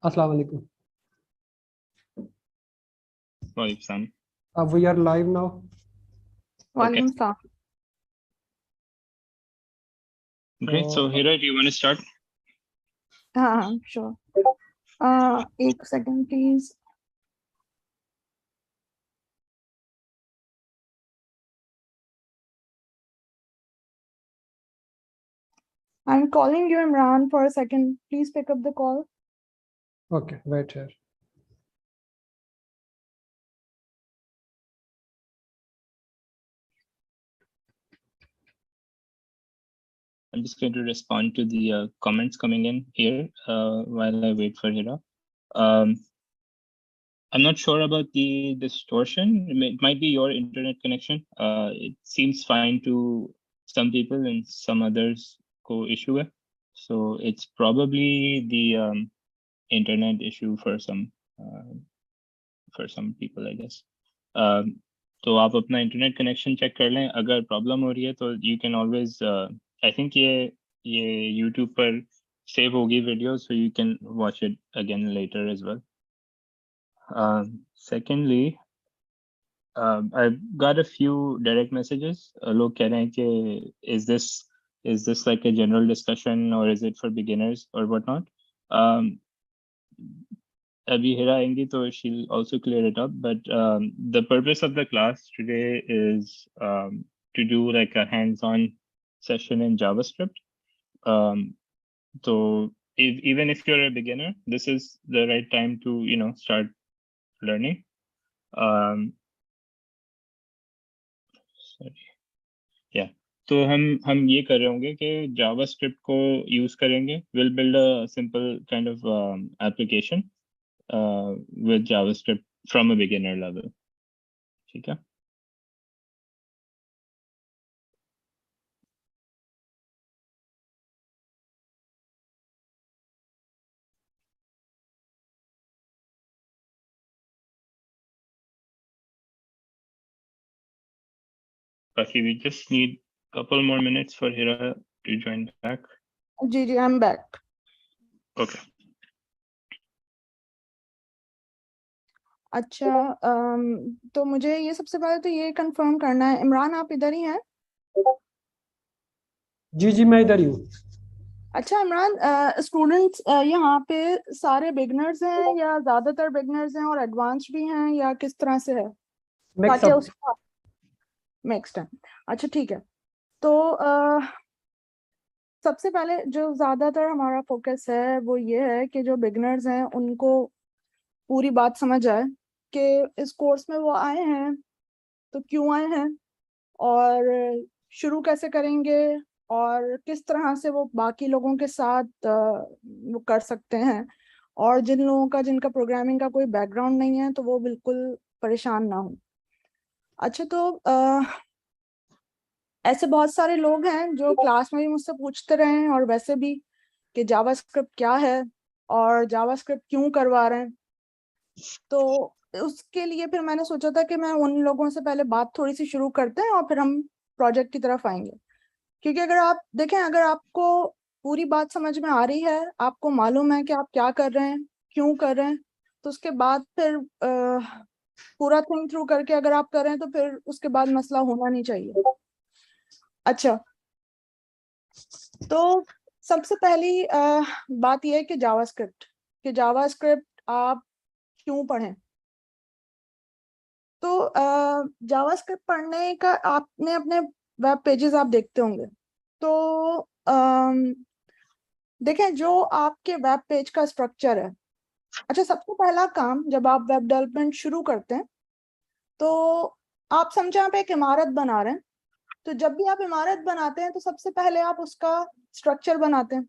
Assalamu alaikum. Walaikum. We are live now. Okay. Walaikum salam. Great. So Hira, do you want to start? Sure. एक second, please. I'm calling you, Imran, for a second. Please pick up the call. Okay, wait here. I'm just going to respond to the comments coming in here while I wait for Hira. I'm not sure about the distortion. It might be your internet connection. It seems fine to some people and some others go issue it. So it's probably the internet issue for some people, I guess. तो आप अपना internet connection check कर लें. अगर problem हो रही है तो you can always I think ये यूट्यूब पर सेव होगी video, so you can watch it again later as well. Secondly, I got a few direct messages. लोग कह रहे हैं कि is this like a general discussion or is it for beginners or whatnot? Abhi Hira आएंगी तो she'll also clear it up. But the purpose of the class today is to do like a hands-on session in JavaScript. So even if you're a beginner, this is the right time to start learning. Sorry. Yeah. तो हम ये कर रहे होंगे कि JavaScript को use करेंगे. We'll build a simple kind of application with JavaScript from a beginner level. ठीक है. Okay, we just need a couple more minutes for Hira to join back. Ji, I'm back. Okay. अच्छा, तो मुझे ये सबसे पहले तो ये कंफर्म करना है, इमरान आप इधर ही हैं? जी मैं इधर ही हूँ. अच्छा इमरान, स्टूडेंट्स यहाँ पे सारे बिगनर्स हैं या ज्यादातर बिगनर्स हैं और एडवांस्ड भी हैं या किस तरह से है? मिक्स्ड है. अच्छा ठीक है. तो सबसे पहले जो ज्यादातर हमारा फोकस है वो ये है कि जो बिगनर्स हैं उनको पूरी बात समझ आए कि इस कोर्स में वो आए हैं तो क्यों आए हैं और शुरू कैसे करेंगे और किस तरह से वो बाकी लोगों के साथ वो कर सकते हैं, और जिन लोगों का जिनका प्रोग्रामिंग का कोई बैकग्राउंड नहीं है तो वो बिल्कुल परेशान ना हो. अच्छा, तो ऐसे बहुत सारे लोग हैं जो क्लास में भी मुझसे पूछते रहे हैं और वैसे भी कि जावास्क्रिप्ट क्या है और जावास्क्रिप्ट क्यों करवा रहे हैं. तो उसके लिए फिर मैंने सोचा था कि मैं उन लोगों से पहले बात थोड़ी सी शुरू करते हैं और फिर हम प्रोजेक्ट की तरफ आएंगे. क्योंकि अगर आप देखें, अगर आपको पूरी बात समझ में आ रही है, आपको मालूम है कि आप क्या कर रहे हैं, क्यों कर रहे हैं, तो उसके बाद फिर पूरा थिंक थ्रू करके अगर आप कर रहे हैं तो फिर उसके बाद मसला होना नहीं चाहिए. अच्छा, तो सबसे पहली बात यह है कि जावास्क्रिप्ट आप क्यों पढ़ें. तो जावास्क्रिप्ट पढ़ने का आपने अपने वेब पेजेस आप देखते होंगे. तो देखें जो आपके वेब पेज का स्ट्रक्चर है. अच्छा, सबसे पहला काम जब आप वेब डेवलपमेंट शुरू करते हैं तो आप समझे आप एक इमारत बना रहे हैं. तो जब भी आप इमारत बनाते हैं तो सबसे पहले आप उसका स्ट्रक्चर बनाते हैं.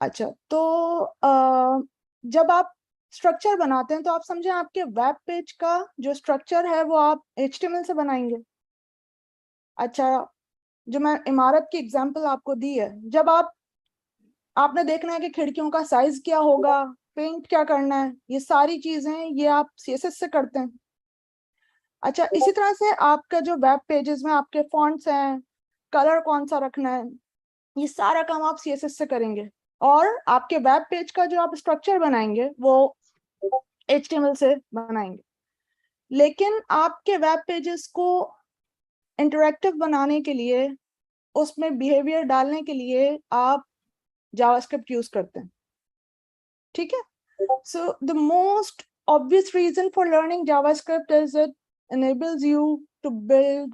अच्छा, तो जब आप स्ट्रक्चर बनाते हैं तो आप समझे आपके वेब पेज का जो स्ट्रक्चर है वो आप HTML से बनाएंगे. अच्छा, जो मैं इमारत की एग्जांपल आपको दी है, जब आपने देखना है कि खिड़कियों का साइज क्या होगा, पेंट क्या करना है, ये सारी चीजें ये आप CSS से करते हैं. अच्छा, इसी तरह से आपका जो वेब पेजेस में आपके फॉन्ट्स हैं, कलर कौन सा रखना है, ये सारा काम आप CSS से करेंगे. और आपके वेब पेज का जो आप स्ट्रक्चर बनाएंगे वो HTML से बनाएंगे, लेकिन आपके वेब पेजेस को इंटरैक्टिव बनाने के लिए, उसमें बिहेवियर डालने के लिए आप जावास्क्रिप्ट यूज करते हैं, ठीक है। So the most obvious reason for learning JavaScript is it enables you to build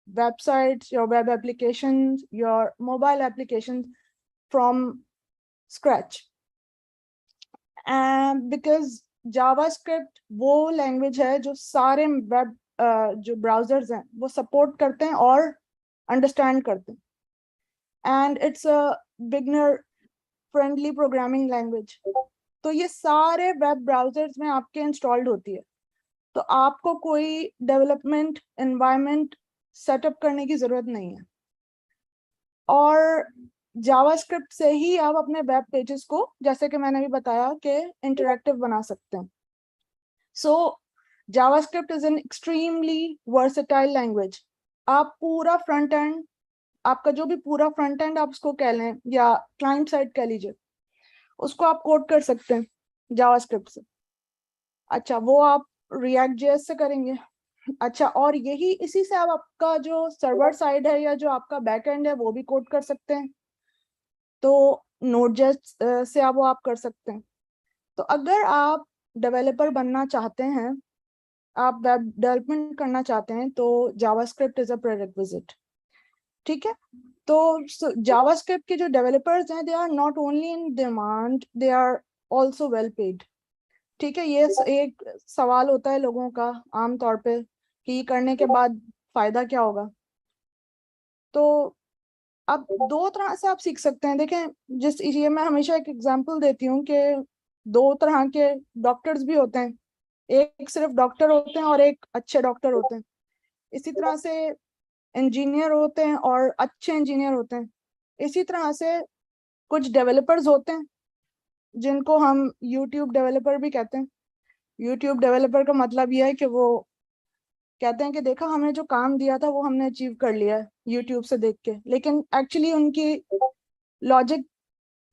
websites, your web applications, your mobile applications from scratch. And because JavaScript वो लैंग्वेज है जो सारे वेब जो ब्राउजर्स हैं वो सपोर्ट करते हैं और अंडरस्टैंड करते हैं, and it's a beginner friendly programming language. तो ये सारे वेब ब्राउजर्स में आपके इंस्टॉल्ड होती है, तो आपको कोई डेवलपमेंट एनवायरनमेंट सेटअप करने की जरूरत नहीं है, और जावास्क्रिप्ट से ही आप अपने वेब पेजेस को, जैसे कि मैंने भी बताया, कि इंटरैक्टिव बना सकते हैं। So JavaScript is an extremely versatile language. आप पूरा फ्रंट एंड, आपका जो भी पूरा फ्रंट एंड आप उसको कह लें या क्लाइंट साइड कह लीजिए, उसको आप कोड कर सकते हैं जावास्क्रिप्ट से। अच्छा, वो आप रिएक्ट जेएस से करेंगे। अच्छा, और यही इसी से आप आपका जो सर्वर साइड है या जो आपका बैकएंड है वो भी कोड कर सकते हैं, तो नोड.जेएस से आप वो आप कर सकते हैं। तो अगर आप डेवलपर बनना चाहते हैं, आप वेब डेवलपमेंट करना चाहते हैं, तो जावास्क्रिप्ट इज अ प्रीरेक्विजिट, ठीक है। तो जावास्क्रिप्ट के जो डेवलपर्स हैं, they are not only in demand, they are also well paid, ठीक है। ये एक सवाल होता है लोगों का आमतौर पे कि करने के बाद फायदा क्या होगा। तो अब दो तरह से आप सीख सकते हैं। देखें, जिस ये मैं हमेशा एक एग्जांपल देती हूँ कि दो तरह के डॉक्टर्स भी होते हैं, एक सिर्फ डॉक्टर होते हैं और एक अच्छे डॉक्टर होते हैं। इसी तरह से इंजीनियर होते हैं और अच्छे इंजीनियर होते हैं। इसी तरह से कुछ डेवलपर्स होते हैं जिनको हम यूट्यूब डेवलपर भी कहते हैं। यूट्यूब डेवलपर का मतलब यह है कि वो कहते हैं कि देखा, हमने जो काम दिया था वो हमने अचीव कर लिया है यूट्यूब से देख के, लेकिन एक्चुअली उनकी लॉजिक,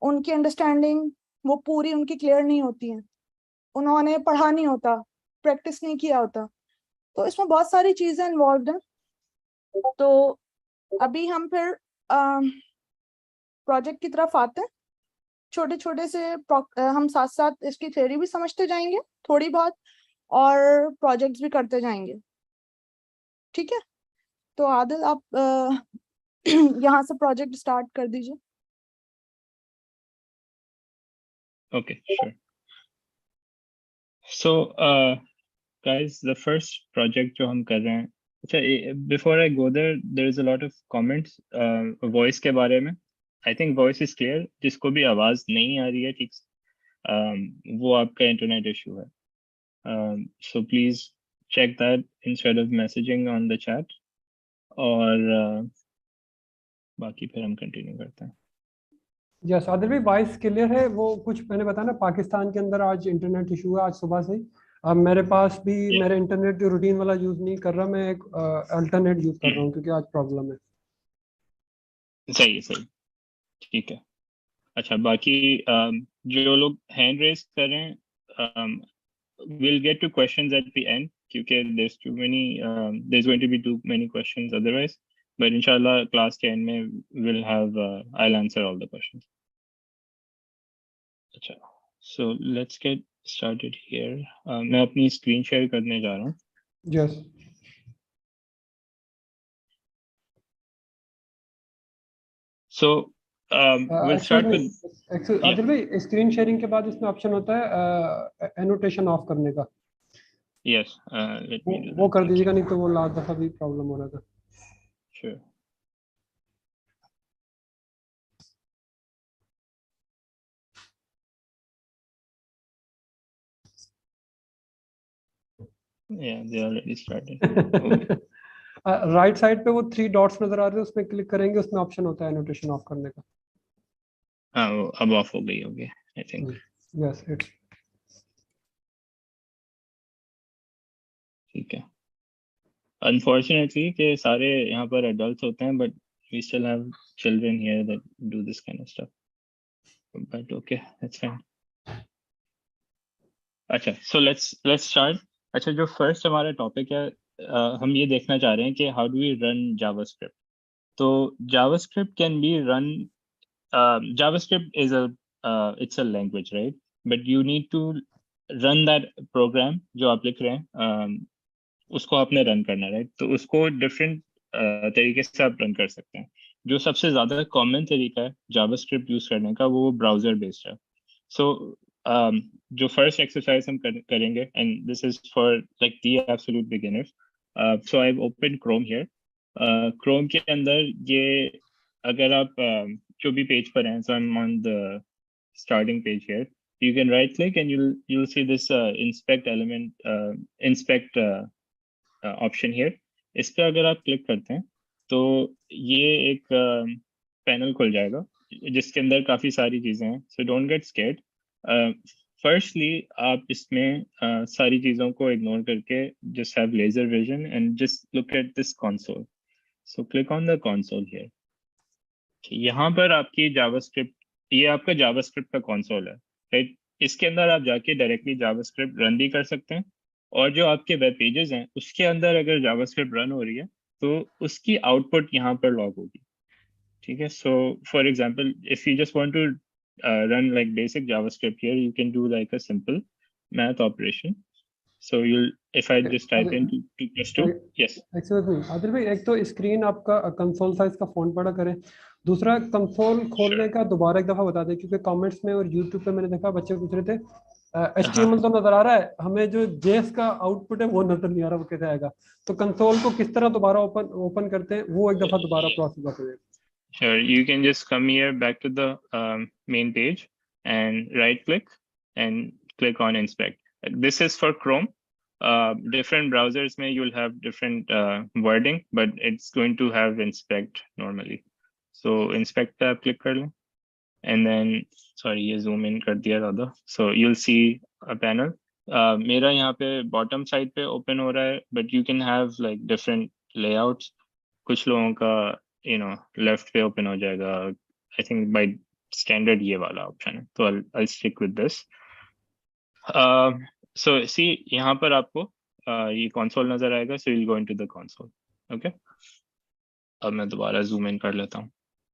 उनकी अंडरस्टैंडिंग वो पूरी उनकी क्लियर नहीं होती है, उन्होंने पढ़ा नहीं होता, प्रैक्टिस नहीं किया होता, तो इसमें बहुत सारी चीजें इन्वॉल्व हैं। तो अभी हम फिर प्रोजेक्ट की तरफ आते हैं। छोटे छोटे से हम साथ साथ इसकी थ्योरी भी समझते जाएंगे थोड़ी बहुत, और प्रोजेक्ट्स भी करते जाएंगे, ठीक है। तो आदिल, आप यहाँ से प्रोजेक्ट स्टार्ट कर दीजिए। Okay, sure. So, guys, the first project जो हम कर रहे हैं, अच्छा, before I go there, there is a lot of comments voice के बारे में. I think voice is clear. जिसको भी आवाज नहीं आ रही है ठीक से, वो आपका इंटरनेट इशू है. So please check that instead of messaging on the chat. और बाकी फिर हम कंटिन्यू करते हैं. यस आदिल भाई, वॉइस क्लियर है। वो कुछ मैंने बताया ना, पाकिस्तान के अंदर आज इंटरनेट इशू है आज सुबह से। अब मेरे पास भी Yeah. मेरा इंटरनेट जो रूटीन वाला यूज नहीं कर रहा, मैं एक अल्टरनेट यूज कर रहा हूँ क्योंकि आज प्रॉब्लम है। सही है, सही, ठीक है. अच्छा, बाकी जो लोग हैंड रेज कर रहे हैं, we'll get to questions at the end क्योंकि there's too many there's going to be too many questions otherwise, but inshallah class के end में we'll have I'll answer all the questions. अच्छा, so let's get started here. मैं अपनी screen share करने जा रहा हूँ. Yes So we'll start with Adil भाई, स्क्रीन शेयरिंग के बाद इसमें ऑप्शन होता है एनोटेशन ऑफ करने का। yes, let me do वो that. कर दीजिएगा, नहीं तो वो लास्ट दफा भी प्रॉब्लम हो रहा था। Sure. Yeah, they already started. Right side पे वो 3 डॉट्स नजर आ रहे हैं, उसमें क्लिक करेंगे, उसमें ऑप्शन होता है एनोटेशन ऑफ करने का। हाँ, वो अब ऑफ हो गई होगी आई थिंक. यस, इट्स ठीक है. Unfortunately कि सारे यहाँ पर adults होते हैं, but we still have children here that do this kind of stuff. but okay, that's fine. अच्छा, so let's start. अच्छा, जो first हमारा topic है, हम ये देखना चाह रहे हैं कि how do we run JavaScript. तो JavaScript can be run. JavaScript is it's a language, right? But you need to run that program जो आप लिख रहे हैं, उसको आपने रन करना है, राइट? तो उसको डिफरेंट तरीके से आप रन कर सकते हैं. जो सबसे ज्यादा कॉमन तरीका है जावास्क्रिप्ट यूज करने का वो ब्राउजर बेस्ड है. सो जो फर्स्ट एक्सरसाइज हम करेंगे, and this is for like the absolute beginners. So I have open Chrome here. Chrome के अंदर ये, अगर आप जो भी पेज पर हैं, so I am on the starting page here, you can right click and you'll see this inspect element, inspect option here. इस पे अगर आप क्लिक करते हैं तो ये एक पैनल खुल जाएगा जिसके अंदर काफी सारी चीजें हैं. So don't get scared. Firstly आप इसमें सारी चीजों को इग्नोर करके just have laser vision and just look at this console. So click on the console here. यहाँ पर आपकी जावास्क्रिप्ट, ये आपका जावास्क्रिप्ट का कंसोल है, राइट? इसके अंदर आप जाके डायरेक्टली जावास्क्रिप्ट रन भी कर सकते हैं, और जो आपके वेब पेजेस हैं उसके अंदर अगर जावास्क्रिप्ट रन हो रही है तो उसकी आउटपुट यहाँ पर लॉग होगी. ठीक है. So for example, if you just want to run like basic JavaScript here, you can do like a simple math operation. So if I just type in 2 + 2, yes. Excuse me Adil भाई, एक तो screen आपका console size का font बड़ा करें, दूसरा console खोलने का दोबारा एक दफा बता दें, क्योंकि कमेंट्स में और यूट्यूब पे मैंने देखा बच्चे पूछ रहे थे HTML तो नजर आ रहा है, हमें जो JS का आउटपुट है वो नजर नहीं आ रहा, वो कैसे आएगा? तो कंसोल को किस तरह दोबारा ओपन करते हैं, वो एक दफा दोबारा प्रोसेस बताइए. Sure, you can just come here back to the main page and right click and click on inspect. This is for Chrome. Different browsers may you'll have different wording, but it's going to have inspect normally. So inspect tab click kar lein, and then sorry ये zoom in कर दिया ज़्यादा. So you'll see a panel. मेरा यहाँ पे bottom side पे open हो रहा है, but you can have like different layouts. कुछ लोगों का लेफ्ट पे ओपन हो जाएगा. आई थिंक बाय स्टैंडर्ड ये वाला ऑप्शन है, तो I'll stick with this. So see, यहाँ पर आपको ये कंसोल नजर आएगा. So you'll go into the console. Okay. अब मैं दोबारा zoom in कर लेता हूँ.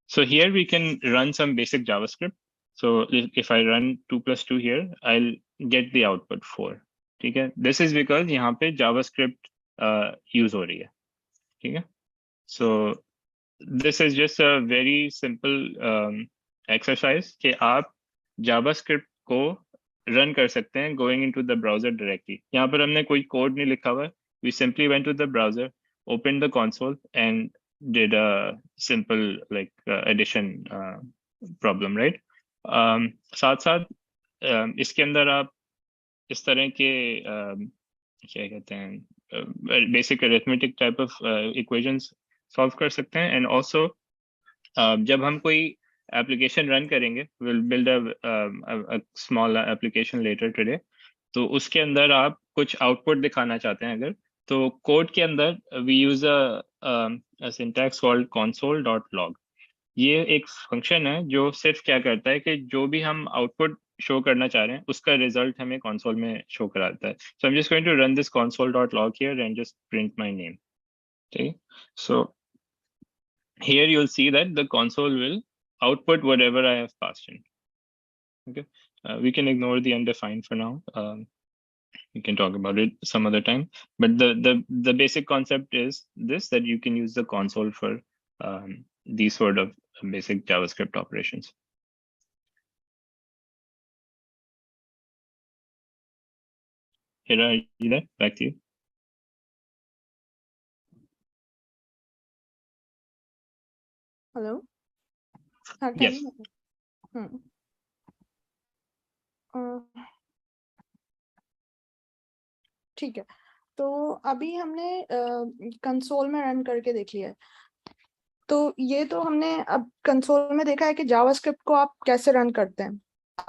So here we can run some basic JavaScript. So if I run 2 + 2 here, I'll get the output 4. ठीक है. This is because यहाँ पे JavaScript use हो रही है. ठीक है. So this is just a very simple exercise कि आप JavaScript को run कर सकते हैं going into the browser directly. यहाँ पर हमने कोई कोड नहीं लिखा हुआ. We simply went to the browser, opened the console and did a simple like addition problem, right? साथ साथ इसके अंदर आप इस तरह के क्या कहते हैं basic arithmetic type of equations solve कर सकते हैं. एंड ऑल्सो जब हम कोई एप्लीकेशन रन करेंगे, will build a small application later today, तो उसके अंदर आप कुछ आउटपुट दिखाना चाहते हैं अगर, तो कोड के अंदर we use a syntax called console.log. ये एक फंक्शन है जो सिर्फ क्या करता है कि जो भी हम आउटपुट शो करना चाह रहे हैं उसका रिजल्ट हमें कंसोल में शो कराता है. So I am just going to run this console.log here and just print my name. Okay, so here you'll see that the console will output whatever I have passed in. Okay, we can ignore the undefined for now. We can talk about it some other time. But the basic concept is this, that you can use the console for these sort of basic JavaScript operations. Hira, are you there? Back to you. Hello. Yes. ठीक है. तो अभी हमने console में run करके देख लिया है. तो ये तो हमने अब कंसोल में देखा है कि जावास्क्रिप्ट को आप कैसे रन करते हैं.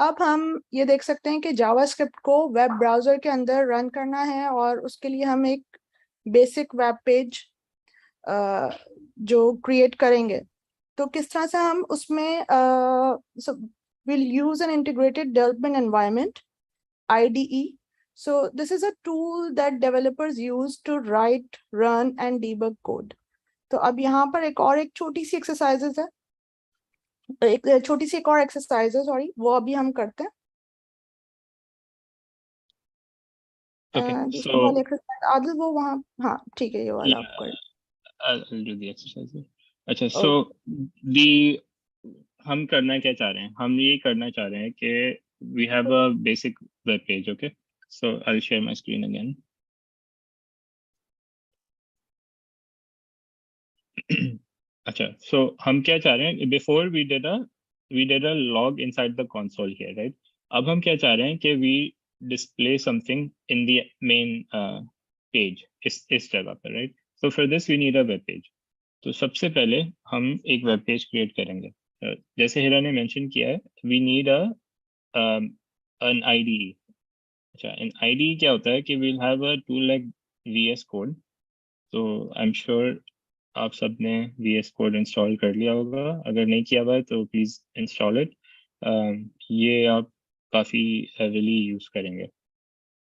अब हम ये देख सकते हैं कि जावास्क्रिप्ट को वेब ब्राउजर के अंदर रन करना है, और उसके लिए हम एक बेसिक वेब पेज जो क्रिएट करेंगे. तो किस तरह से हम उसमें we'll use an integrated development environment, IDE. So this is a tool that developers use to write, run and debug code. तो अब यहाँ पर एक छोटी सी exercises है, एक छोटी सी एक और exercise है, sorry, वो अभी हम करते हैं. Okay, so वाली exercise आदिल वो वहाँ, हाँ ठीक है, ये वाला आप कर. I'll do the exercise. अच्छा, so the हम करना क्या चाह रहे हैं? हम ये करना चाह रहे हैं कि we have a basic web page. Okay, so I'll share my screen again. अच्छा, so हम क्या चाह रहे हैं? Before we did a log inside the console here, right? अब हम क्या चाह रहे हैं कि we display something in the main page इस जगह पर, right? So for this we need a web page. तो सबसे पहले हम एक वेब पेज क्रिएट करेंगे. जैसे हिरा ने मेंशन किया है, we need an IDE. अच्छा, an IDE क्या होता है कि we'll have a tool like VS Code. So I'm sure आप सबने VS Code इंस्टॉल कर लिया होगा. अगर नहीं किया हुआ है तो प्लीज इंस्टॉल इट. ये आप काफी हेवीली यूज करेंगे,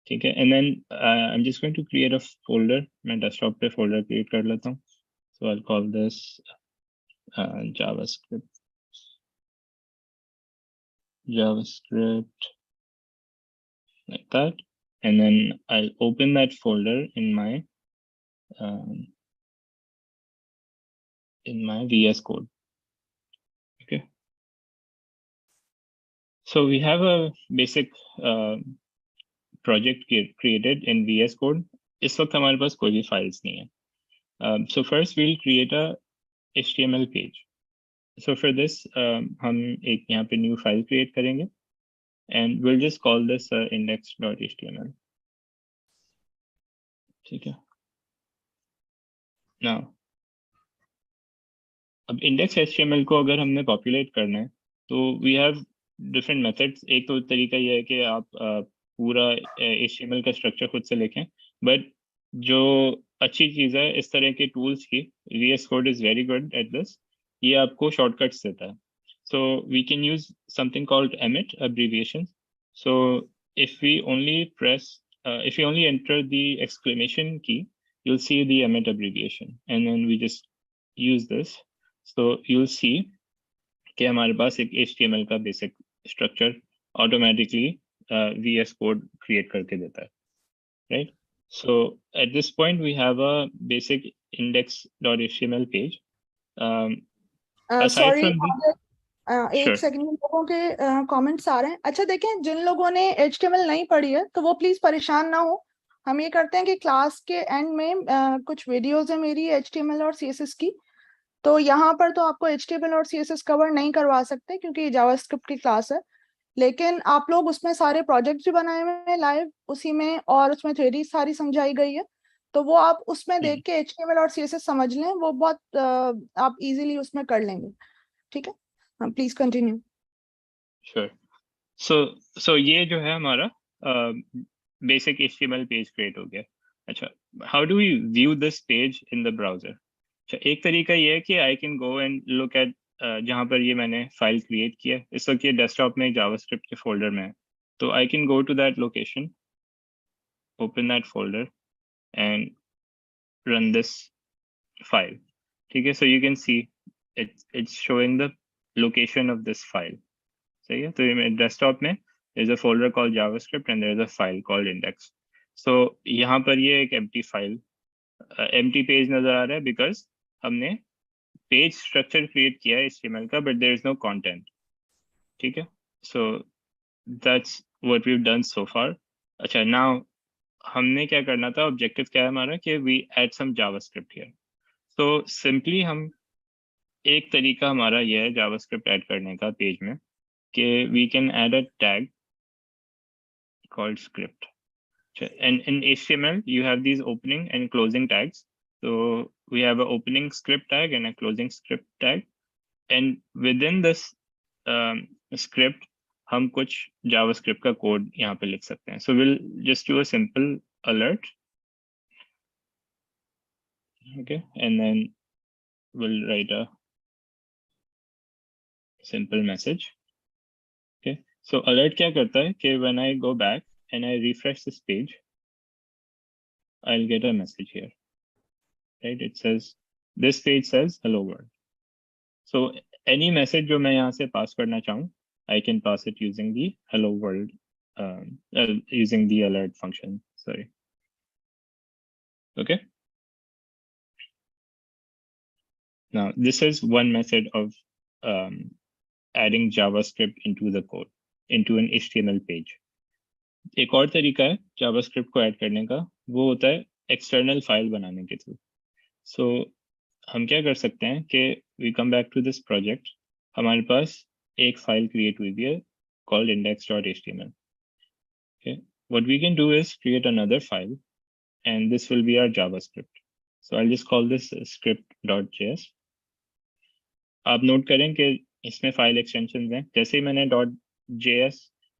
ठीक है. And then I am just going to create a folder. मैं डेस्कटॉप पे फोल्डर क्रिएट कर लेता हूँ. So I will call this JavaScript like that, and then I'll open that folder in my VS Code. Okay, so we have a basic project created in VS Code. इस वक्त हमारे पास कोई भी files नहीं है. So first we'll create a HTML page. So for this हम एक यहाँ पे new file create करेंगे and we'll just call this index.html. ठीक है. Now अब index.html को अगर हमने populate करना है तो we have different methods. एक तो तरीका ये है कि आप पूरा HTML का structure खुद से लिखें, but जो अच्छी चीज़ है इस तरह के tools की, VS Code is very good at this. ये आपको shortcuts देता है. So we can use something called emit abbreviations. So if we only enter the exclamation key, you'll see the emit abbreviation, and then we just use this. So you'll see कि हमारे पास एक HTML का basic structure automatically VS Code create करके देता है, right? So at this point we have a basic index.html page. Aside Sorry, from the, एक sure. Second, लोगों के कमेंट्स आ रहे हैं. अच्छा देखें, जिन लोगों ने HTML नहीं पढ़ी है तो वो प्लीज परेशान ना हो. हम ये करते हैं कि क्लास के एंड में कुछ वीडियोस है मेरी HTML और CSS की, तो यहाँ पर तो आपको HTML और CSS कवर नहीं करवा सकते क्योंकि जावास्क्रिप्ट की क्लास है. लेकिन आप लोग उसमें सारे प्रोजेक्ट्स भी बनाए हुए हैं लाइव उसी में, और उसमें थ्योरी सारी समझाई गई है, तो वो आप उसमें देख के HTML और CSS समझ लें, वो बहुत आप इजीली उसमें कर लेंगे. ठीक है, प्लीज कंटिन्यू. Sure. So ये जो है हमारा basic HTML page create हो गया. अच्छा, how do we view this page in the browser? अच्छा, एक तरीका ये है कि I can go and look at जहाँ पर ये मैंने फाइल क्रिएट किया है. इस वक्त ये डेस्कटॉप में जावास्क्रिप्ट के फोल्डर में है, तो I can go to that location, open that folder and run this file. ठीक है, so you can see it's showing the location of this file. सही है. तो ये मेरे डेस्कटॉप में there's a folder called JavaScript and there's a file called index. So यहाँ पर ये एक empty file, empty page नजर आ रहा है because हमने page structure create किया है HTML का, but there is no content. ठीक है. So that's what we've done so far. अच्छा, now हमने क्या करना था, objective क्या है हमारा कि we add some JavaScript here. So simply हम एक तरीका हमारा ये है JavaScript add करने का पेज में कि we can add a tag called script. And in HTML, you have these opening and closing tags. So we have an opening script tag and a closing script tag. And within this script, हम कुछ JavaScript का code यहाँ पे लिख सकते हैं. So we'll just do a simple alert. Okay, and then we'll write a simple message. So alert क्या करता है कि when I go back and I refresh this page, I'll get a message here, right? It says, this page says hello world. So any message जो मैं यहाँ से pass करना चाहूँ, I can pass it using the hello world, using the alert function, sorry. Okay. Now this is one method of adding JavaScript into the code, into an HTML page. एक और तरीका है JavaScript को add करने का, वो होता है एक्सटर्नल फाइल बनाने के थ्रू. सो हम क्या कर सकते हैं कि we come back to this project. हमारे पास एक फाइल क्रिएट हुई है called index.html. Okay, what we can do is create another file, and this will be our JavaScript. So I'll just call this script.js. आप note करें कि इसमें file extensions हैं. जैसे ही मैंने .js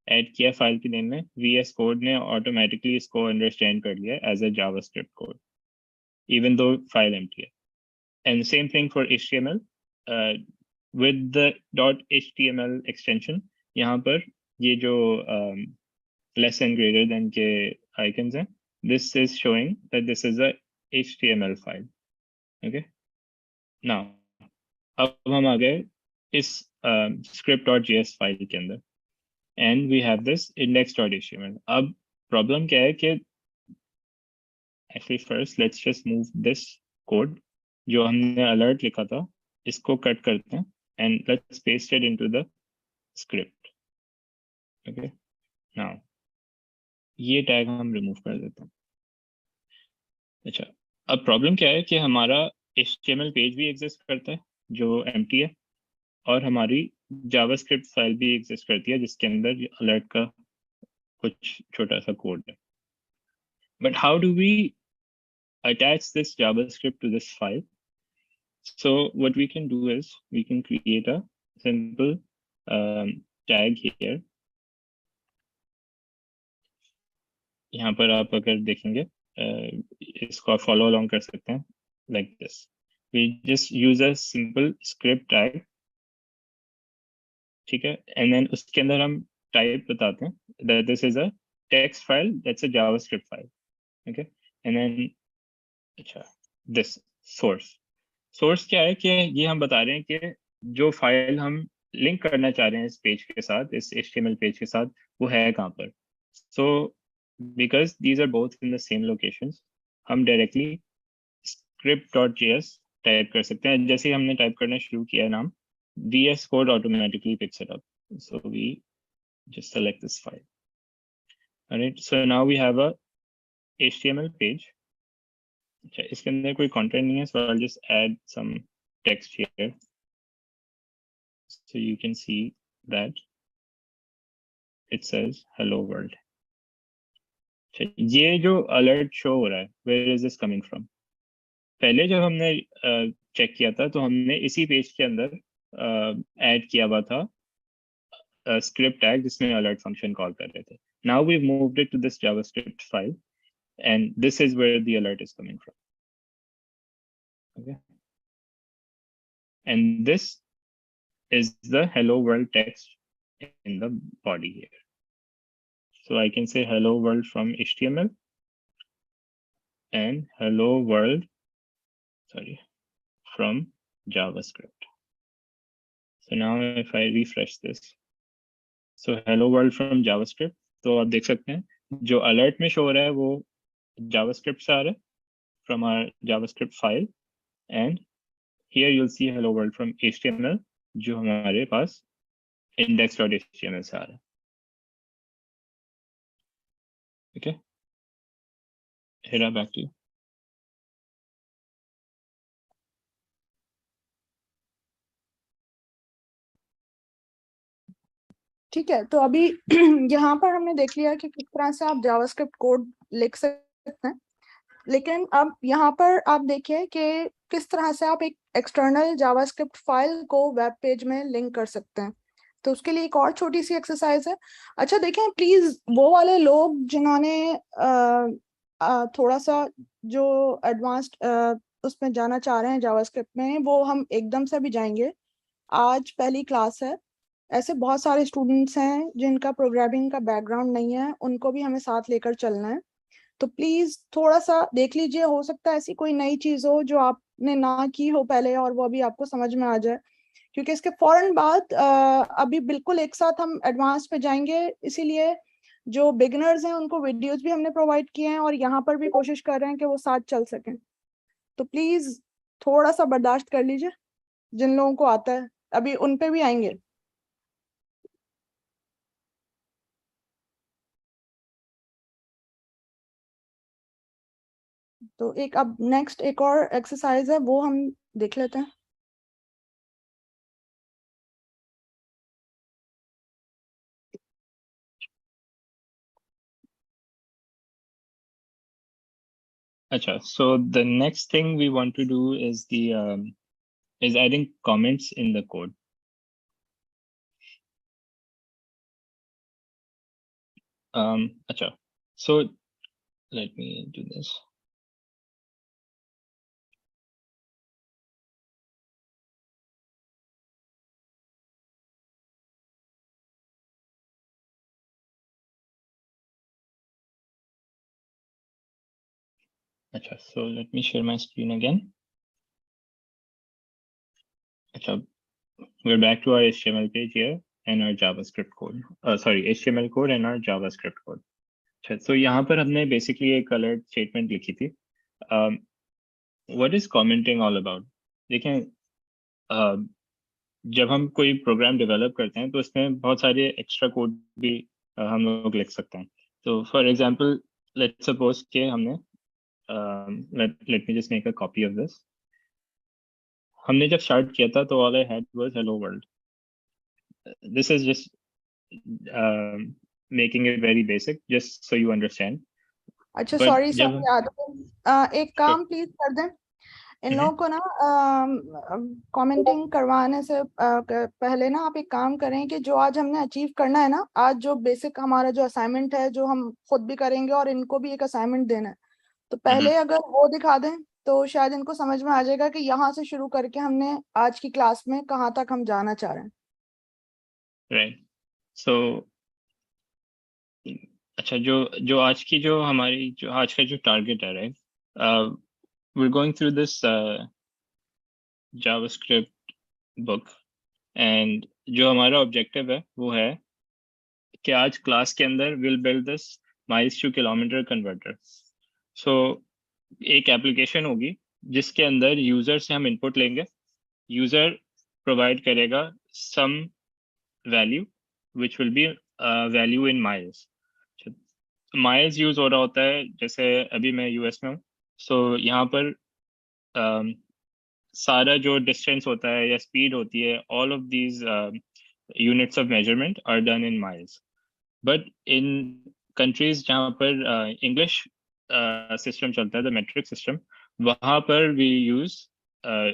ऐड किया फाइल के नेम में, VS कोड ने ऑटोमेटिकली इसको अंडरस्टैंड कर लिया as a JavaScript code, even though file empty है. And same thing for HTML with the .html extension. यहाँ पर ये जो लेस एंड ग्रेटर देन के आइकन्स हैं, this is showing that this is a HTML file. Okay, now अब हम आ गए इस script.js फाइल के अंदर, and we have this index.html. अब problem क्या है कि actually first let's just move this code जो हमने alert लिखा था, इसको कट करते हैं and let's paste it into the script. Okay, now ये tag हम remove कर देते हैं. अच्छा, अब problem क्या है कि हमारा HTML पेज भी exist करता है जो empty है, और हमारी जावास्क्रिप्ट फाइल भी एग्जिस्ट करती है जिसके अंदर अलर्ट का कुछ छोटा सा कोड है. But how do we attach this JavaScript to this file? So what we can do is we can create a simple tag here. यहाँ पर आप अगर देखेंगे इसको आप फॉलो अलोंग कर सकते हैं like this. We just use a simple script tag, ठीक है, एंड देन उसके अंदर हम टाइप बताते हैं that this is a text file, that's a JavaScript file. Okay, and then अच्छा, this source क्या है कि ये हम बता रहे हैं कि जो फाइल हम लिंक करना चाह रहे हैं इस पेज के साथ, इस HTML पेज के साथ, वो है कहाँ पर. so because these are both in the same locations, हम directly script.js टाइप कर सकते हैं. जैसे ही हमने टाइप करना शुरू किया नाम, VS Code automatically picks it up. So we just select this file. All right. So now we have a HTML page. Okay, इसके अंदर कोई content नहीं है, so I'll just add some text here. So you can see that it says hello world. Okay, ये जो alert show हो रहा है, where is this coming from? पहले जब हमने check किया था, तो हमने इसी पेज के अंदर ऐड किया हुआ था script tag जिसमें alert function call कर रहे थे. Now we've moved it to this JavaScript file, and this is where the alert is coming from. Okay, and this is the hello world text in the body here. So I can say hello world from HTML and hello world, sorry, from JavaScript. So now if I refresh this, so hello world from JavaScript, तो आप देख सकते हैं जो alert में show हो रहा है वो JavaScript से आ रहा है, from our JavaScript file, and here you'll see hello world from HTML जो हमारे पास index.html से आ रहा है. Okay, Hira, back to you. ठीक है, तो अभी यहाँ पर हमने देख लिया कि किस तरह से आप जावास्क्रिप्ट कोड लिख सकते हैं, लेकिन अब यहाँ पर आप देखिए कि किस तरह से आप एक एक्सटर्नल जावास्क्रिप्ट फाइल को वेब पेज में लिंक कर सकते हैं. तो उसके लिए एक और छोटी सी एक्सरसाइज है. अच्छा देखें प्लीज, वो वाले लोग जिन्होंने थोड़ा सा जो एडवांस्ड उसमें जाना चाह रहे हैं जावास्क्रिप्ट में, वो हम एकदम से भी जाएंगे. आज पहली क्लास है, ऐसे बहुत सारे स्टूडेंट्स हैं जिनका प्रोग्रामिंग का बैकग्राउंड नहीं है, उनको भी हमें साथ लेकर चलना है। तो प्लीज थोड़ा सा देख लीजिए, हो सकता है ऐसी कोई नई चीज हो जो आपने ना की हो पहले और वो अभी आपको समझ में आ जाए, क्योंकि इसके फौरन बाद अभी बिल्कुल एक साथ हम एडवांस पे जाएंगे। इसीलिए जो बिगिनर्स हैं उनको वीडियोस भी हमने प्रोवाइड किए हैं और यहाँ पर भी कोशिश कर रहे हैं कि वो साथ चल सकें। तो प्लीज थोड़ा सा बर्दाश्त कर लीजिए, जिन लोगों को आता है अभी उन पे भी आएंगे। तो एक अब नेक्स्ट एक और एक्सरसाइज है, वो हम देख लेते हैं। Acha, so the next thing we want to do is is adding comments in the code. Acha, so let me do this. Acha, so let me share my screen again. Acha, we're back to our HTML page here and our JavaScript code. Sorry, HTML code and our JavaScript code. अच्छा, so यहाँ पर हमने basically एक colored statement लिखी थी. What is commenting all about? देखें, जब हम कोई प्रोग्राम डेवलप करते हैं तो इसमें बहुत सारे एक्स्ट्रा कोड भी हम लोग लिख सकते हैं. तो फॉर एग्जांपल लेट्स सपोज कि हमने let me just make a copy of this. हमने जब स्टार्ट किया था तो all I had was hello world. This is just making it very basic just so you understand. अच्छा, But सॉरी जब sorry, एक काम प्लीज कर दें, इन लोगों को ना कमेंटिंग करवाने से पहले ना आप एक काम करें कि जो आज हमने अचीव करना है ना, आज जो बेसिक हमारा जो असाइनमेंट है जो हम खुद भी करेंगे और इनको भी एक असाइनमेंट देना है, तो पहले अगर वो दिखा दें तो शायद इनको समझ में आ जाएगा कि यहाँ से शुरू करके हमने आज की क्लास में कहाँ तक हम जाना चाह रहे हैं. right. So अच्छा, जो आज की जो हमारी जो आज का जो टारगेट है, right, we're going through this JavaScript book and जो हमारा ऑब्जेक्टिव है वो है कि आज क्लास के अंदर will build this miles to kilometre converter. So एक एप्लीकेशन होगी जिसके अंदर यूजर से हम इनपुट लेंगे, यूजर प्रोवाइड करेगा some value which will be value in miles. Miles use हो रहा होता है जैसे अभी मैं यूएस में हूँ, सो यहाँ पर सारा जो डिस्टेंस होता है या स्पीड होती है, all of these units of measurement are done in miles. But in countries जहाँ पर English system चलता है, the metric system, वहाँ पर we use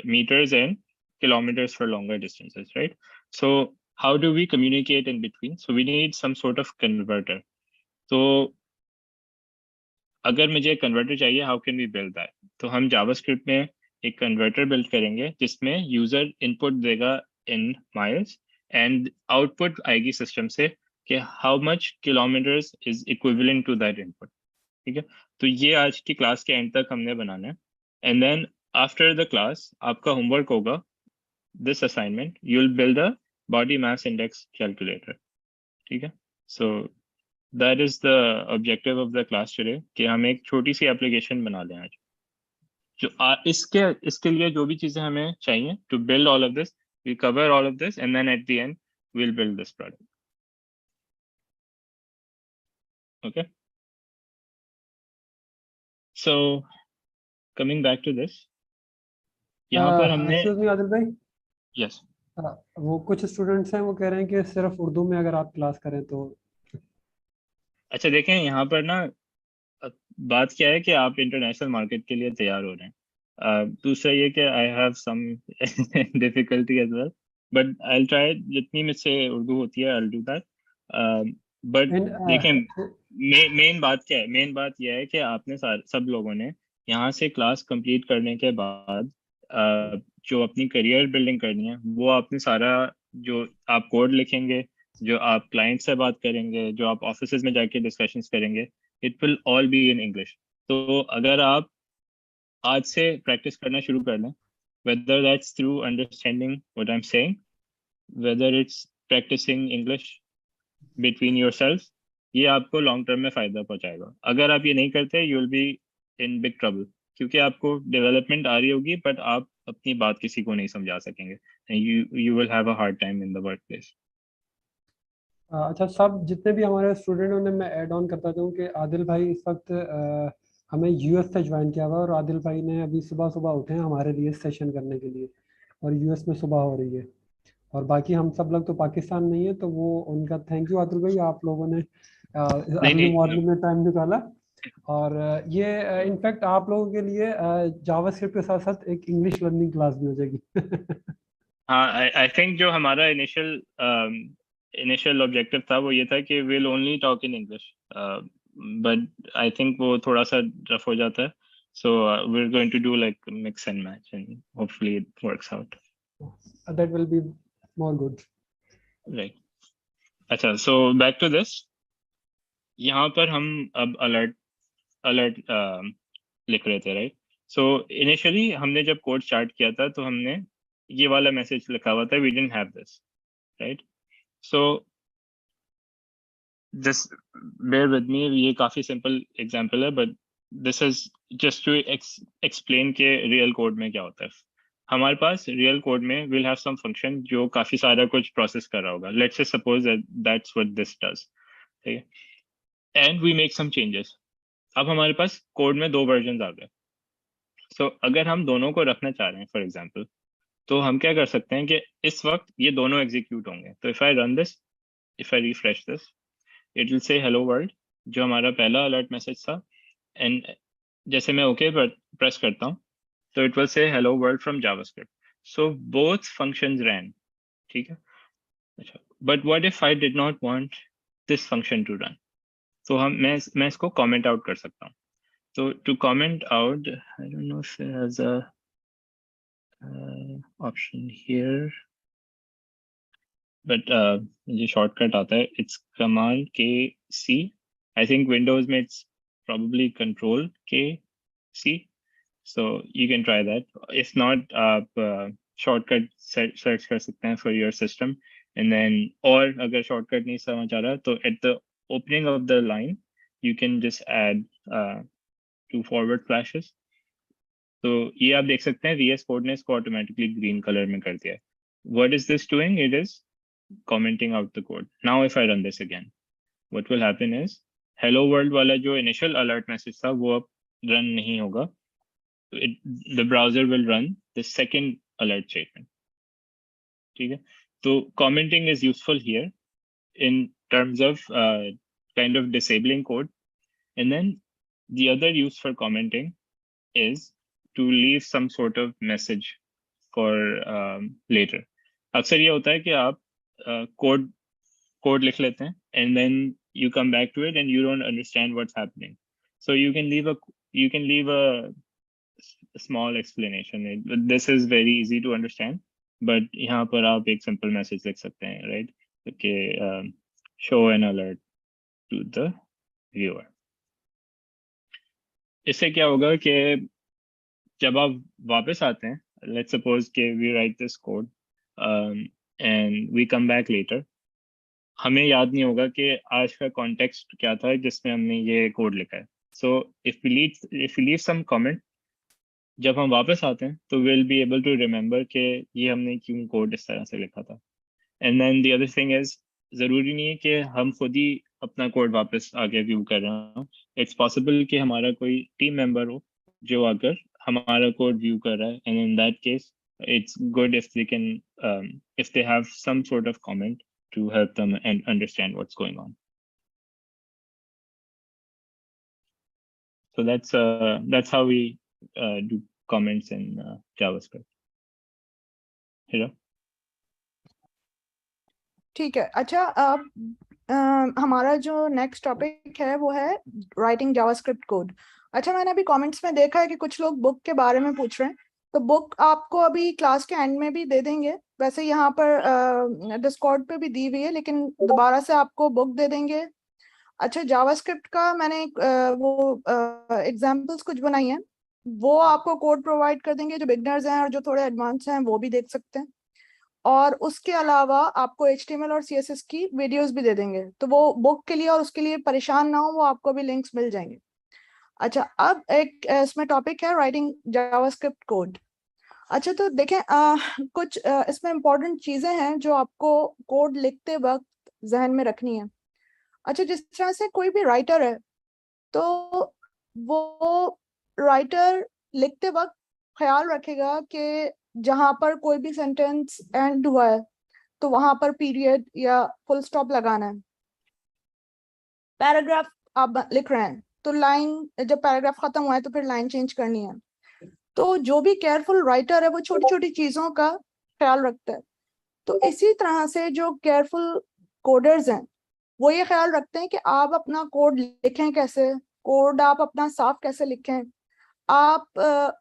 meters and kilometers for longer distances, right? So how do we communicate in between? So we need some sort of converter. So अगर मुझे converter चाहिए, how can we build that? तो हम JavaScript में एक converter build करेंगे जिसमें user input देगा in miles and आउटपुट आएगी सिस्टम से कि how much kilometers is equivalent to that input. ठीक है, तो ये आज की क्लास के एंड तक हमने बनाना है. And then after the class आपका होमवर्क होगा this assignment, you'll build a body mass index calculator. ठीक है, so that is the objective of the class today कि हम एक छोटी सी एप्लीकेशन बना लें आज. जो इसके लिए जो भी चीजें हमें चाहिए to build all of this, we cover all of this and then at the end we'll build this product. Okay, so coming back to this, यहाँ पर हमने एक्सक्यूज मी आदिल भाई, yes, वो कुछ स्टूडेंट्स हैं वो कह रहे हैं कि सिर्फ उर्दू में अगर आप क्लास करें तो. अच्छा देखें यहाँ पर ना बात क्या है कि आप इंटरनेशनल मार्केट के लिए तैयार हो रहे हैं. दूसरा ये कि I have some difficulty as well, but I will try जितनी मुझसे उर्दू होती है I will do that. But देखें मेन बात क्या है, मेन बात यह है कि आपने सब लोगों ने यहाँ से क्लास कंप्लीट करने के बाद जो अपनी करियर बिल्डिंग करनी है वो आपने सारा जो आप कोड लिखेंगे, जो आप क्लाइंट से बात करेंगे, जो आप ऑफिसेज में जाके डिस्कशंस करेंगे, it will all be in English. तो अगर आप आज से प्रैक्टिस करना शुरू कर लें, whether that's through understanding what I'm saying, whether it's practicing English between yourselves, ये आपको लॉन्ग टर्म में फायदा पहुंचाएगा। अगर आप ये नहीं करते, you will be in big trouble, क्योंकि आपको डेवलपमेंट आ रही होगी बट आप अपनी बात किसी को नहीं समझा सकेंगे। You will have a hard time in the work place. अच्छा, सब जितने भी हमारे स्टूडेंट उन्हें मैं ऐड ऑन करता हूँ कि आदिल भाई इस वक्त हमें यूएस से ज्वाइन किया हुआ है, और आदिल भाई ने अभी सुबह सुबह उठे हैं हमारे लिए सेशन करने के लिए, और यूएस में सुबह हो रही है, और बाकी हम सब लोग तो पाकिस्तान में ही है। तो वो उनका थैंक यू आदिल भाई, आप लोगों ने अर्ली मॉर्निंग में टाइम निकाला। और ये इनफैक्ट आप लोगों के लिए जावास्क्रिप्ट के साथ साथ एक इंग्लिश लर्निंग क्लास भी हो जाएगी। हाँ, आई थिंक जो हमारा इनिशियल ऑब्जेक्टिव था वो ये था कि will only talk in English, but I think वो थोड़ा सा रफ हो जाता है। So we are going to do like mix and match and hopefully it works out. That will be more good. Right. अच्छा, सो बैक टू दिस। यहाँ पर हम अब अलर्ट लिख रहे थे, राइट? सो इनिशियली हमने जब कोड स्टार्ट किया था तो हमने ये वाला मैसेज लिखा हुआ था, we didn't have this, right? So just bear with me, ये काफी सिंपल एग्जांपल है but this is just to explain के रियल कोड में क्या होता है। हमारे पास रियल कोड में विल हैव सम फंक्शन जो काफी सारा कुछ प्रोसेस कर रहा होगा। Let's say suppose that's what this does, ठीक है? And we make some changes. अब हमारे पास कोड में दो वर्जन आ गए। सो अगर हम दोनों को रखना चाह रहे हैं फॉर एग्जाम्पल, तो हम क्या कर सकते हैं कि इस वक्त ये दोनों एग्जीक्यूट होंगे। तो if I run this, if I refresh this, it will say hello world, जो हमारा पहला अलर्ट मैसेज था। एंड जैसे मैं ओके पर प्रेस करता हूँ तो it will say hello world from JavaScript. So both functions ran, ठीक है? अच्छा, but what if I did not want this function to run? तो मैं इसको कमेंट आउट कर सकता हूँ। तो to comment out, I don't know if there is a option here, but ये shortcut आता है, it's command K C. I think Windows में it's probably control K C, so you can try that. If not, आप shortcut search कर सकते हैं for your system, and then और अगर shortcut नहीं समझ आ रहा तो at the opening of the line you can just add two forward slashes. तो ये आप देख सकते हैं VS कोड ने इसको ऑटोमेटिकली ग्रीन कलर में कर दिया है। What is this doing? It is commenting out the code. Now if I run this again, what will happen is hello world वाला जो initial alert message था वो अब run नहीं होगा। The browser will run the second alert statement, ठीक है? तो commenting is useful here in terms of kind of disabling code, and then the other use for commenting is to leave some sort of message for later. अक्सर ये होता है कि आप code लिख लेते हैं and then you come back to it and you don't understand what's happening. So you can leave a small explanation. This is very easy to understand, but यहाँ पर आप एक simple message लिख सकते हैं, right? Okay, show an alert to the viewer. इससे क्या होगा कि जब आप वापस आते हैं, let's suppose कि we write this code and we come back later, हमें याद नहीं होगा कि आज का कॉन्टेक्स्ट क्या था जिसमें हमने ये कोड लिखा है। So if we leave some comment, जब हम वापस आते हैं तो we'll be able to remember कि ये हमने क्यों कोड इस तरह से लिखा था। And then the other thing is, जरूरी नहीं है कि हम खुद ही अपना कोड वापस आगे व्यू कर रहे हो। इट्स पॉसिबल कि हमारा कोई टीम मेंबर हो जो अगर हमारा कोड व्यू कर रहा है, and in that case it's good if they can if they have some sort of comment to help them and understand what's going on. So that's how we do comments in JavaScript. Hira? ठीक है। अच्छा, अब हमारा जो next topic है वो है writing JavaScript code. अच्छा, मैंने अभी कमेंट्स में देखा है कि कुछ लोग बुक के बारे में पूछ रहे हैं, तो बुक आपको अभी क्लास के एंड में भी दे देंगे, वैसे यहाँ पर डिस्कॉर्ड पे भी दी हुई है, लेकिन दोबारा से आपको बुक दे देंगे। अच्छा, जावास्क्रिप्ट का मैंने वो एग्जांपल्स कुछ बनाई हैं, वो आपको कोड प्रोवाइड कर देंगे। जो बिगनर्स हैं और जो थोड़े एडवांस हैं वो भी देख सकते हैं, और उसके अलावा आपको HTML और CSS की वीडियोस भी दे देंगे। तो वो बुक के लिए और उसके लिए परेशान ना हो, वो आपको भी लिंक्स मिल जाएंगे। अच्छा, अब एक इसमें टॉपिक है राइटिंग जावास्क्रिप्ट कोड। अच्छा, तो देखें कुछ इसमें इम्पोर्टेंट चीजें हैं जो आपको कोड लिखते वक्त जहन में रखनी है। अच्छा, जिस तरह से कोई भी राइटर है, तो वो राइटर लिखते वक्त ख्याल रखेगा कि जहां पर कोई भी सेंटेंस एंड हुआ है तो वहां पर पीरियड या फुल स्टॉप लगाना है। पैराग्राफ आप लिख रहे हैं तो लाइन, जब पैराग्राफ खत्म हुआ है तो फिर लाइन चेंज करनी है। तो जो भी केयरफुल राइटर है वो छोटी छोटी चीजों का ख्याल रखता है। तो इसी तरह से जो केयरफुल कोडर्स हैं वो ये ख्याल रखते हैं कि आप अपना कोड लिखें कैसे, कोड आप अपना साफ कैसे लिखें। आप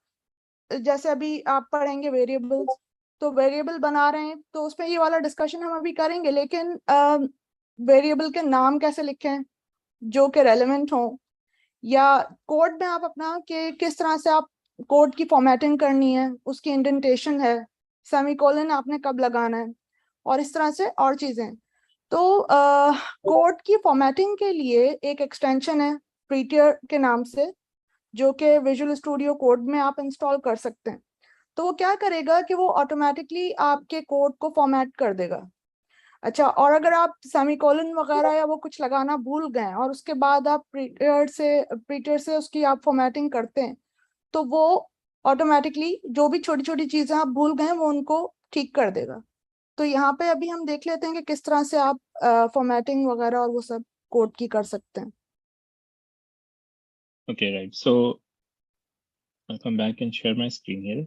जैसे अभी आप पढ़ेंगे वेरिएबल्स, तो वेरिएबल बना रहे हैं तो उसमें ये वाला डिस्कशन हम अभी करेंगे, लेकिन वेरिएबल के नाम कैसे लिखें जो कि रेलेवेंट हो, या कोड में आप अपना कि किस तरह से आप कोड की फॉर्मेटिंग करनी है, उसकी इंडेंटेशन है, सेमीकोलन आपने कब लगाना है, और इस तरह से और चीजें। तो कोड की फॉर्मेटिंग के लिए एक एक्सटेंशन है प्रीटियर के नाम से, जो कि विजुअल स्टूडियो कोड में आप इंस्टॉल कर सकते हैं। तो वो क्या करेगा कि वो ऑटोमेटिकली आपके कोड को फॉर्मेट कर देगा। अच्छा, और अगर आप सेमीकोलन वगैरह या वो कुछ लगाना भूल गए और उसके बाद आप प्रीटियर से उसकी आप फॉर्मेटिंग करते हैं, तो वो ऑटोमेटिकली जो भी छोटी छोटी चीजें आप भूल गए वो उनको ठीक कर देगा। तो यहाँ पे अभी हम देख लेते हैं कि किस तरह से आप फॉर्मेटिंग वगैरह और वो सब कोड की कर सकते हैं। Okay, right. So I'll come back and share my screen here.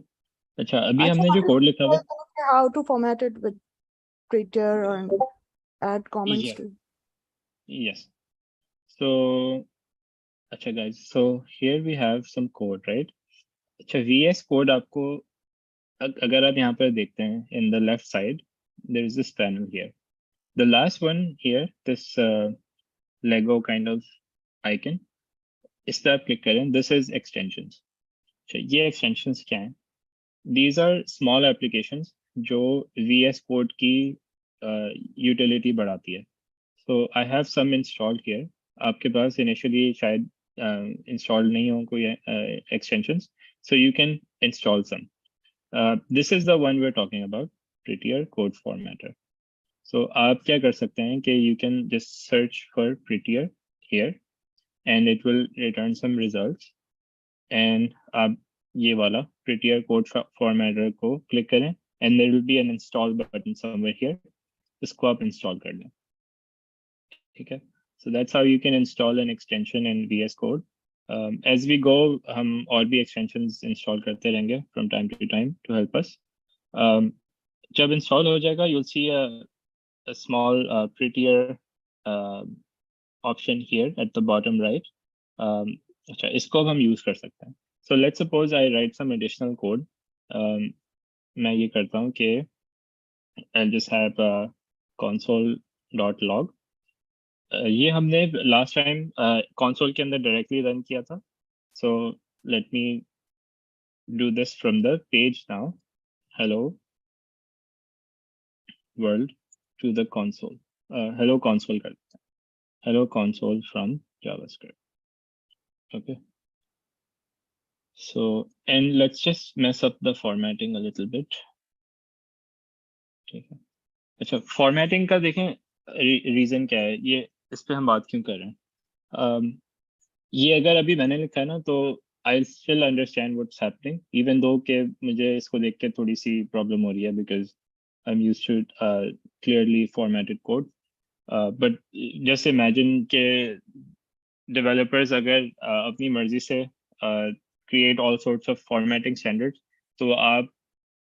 अच्छा, अभी अच्छा, हमने जो कोड लिखा हुआ how to format it with Prettier और add comments yeah, too. yes. So अच्छा guys, so here we have some code, right? अच्छा, VS Code आपको अगर आप यहाँ पर देखते हैं in the left side, there is this panel here. The last one here, this Lego kind of icon, इस पर आप क्लिक करें. This is extensions. अच्छा, ये extensions क्या हैं? These are small applications जो VS Code की utility बढ़ाती है. So I have some installed here. आपके पास initially शायद installed नहीं हो कोई extensions, so you can install some. This is the one we're talking about, prettier code formatter. So आप क्या कर सकते हैं कि you can just search for prettier here and it will return some results. And आप ये वाला prettier code formatter को click करें and there will be an install button somewhere here. इसको आप install कर लें. ठीक है? So that's how you can install an extension in VS Code. As we go, हम और भी extensions install करते रहेंगे from time to time to help us. जब install हो जाएगा, you'll see a small prettier option here at the bottom right. अच्छा, इसको हम use कर सकते हैं. So let's suppose I write some additional code. मैं ये करता हूँ कि I'll just have console.log. ये हमने लास्ट टाइम कंसोल के अंदर डायरेक्टली रन किया था. So let me do this from the page now. Hello world to the console. Hello console करते हैं. Hello console from JavaScript. Okay, so and let's just mess up the formatting a little bit. ठीक है. अच्छा, formatting का देखें reason क्या है, ये इस पे हम बात क्यों कर रहे हैं. ये अगर अभी मैंने लिखा है ना, तो I still understand what's happening even though कि मुझे इसको देख के थोड़ी सी प्रॉब्लम हो रही है because I am used to clearly formatted code. But just imagine के डेवलपर्स अगर अपनी मर्जी से create all sorts of formatting standards, तो आप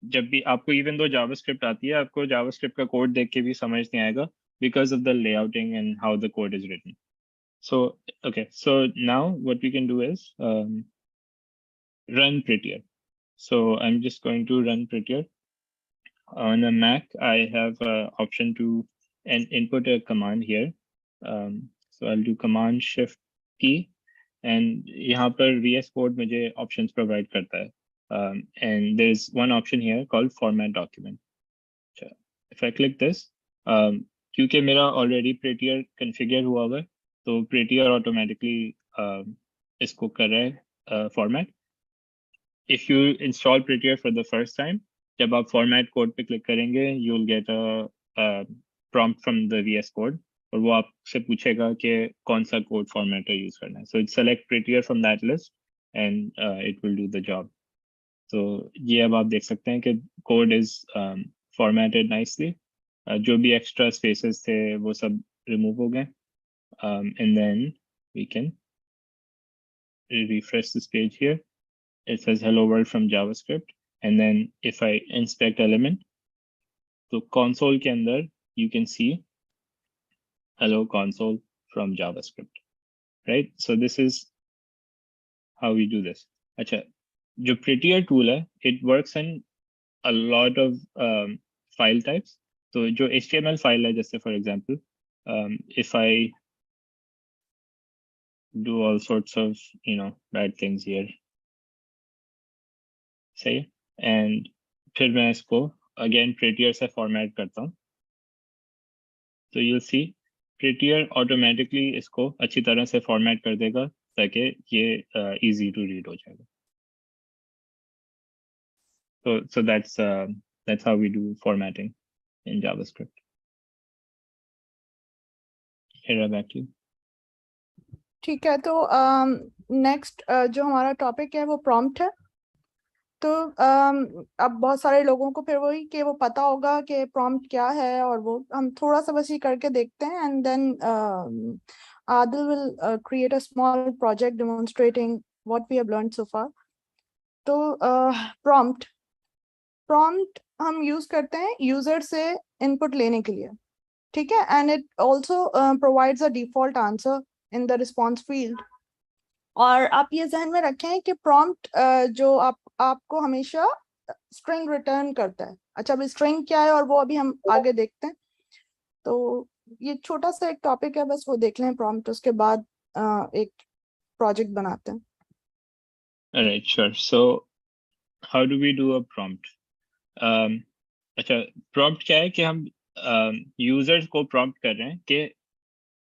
जब भी आपको इवन दो जावास्क्रिप्ट आती है, आपको जावास्क्रिप्ट का कोड देख के भी समझ नहीं आएगा because of the layouting and how the code is written. So, okay, so now what we can do is run prettier. So I'm just going to run prettier. On a Mac, I have an option to input a command here. So I'll do Command Shift P, and यहाँ पर VS Code मुझे options provide करता है. And there's one option here called Format Document. If I click this, क्योंकि मेरा already prettier configure हुआ हुआ है, तो prettier automatically इसको कर रहा है format. If you install prettier for the first time, जब आप format code पे click करेंगे, you'll get a prompt from the VS Code, और वो आपसे पूछेगा कि कौन सा code formatter use करना है. So select prettier from that list, and it will do the job. So ये अब आप देख सकते हैं कि code is formatted nicely. जो भी extra spaces थे वो सब remove हो गए. And then we can refresh this page here. It says hello world from JavaScript. And then if I inspect element, so console के अंदर you can see hello console from JavaScript, right? So this is how we do this. अच्छा, जो prettier tool है, it works in a lot of file types. So जो HTML file है, जैसे for example, if I do all sorts of bad things here, say, and फिर मैं इसको again prettier से format करता हूँ, तो you'll see prettier automatically इसको अच्छी तरह से format कर देगा ताकि ये easy to read हो जाएगा. So that's how we do formatting in JavaScript. Hira, back to you. ठीक है, तो नेक्स्ट जो हमारा टॉपिक है वो प्रॉम्प्ट है. तो अब बहुत सारे लोगों को फिर वही कि वो पता होगा कि प्रॉम्प्ट क्या है, और वो हम थोड़ा सा बस ये करके देखते हैं, and then Adil will create a small project demonstrating what we have learned so far. तो प्रॉम्प्ट हम यूज करते हैं यूजर से इनपुट लेने के लिए, ठीक है, and it also provides a default answer in the response field. और आप ये ध्यान में रखें कि प्रॉम्प्ट जो आपको हमेशा स्ट्रिंग रिटर्न करता है. अच्छा, अभी स्ट्रिंग क्या है और वो अभी हम आगे देखते हैं. तो ये छोटा सा एक टॉपिक है, बस वो देख लें प्रॉम्प्ट, उसके बाद एक प्रोजेक्ट बनाते हैं. Alright, sure. So how do we do a prompt? अच्छा, prompt क्या है कि हम users को prompt कर रहे हैं कि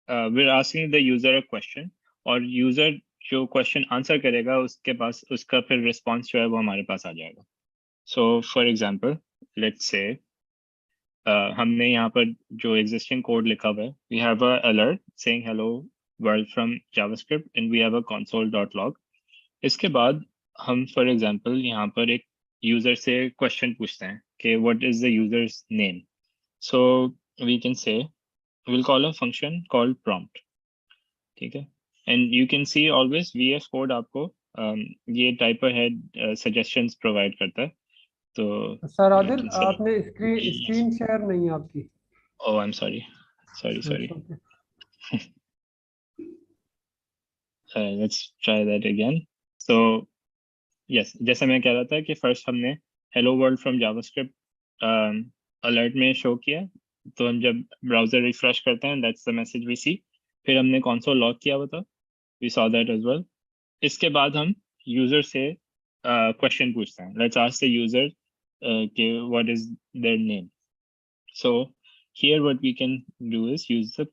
we're asking the user a question, और user जो question answer करेगा उसके पास उसका फिर response जो है वो हमारे पास आ जाएगा. So for example, let's say हमने यहाँ पर जो existing code लिखा हुआ है, we have a alert saying hello world from JavaScript and we have a console.log. इसके बाद हम for example यहाँ पर एक user से question पूछते हैं कि what is the user's name. So we can say we'll call a function called prompt. ठीक है, and you can see always VS Code आपको ये type ahead suggestions provide करता है. तो सर आदिल, आपने स्क्रीन शेयर नहीं है आपकी. Oh, I'm sorry. Let's try that again. So yes, जैसा मैं कह रहा था कि first हमने hello world from JavaScript alert में show किया, तो हम जब browser refresh करते हैं that's the message we see. फिर हमने console log किया हुआ था, we saw that as well. इसके बाद हम user से question पूछते हैं. Let's ask the user what is their name. So here what we can do is use the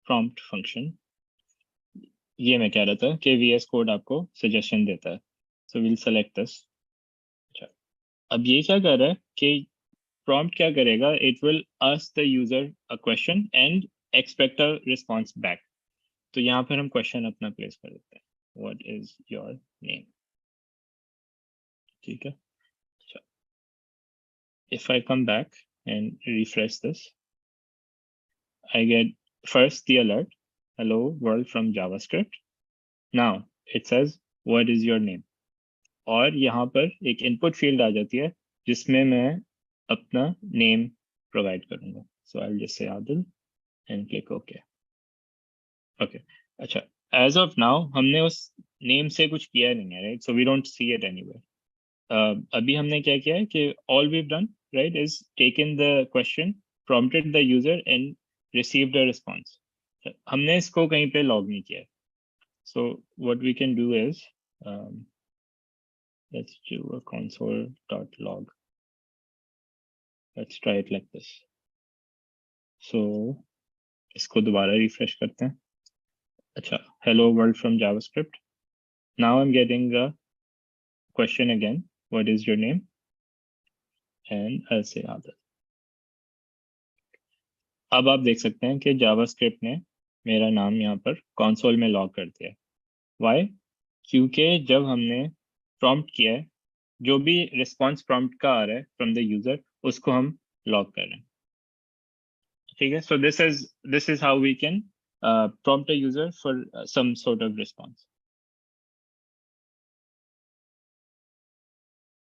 prompt function. ये मैं कह रहा था कि VS Code आपको suggestion देता है. So we'll select this. अच्छा, अब ये क्या कर रहा है कि prompt क्या करेगा? It will ask the user a question and expect a response back. तो यहाँ पर हम question अपना place कर देते हैं. What is your name? ठीक है. अच्छा, if I come back and refresh this, I get first the alert, hello world from JavaScript. Now it says what is your name, और यहाँ पर एक input field आ जाती है जिसमें मैं अपना name provide करूँगा. So I'll just say Adil and click OK. Okay. अच्छा, as of now हमने उस name से कुछ किया नहीं है, right? So we don't see it anywhere. अभी हमने क्या किया है कि all we've done, right, is taken the question, prompted the user and received a response. हमने इसको कहीं पे log नहीं किया है. So what we can do is let's do a console.log. Let's try it like this. So इसको दोबारा refresh करते हैं. अच्छा, hello world from JavaScript. Now I'm getting a question again. What is your name? And I'll say Adil. अब आप देख सकते हैं कि जावास्क्रिप्ट ने मेरा नाम यहाँ पर कंसोल में लॉग कर दिया. Why? क्योंकि जब हमने प्रॉम्प्ट किया है, जो भी रिस्पांस प्रॉम्प्ट का आ रहा है फ्रॉम द यूजर, उसको हम लॉग कर रहे हैं. ठीक है. So this is how we can prompt a user for some sort of response.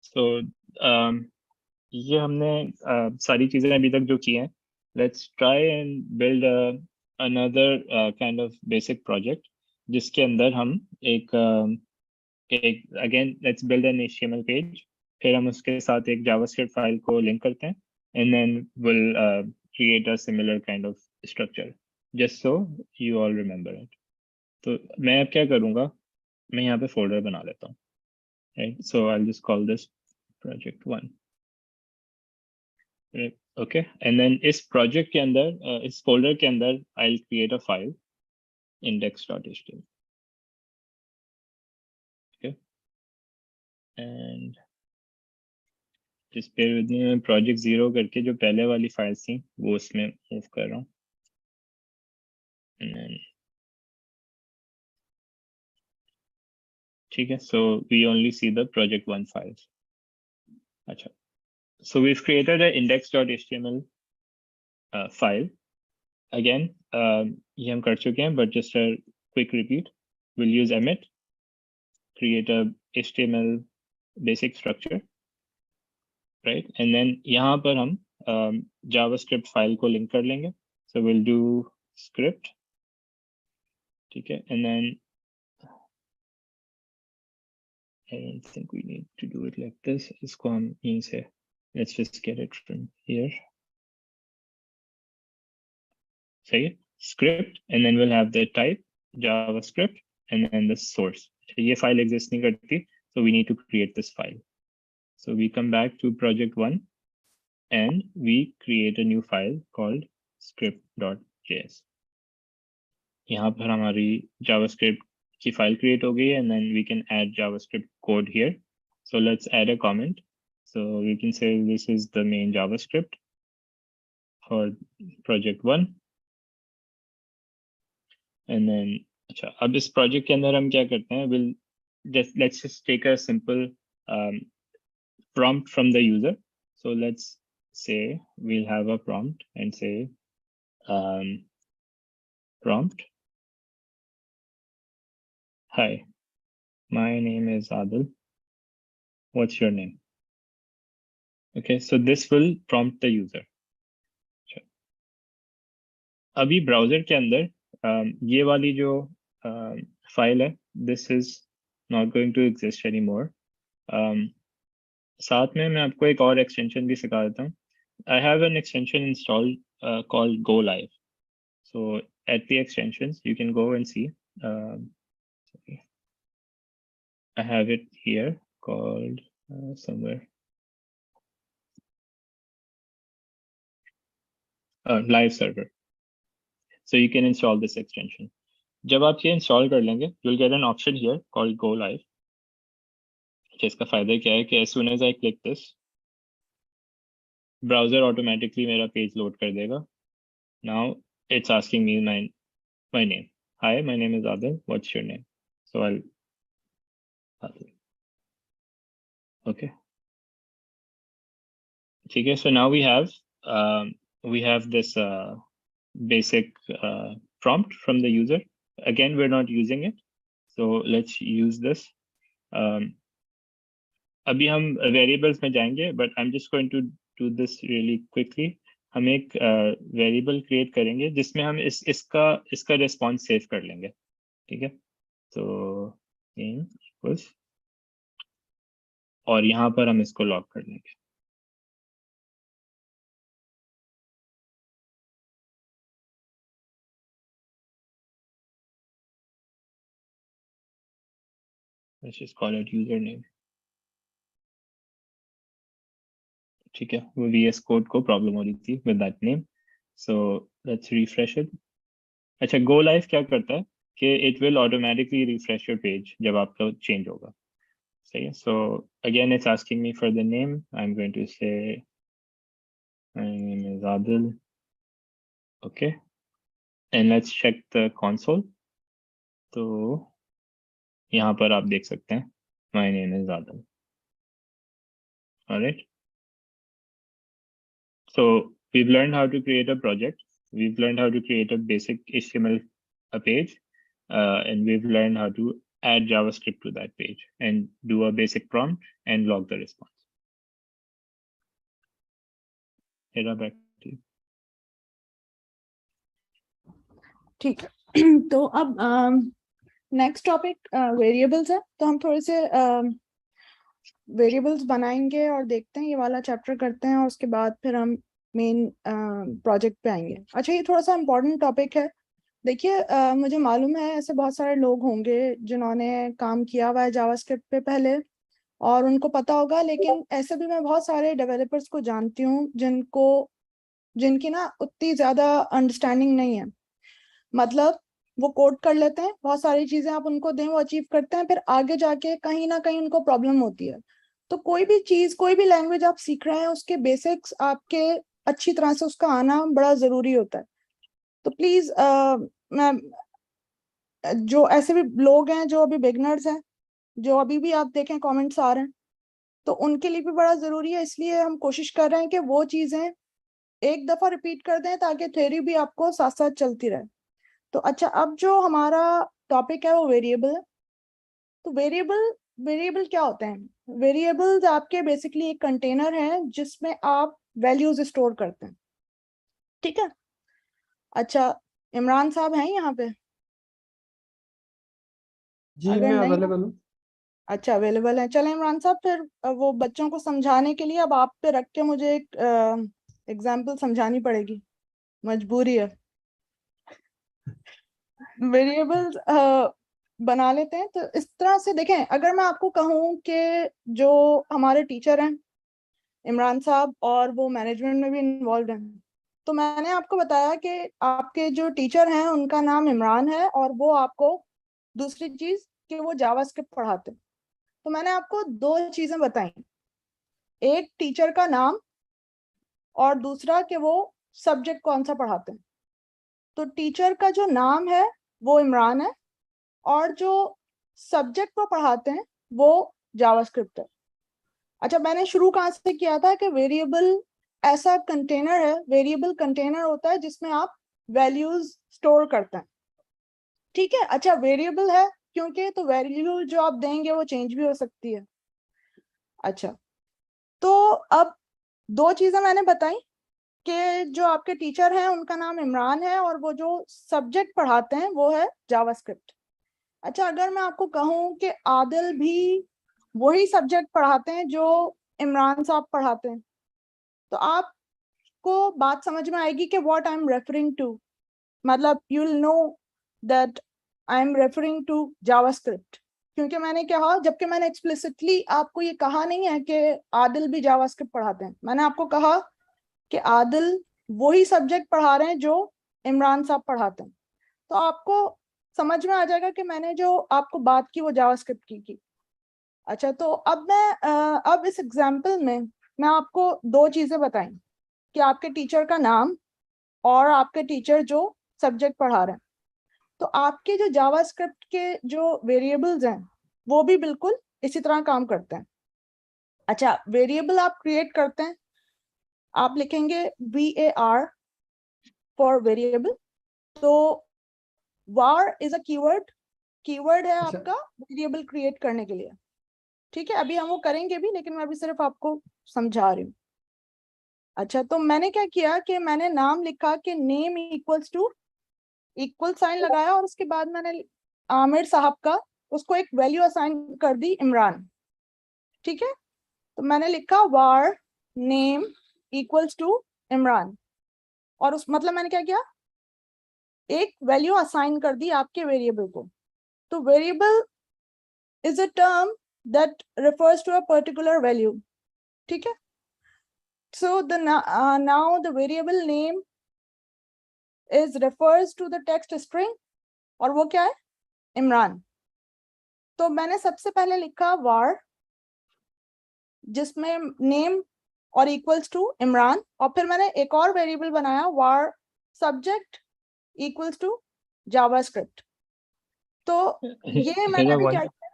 So ये हमने सारी चीजें अभी तक जो की हैं. Let's try and build another kind of basic project जिसके अंदर हम एक again let's build an HTML page. फिर हम उसके साथ एक जावास्क्रिप्ट फाइल को लिंक करते हैं and then will create a similar kind of structure just so you all remember it. तो मैं अब क्या करूँगा, मैं यहाँ पे फोल्डर बना लेता हूँ. Right, so I will just call this project 1. Okay, and then इस प्रोजेक्ट के अंदर इस फोल्डर के अंदर I will create a file index.html. Okay, and just bear with me. मैं प्रोजेक्ट 0 करके जो पहले वाली फाइल्स थी वो उसमें मूव कर रहा हूँ. ठीक है, so we only see the project 1 files. अच्छा, so we've created an index.html file. Again, ये हम कर चुके हैं, but just a quick repeat. We'll use emit, create a HTML basic structure, right? And then यहाँ पर हम JavaScript file को link कर लेंगे. So we'll do script, ठीक है, and then I don't think we need to do it like this. इसको हम यहीं से, let's just get it from here. सही है, script, and then we'll have the type JavaScript and then the source. ये file exist नहीं करती, so we need to create this file. So we come back to project 1 and we create a new file called script.js. यहाँ पर हमारी JavaScript की file create हो गई, and then we can add JavaScript code here. So let's add a comment. So we can say this is the main JavaScript for project 1. And then अच्छा, अब इस project के अंदर हम क्या करते हैं, let's just take a simple prompt from the user. So let's say we'll have a prompt and say prompt, hi, my name is Adil, what's your name? Okay, so this will prompt the user. अभी browser के अंदर ये वाली जो file है, this is not going to exist anymore. साथ में मैं आपको एक और एक्सटेंशन भी सिखा देता हूँ. I have an extension installed called Go Live. So at the extensions, you can go and see. Sorry. I have it here called somewhere. Live server. So you can install this extension. जब आप ये install कर लेंगे, you'll get an option here called Go Live. जिसका फायदा क्या है कि as soon as I click this, browser automatically मेरा page load कर देगा. Now it's asking me my name. Hi, my name is Adil. What's your name? So I'll Adil. Okay. Okay. So now we have this basic prompt from the user. Again, we're not using it, so let's use this. अभी हम variables में जाएंगे, but I'm just going to do this really quickly. हम एक variable create करेंगे जिसमें हम इसका रिस्पॉन्स सेव कर लेंगे. ठीक है, तो name equals और यहाँ पर हम इसको लॉक कर देंगे। Let's just call it username। ठीक है, वो VS कोड को प्रॉब्लम हो रही थी with that name, so let's refresh it. अच्छा, गो लाइव क्या करता है कि it will automatically refresh your page जब आपका चेंज होगा। सही है, so again it's asking me for the name, I am going to say my name is Adil, okay, and let's check the console. तो यहाँ पर आप देख सकते हैं my name is Adil. Alright, so we've learned how to create a project, we've learned how to create a basic HTML page, and we've learned how to add JavaScript to that page and do a basic prompt and log the response. Hira, back to you. ठीक है, तो अब next topic variables है। तो हम थोड़े से variables बनाएंगे और देखते हैं, ये वाला चैप्टर करते हैं और उसके बाद फिर हम मेन प्रोजेक्ट पे आएंगे। अच्छा, ये थोड़ा सा इम्पोर्टेंट टॉपिक है। देखिए, मुझे मालूम है ऐसे बहुत सारे लोग होंगे जिन्होंने काम किया हुआ है जावास्क्रिप्ट पे पहले और उनको पता होगा, लेकिन ऐसे भी मैं बहुत सारे डेवलपर्स को जानती हूँ जिनकी ना उतनी ज्यादा अंडरस्टैंडिंग नहीं है। मतलब वो कोड कर लेते हैं, बहुत सारी चीजें आप उनको दें वो अचीव करते हैं, फिर आगे जाके कहीं ना कहीं उनको प्रॉब्लम होती है। तो कोई भी चीज, कोई भी लैंग्वेज आप सीख रहे हैं, उसके बेसिक्स आपके अच्छी तरह से उसका आना बड़ा जरूरी होता है। तो प्लीज मैं जो ऐसे भी लोग हैं जो अभी बिगनर्स हैं, जो अभी भी आप देखें कमेंट्स आ रहे हैं, तो उनके लिए भी बड़ा जरूरी है। इसलिए हम कोशिश कर रहे हैं कि वो चीजें एक दफा रिपीट कर दें ताकि थ्योरी भी आपको साथ साथ चलती रहे। तो अच्छा, अब जो हमारा टॉपिक है वो वेरिएबल है। तो वेरिएबल क्या होते हैं? वेरिएबल्स आपके बेसिकली एक कंटेनर है जिसमें आप वैल्यूज स्टोर करते हैं। ठीक है। अच्छा, इमरान साहब हैं यहाँ पे? जी अगर मैं नहीं, अवेलेबल हूँ। अच्छा अवेलेबल है, चले इमरान साहब, फिर वो बच्चों को समझाने के लिए अब आप पे रख के मुझे एक एग्जाम्पल समझानी पड़ेगी, मजबूरी है। वेरिएबल्स बना लेते हैं। तो इस तरह से देखें, अगर मैं आपको कहूँ कि जो हमारे टीचर हैं इमरान साहब और वो मैनेजमेंट में भी इन्वॉल्व हैं, तो मैंने आपको बताया कि आपके जो टीचर हैं उनका नाम इमरान है और वो आपको दूसरी चीज कि वो जावास्क्रिप्ट पढ़ाते हैं। तो मैंने आपको दो चीजें बताई, एक टीचर का नाम और दूसरा कि वो सब्जेक्ट कौन सा पढ़ाते हैं। तो टीचर का जो नाम है वो इमरान है और जो सब्जेक्ट वो पढ़ाते हैं वो जावास्क्रिप्ट है। अच्छा, मैंने शुरू कहाँ से किया था कि वेरिएबल ऐसा कंटेनर है, वेरिएबल कंटेनर होता है जिसमें आप वैल्यूज स्टोर करते हैं। ठीक है। अच्छा, वेरिएबल है क्योंकि तो वैल्यू जो आप देंगे वो चेंज भी हो सकती है। अच्छा, तो अब दो चीजें मैंने बताई कि जो आपके टीचर हैं उनका नाम इमरान है और वो जो सब्जेक्ट पढ़ाते हैं वो है जावास्क्रिप्ट। अच्छा, अगर मैं आपको कहूँ कि आदिल भी वही सब्जेक्ट पढ़ाते हैं जो इमरान साहब पढ़ाते हैं, तो आपको बात समझ में आएगी कि what I am referring to. मतलब you will know that I am referring to JavaScript, क्योंकि मैंने कहा, जबकि मैंने एक्सप्लिसिटली आपको ये कहा नहीं है कि आदिल भी जावास्क्रिप्ट पढ़ाते हैं। मैंने आपको कहा कि आदिल वही सब्जेक्ट पढ़ा रहे हैं जो इमरान साहब पढ़ाते हैं। तो आपको समझ में आ जाएगा कि मैंने जो आपको बात की वो जावास्क्रिप्ट की। अच्छा, तो अब अब इस एग्जाम्पल में मैं आपको दो चीजें बताई कि आपके टीचर का नाम और आपके टीचर जो सब्जेक्ट पढ़ा रहे हैं। तो आपके जो जावास्क्रिप्ट के जो वेरिएबल्स हैं वो भी बिल्कुल इसी तरह काम करते हैं। अच्छा, वेरिएबल आप क्रिएट करते हैं, आप लिखेंगे var फॉर वेरिएबल। तो var is a keyword, keyword है अच्छा। आपका वेरिएबल क्रिएट करने के लिए। ठीक है, अभी हम वो करेंगे भी, लेकिन मैं अभी सिर्फ आपको समझा रही हूँ। अच्छा, तो मैंने क्या किया कि मैंने नाम लिखा कि name equals to, equal sign लगाया और उसके बाद मैंने आमिर साहब का उसको एक वैल्यू असाइन कर दी इमरान। ठीक है। तो मैंने लिखा var name equals to Imran, और उस मतलब मैंने क्या किया, एक वैल्यू असाइन कर दी आपके वेरिएबल को। तो variable is a term that refers to a particular value, ठीक है। So the now the variable name is refers to the text string, और वो क्या है, इमरान। तो मैंने सबसे पहले लिखा var जिसमें नेम और इक्वल्स टू इमरान, और फिर मैंने एक और वेरिएबल बनाया var subject equals to JavaScript। तो ये मैंने अभी क्या किया,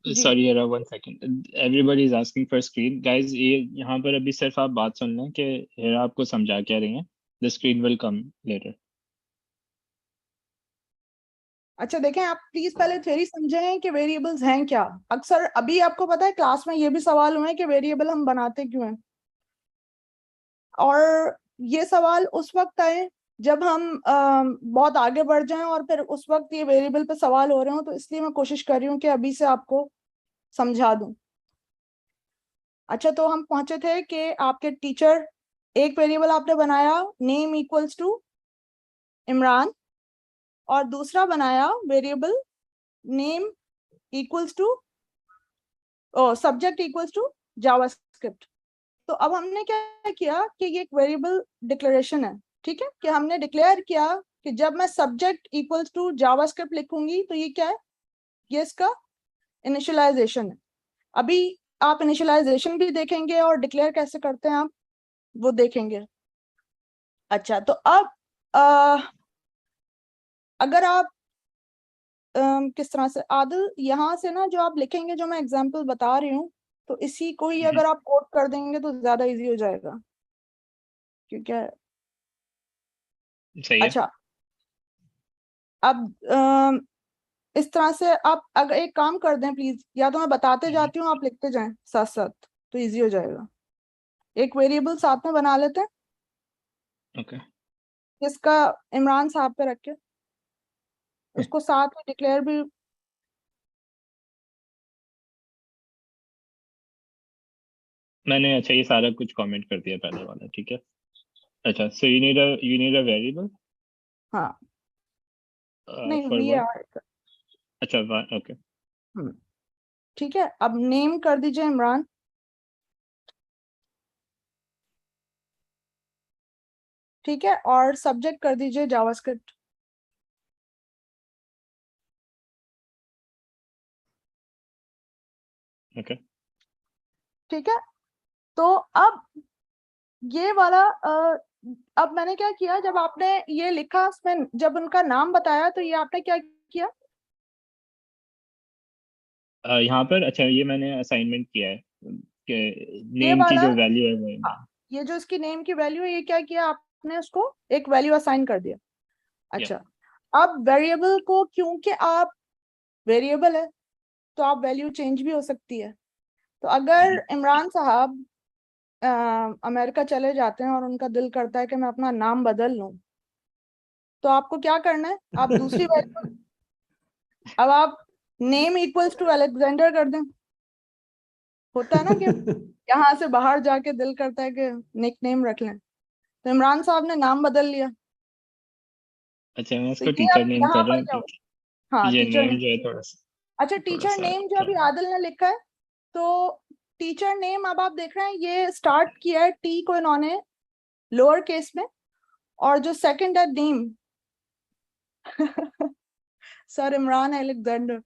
Sorry, Hira, 1 second. Everybody is asking for screen. Guys, ये यहाँ पर अभी सिर्फ आप बात सुन लें कि Hira आपको समझा क्या रही हैं. The screen will come later. अच्छा देखें, आप प्लीज पहले थ्योरी समझें कि वेरिएबल्स हैं क्या। अक्सर अभी आपको पता है क्लास में ये भी सवाल हुए हैं कि वेरिएबल हम बनाते क्यों हैं, और ये सवाल उस वक्त आए जब हम बहुत आगे बढ़ जाएं और फिर उस वक्त ये वेरिएबल पे सवाल हो रहे हो, तो इसलिए मैं कोशिश कर रही हूँ कि अभी से आपको समझा दूं। अच्छा, तो हम पहुंचे थे कि आपके टीचर, एक वेरिएबल आपने बनाया नेम इक्वल्स टू इमरान, और दूसरा बनाया variable name equals to subject equals to JavaScript. तो अब हमने क्या किया कि ये एक वेरिएबल डिक्लेरेशन है, ठीक है, कि हमने डिक्लेयर किया कि जब मैं सब्जेक्ट इक्वल्स टू जावास्क्रिप्ट लिखूंगी तो ये क्या है, ये इसका इनिशियलाइजेशन है। अभी आप इनिशियलाइजेशन भी देखेंगे और डिक्लेयर कैसे करते हैं आप वो देखेंगे। अच्छा, तो अब अगर आप किस तरह से आदिल, यहाँ से ना जो आप लिखेंगे, जो मैं एग्जांपल बता रही हूँ, तो इसी को ही अगर आप कोड कर देंगे तो ज्यादा इजी हो जाएगा, क्योंकि सही है. अच्छा अब इस तरह से आप अगर एक काम कर दें प्लीज, या तो मैं बताते जाती हूँ, आप लिखते जाएं साथ साथ, तो इजी हो जाएगा। एक वेरिएबल साथ में बना लेते हैं, Okay. जिसका इमरान साहब पे रख के उसको साथ में डिक्लेयर भी, मैंने अच्छा ये सारा कुछ कमेंट कर दिया पहले वाला, ठीक है. अच्छा, so you need a variable हाँ नहीं for ये what? अच्छा, okay. ठीक है। अब नेम कर दीजिए इमरान, ठीक है, और सब्जेक्ट कर दीजिए जावास्क्रिप्ट। Okay. ठीक है, तो अब ये वाला अब मैंने क्या किया, जब आपने ये लिखा उसमें जब उनका नाम बताया तो ये आपने क्या किया, यहाँ पर अच्छा ये मैंने असाइनमेंट किया है कि ये नेम की वाला, जो वैल्यू है वो हाँ, ये जो इसकी नेम की वैल्यू है, ये क्या किया आपने, उसको एक वैल्यू असाइन कर दिया। अच्छा, अब वेरिएबल को, क्योंकि आप वेरिएबल है तो आप वैल्यू चेंज भी हो सकती है। तो अगर इमरान साहब अमेरिका चले जाते हैं और उनका दिल करता है कि मैं अपना नाम बदल लूं, तो आपको क्या करना है, आप दूसरी वैल्यू, अब आप नेम इक्वल्स टू अलेक्जेंडर कर दें। होता है ना कि यहाँ से बाहर जाके दिल करता है कि निक नेम रख लें, तो इमरान साहब ने नाम बदल लिया, अच्छा मैं तो इसको ये टीचर अब नेम यहाँ कर रहा पर हूँ क्या हो, क्योंकि हाँ ये टीचर नेम नेम। जो है थोड़ा सा अच्छा, टीचर नेम जो अभी आदिल ने लिखा है, तो टीचर नेम अब आप देख रहे हैं ये स्टार्ट किया है टी को इन्होंने लोअर केस में, और जो सेकंड है नेम सर इमरान अलेक्जेंडर,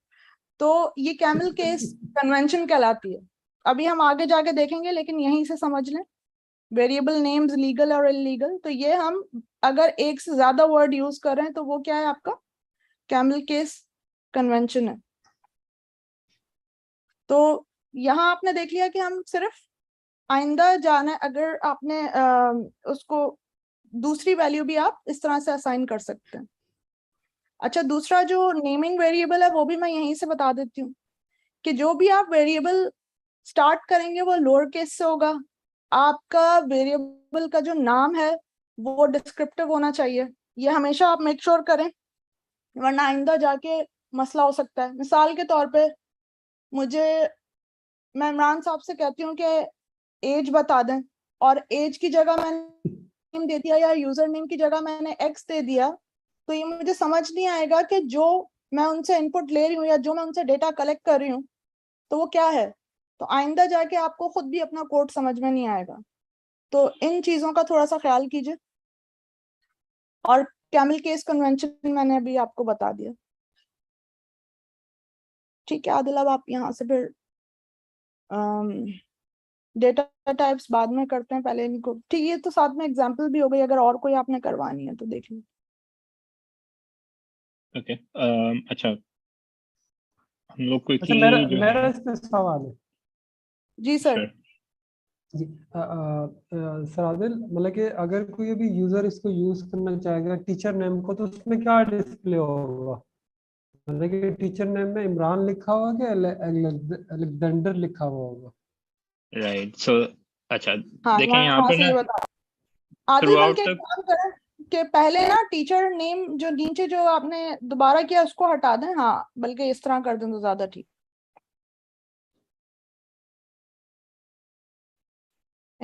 तो ये कैमल केस कन्वेंशन कहलाती है। अभी हम आगे जाके देखेंगे, लेकिन यहीं से समझ लें वेरिएबल नेम्स लीगल और इलीगल। तो ये हम अगर एक से ज्यादा वर्ड यूज कर रहे हैं तो वो क्या है, आपका कैमल केस कन्वेंशन है। तो यहाँ आपने देख लिया कि हम सिर्फ आइंदा जाना है, अगर आपने उसको दूसरी वैल्यू भी आप इस तरह से असाइन कर सकते हैं। अच्छा, दूसरा जो नेमिंग वेरिएबल है वो भी मैं यहीं से बता देती हूँ कि जो भी आप वेरिएबल स्टार्ट करेंगे वो लोअर केस से होगा। आपका वेरिएबल का जो नाम है वो डिस्क्रिप्टिव होना चाहिए, ये हमेशा आप मेक श्योर करें, वरना आइंदा जाके मसला हो सकता है। मिसाल के तौर पे मैं इमरान साहब से कहती हूँ कि एज बता दें और एज की जगह मैंने नेम दे दिया या यूजर नेम की जगह मैंने एक्स दे दिया, तो ये मुझे समझ नहीं आएगा कि जो मैं उनसे इनपुट ले रही हूँ या जो मैं उनसे डेटा कलेक्ट कर रही हूँ तो वो क्या है। तो आइंदा जाके आपको खुद भी अपना कोड समझ में नहीं आएगा। तो इन चीजों का थोड़ा सा ख्याल कीजिए। और कैमल केस कन्वेंशन मैंने अभी आपको बता दिया। ठीक है आदिल, अब आप यहाँ से फिर डेटा टाइप्स बाद में करते हैं, पहले इनको। ठीक है, तो साथ में एग्जांपल भी हो गई, अगर और कोई आपने करवानी है तो देख लीजिए। ओके अच्छा, हम लोग अच्छा क्विकली जो मेरा है। इस पे सवाल है। जी सर। Sure. जी सर आदिल, मतलब कि अगर कोई अभी यूजर इसको यूज करना चाहेगा टीचर नेम को, तो उसमें क्या डिस्प्ले होगा? मतलब कि टीचर नेम में इमरान लिखा होगा कि अलेक्जेंडर लिखा हुआ होगा? राइट सो अच्छा, हाँ देखें यहाँ यहाँ पर से ना ये बता आदिल, थ्रू आउट बल्कि एक द काम करें कि पहले ना टीचर नेम जो नीचे जो आपने दोबारा किया उसको हटा दें। हाँ, बल्कि इस तरह कर दें तो ज्यादा ठीक।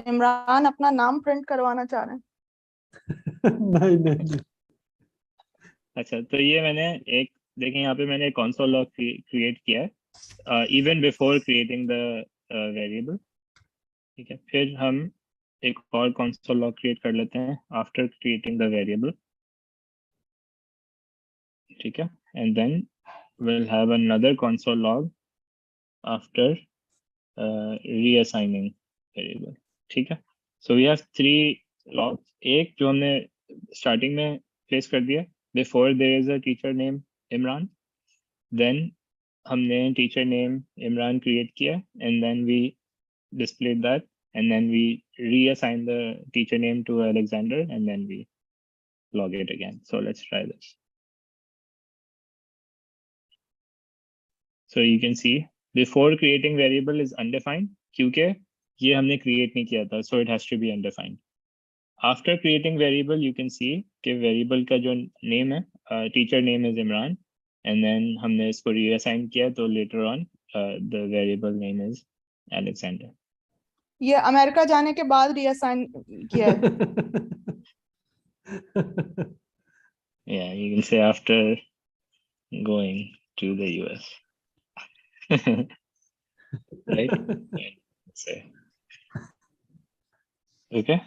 इमरान अपना नाम प्रिंट करवाना चाह रहे हैं। नहीं नहीं। अच्छा, तो ये मैंने एक, देखें यहाँ पे मैंने कंसोल लॉग क्रिएट किया है even before creating the variable. ठीक है, फिर हम एक और कंसोल लॉग क्रिएट कर लेते हैं आफ्टर क्रिएटिंग द वेरिएबल। ठीक है, and then we'll have another console log after reassigning variable। ठीक है, so we have three logs। एक जो हमने स्टार्टिंग में प्लेस कर दिया, before there is a teacher name Imran, then हमने teacher name Imran create किया and then we displayed that, and then we reassign the teacher name to Alexander and then we log it again। So let's try this। So you can see before creating variable is undefined क्योंकि ये हमने create नहीं किया था, so it has to be undefined। After creating variable you can see कि variable का जो name है teacher name is Imran, and then हमने इसको reassign किया तो later on the variable name is Alexander। ये अमेरिका जाने के बाद रीअसाइन किया है। Yeah, you can say after going to the US। right? Say okay।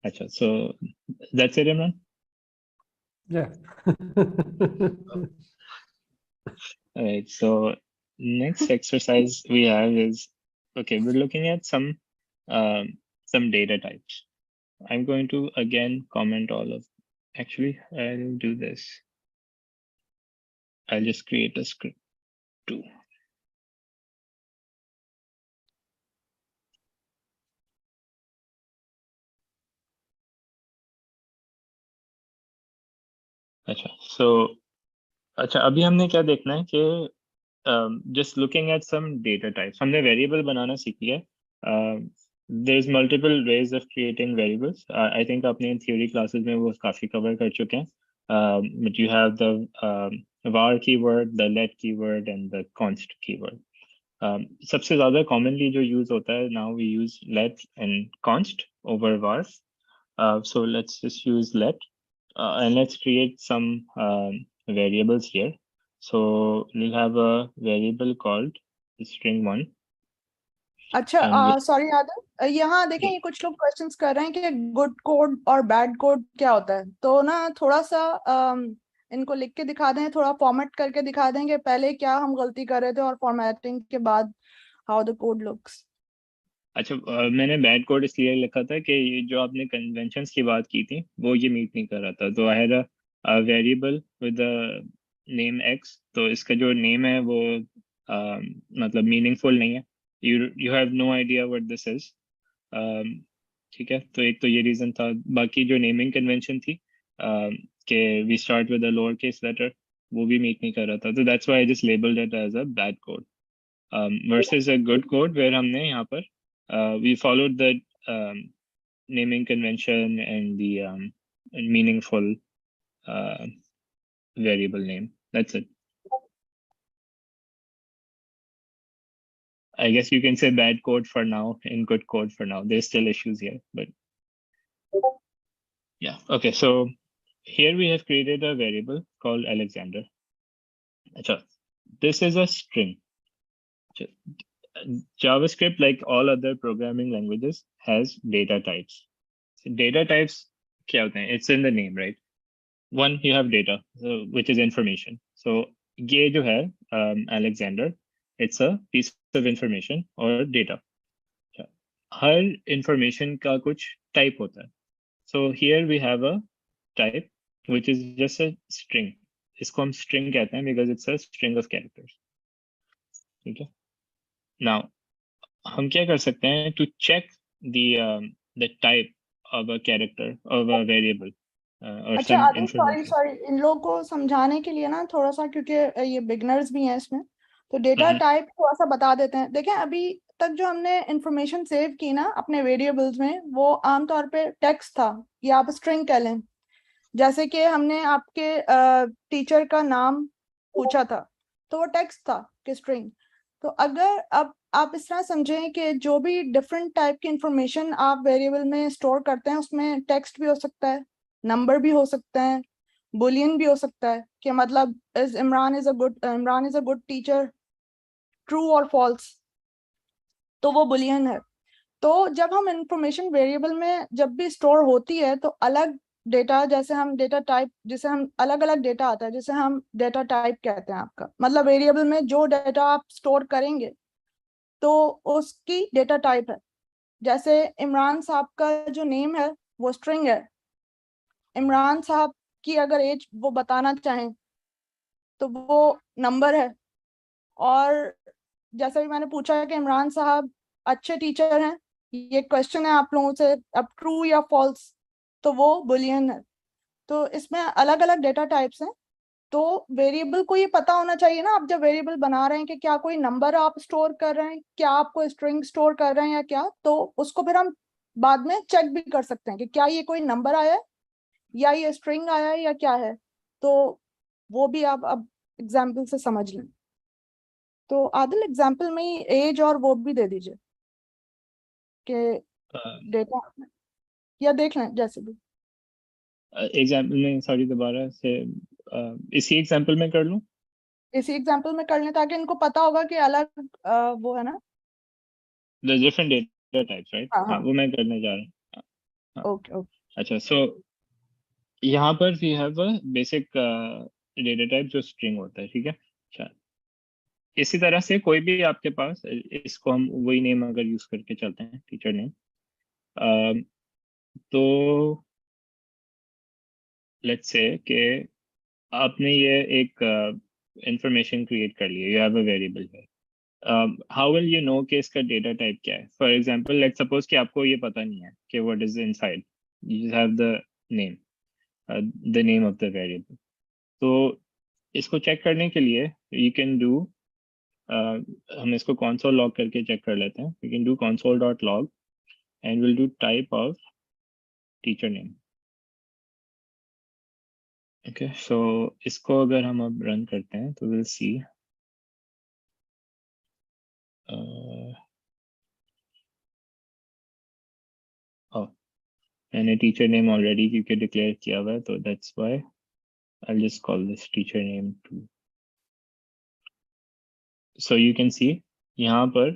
अच्छा, so that's it Imran। Yeah. All right, so next exercise we have is, okay, we're looking at some data types। I'm going to again comment all of, actually I'll do this, I'll just create a script too। अच्छा, so अच्छा, अभी हमने क्या देखना है कि just looking at some data types, हमने variable बनाना सीख लिया। there's multiple ways of creating variables। I think आपने theory classes में वो काफी cover कर चुके हैं। but you have the var keyword, the let keyword and the const keyword। सबसे ज्यादा commonly जो use होता है, now we use let and const over vars। so let's just use let and let's create some variables here। So we'll have a variable called string1। अच्छा sorry Adil, यहाँ देखें ये कुछ लोग क्वेश्चंस कर रहे हैं कि गुड कोड और बैड कोड क्या होता है। तो ना थोड़ा सा इनको लिख के दिखा दें, थोड़ा फॉर्मेट करके दिखा दें कि पहले क्या हम गलती कर रहे थे और फॉर्मेटिंग के बाद हाउ द कोड लुक्स। अच्छा, मैंने बैड कोड इसलिए लिखा था कि ये जो आपने कन्वेंशंस की बात की थी वो ये मीट नहीं कर रहा था। तो I had a variable with name x, तो इसका जो नेम है वो मतलब मीनिंगफुल नहीं है। You have no idea what this is. ठीक है, तो एक तो ये रीजन था। बाकी जो नेमिंग कन्वेंशन थी कि we start with a lower case letter, वो भी मीट नहीं कर रहा था। तो that's why I just labelled it as a bad code versus a good code where हमने यहाँ पर we followed the naming convention and the meaningful variable name। That's it। I guess you can say bad code for now and good code for now. There's still issues here, but yeah. Okay, so here we have created a variable called Alexander. This is a string. JavaScript, like all other programming languages, has data types. So data types, it's in the name, right? One, you have data, which is information. So ये जो है Alexander, it's a piece of information or data. Her information का कुछ type होता है. So here we have a type which is just a string. इसको हम string कहते हैं because it's a string of characters. ठीक है. Now हम क्या कर सकते हैं to check the type of a character of a variable or अच्छा some आदिल, information. सॉरी इन लोगों को समझाने के लिए ना थोड़ा सा, क्योंकि ये बिगनर्स भी हैं इसमें, तो डेटा टाइप थोड़ा सा बता देते हैं. देखें, अभी तक जो हमने इंफॉर्मेशन सेव की ना अपने वेरिएबल्स में, वो आमतौर पे टेक्स्ट था या आप स्ट्रिंग कह लें. जैसे कि हमने आपके टीचर का नाम पूछा था तो वो टेक्स्ट था कि स्ट्रिंग. तो अगर अब आप इस तरह समझें कि जो भी डिफरेंट टाइप की इंफॉर्मेशन आप वेरिएबल में स्टोर करते हैं उसमें टेक्स्ट भी हो सकता है, नंबर भी हो सकते हैं, बुलियन भी हो सकता है कि मतलब Imran is a good teacher, true और फॉल्स, तो वो बुलियन है. तो जब हम इंफॉर्मेशन वेरिएबल में जब भी स्टोर होती है तो अलग डेटा, जैसे हम डेटा टाइप, जिसे हम अलग अलग डेटा आता है जिसे हम डेटा टाइप कहते हैं. आपका मतलब वेरिएबल में जो डेटा आप स्टोर करेंगे तो उसकी डेटा टाइप है. जैसे इमरान साहब का जो नेम है वो स्ट्रिंग है. इमरान साहब की अगर एज वो बताना चाहें तो वो नंबर है. और जैसे भी मैंने पूछा कि इमरान साहब अच्छे टीचर हैं, ये क्वेश्चन है आप लोगों से, अब ट्रू या फॉल्स, तो वो बुलियन है. तो इसमें अलग अलग डेटा टाइप्स हैं. तो वेरिएबल को ये पता होना चाहिए ना, आप जब वेरिएबल बना रहे हैं कि क्या कोई नंबर आप स्टोर कर रहे हैं, क्या आपको स्ट्रिंग स्टोर कर रहे हैं या क्या, तो उसको फिर हम बाद में चेक भी कर सकते हैं कि क्या ये कोई नंबर आया है या ये स्ट्रिंग आया है या क्या है. तो वो भी आप अब एग्जाम्पल से समझ लें. तो आदिल एग्जाम्पल में ही एज और वो भी दे दीजिए कि डेटा, या देख लें जैसे भी. एग्जाम्पल में सॉरी दोबारा से इसी एग्जाम्पल में कर लूं. इसी एग्जाम्पल में कर लें ताकि इनको पता होगा कि अलग वो है ना, the different data types, right? हाँ. वो मैं करने जा रहा हूँ. ओके. अच्छा, so यहाँ पर we have a basic data type जो string होता है. ठीक है. अच्छा, इसी तरह से कोई भी आपके पास, इसको हम वही नेम अगर यूज करके चलते हैं, टीचर नेम, तो लेट्स से कि आपने ये एक इंफॉर्मेशन क्रिएट कर लिया, यू हैव अ वेरिएबल है. हाउ विल यू नो कि इसका डेटा टाइप क्या है? फॉर एग्जांपल लेट्स सपोज कि आपको ये पता नहीं है कि what is inside, you just have the name of the variable. तो इसको चेक करने के लिए यू कैन डू, हम इसको console log करके चेक कर लेते हैं. You can do console.log and will do type of teacher name. Okay, so इसको अगर हम अब रन करते हैं तो विल सी मैंने टीचर नेम ऑलरेडी क्योंकि डिक्लेयर किया हुआ है, तो that's why I'll just call this teacher name 2. So you can see यहाँ पर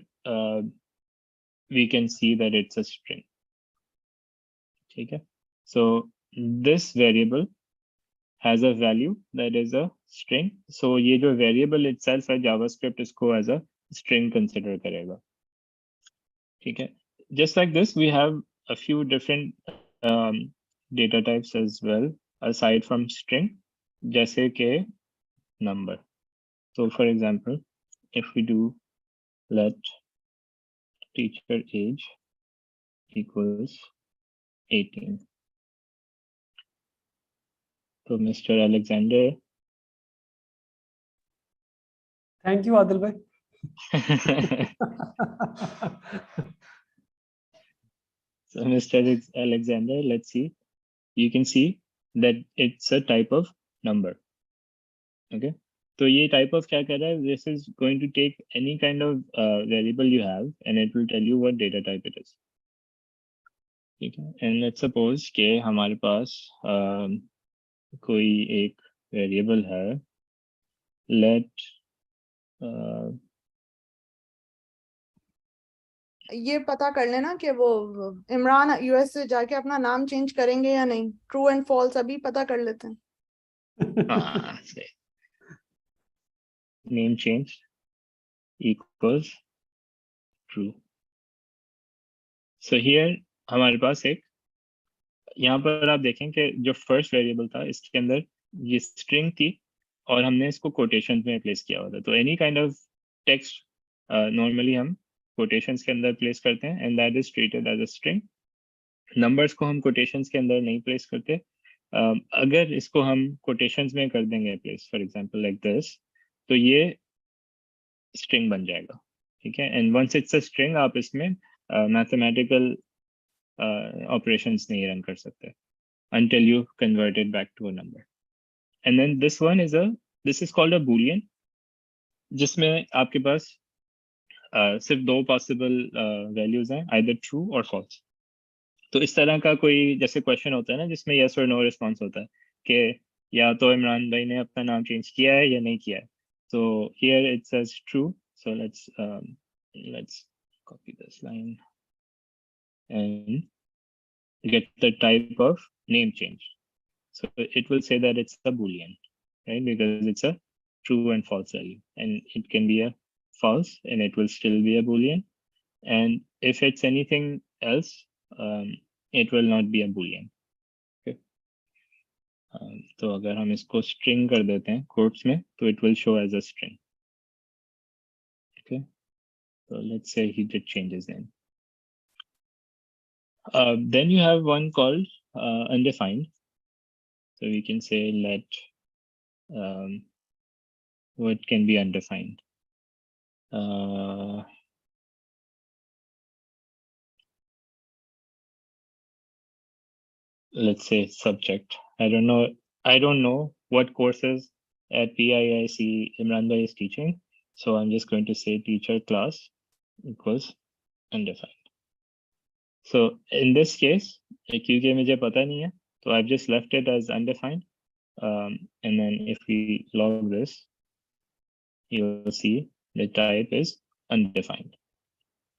we can see that it's a string. ठीक है. So this variable has a value that is a string. So ये जो variable itself है, JavaScript इसको as a string consider करेगा. ठीक है. Just like this, we have a few different data types as well aside from string, जैसे कि number. So for example, if we do let teacher age equals 18, so Mr. Alexander, thank you Adil भाई. so Mr. Alexander, let's see, you can see that it's a type of number. Okay, तो ये type of क्या कर रहा है, this is going to take any kind of variable you have and it will tell you what data type it is, ठीक है। And let's suppose कि हमारे पास कोई एक वेरिएबल है, लेट ये पता कर लेना कि वो इमरान यूएस से जाके अपना नाम चेंज करेंगे या नहीं, ट्रू एंड फॉल्स अभी पता कर लेते हैं। Name change equals true. So here हमारे पास एक, यहाँ पर आप देखें कि जो फर्स्ट वेरिएबल था इसके अंदर ये स्ट्रिंग थी और हमने इसको कोटेशन में प्लेस किया हुआ था। तो any kind of text normally हम कोटेशंस के अंदर प्लेस करते हैं and that is treated as a string. Numbers को हम कोटेशंस के अंदर नहीं प्लेस करते। अगर इसको हम कोटेशंस में कर देंगे place, for example like this, तो ये स्ट्रिंग बन जाएगा, ठीक है। And once it's a string आप इसमें मैथमेटिकल operations नहीं run कर सकते until you convert it back to a number. And then this one is this is called a boolean, जिसमें आपके पास सिर्फ दो possible values हैं, either true or false. तो इस तरह का कोई जैसे क्वेश्चन होता है ना जिसमें yes or no response होता है कि या तो इमरान भाई ने अपना नाम चेंज किया है या नहीं किया है। So here it says true. So let's copy this line and get the type of name change. So it will say that it's a boolean, right? Because it's a true and false value, and it can be a false and it will still be a boolean. And if it's anything else, it will not be a boolean. Okay. तो अगर हम इसको string कर देते हैं quotes में, तो it will show as a string. Okay. So let's say he did change his name. Then you have one called undefined. So we can say let what can be undefined. Let's say subject. I don't know what courses at PIIC Imran Bhai is teaching. So I'm just going to say teacher class equals undefined. So in this case, क्योंकि मुझे पता नहीं है, so I've just left it as undefined. And then if we log this, you'll see the type is undefined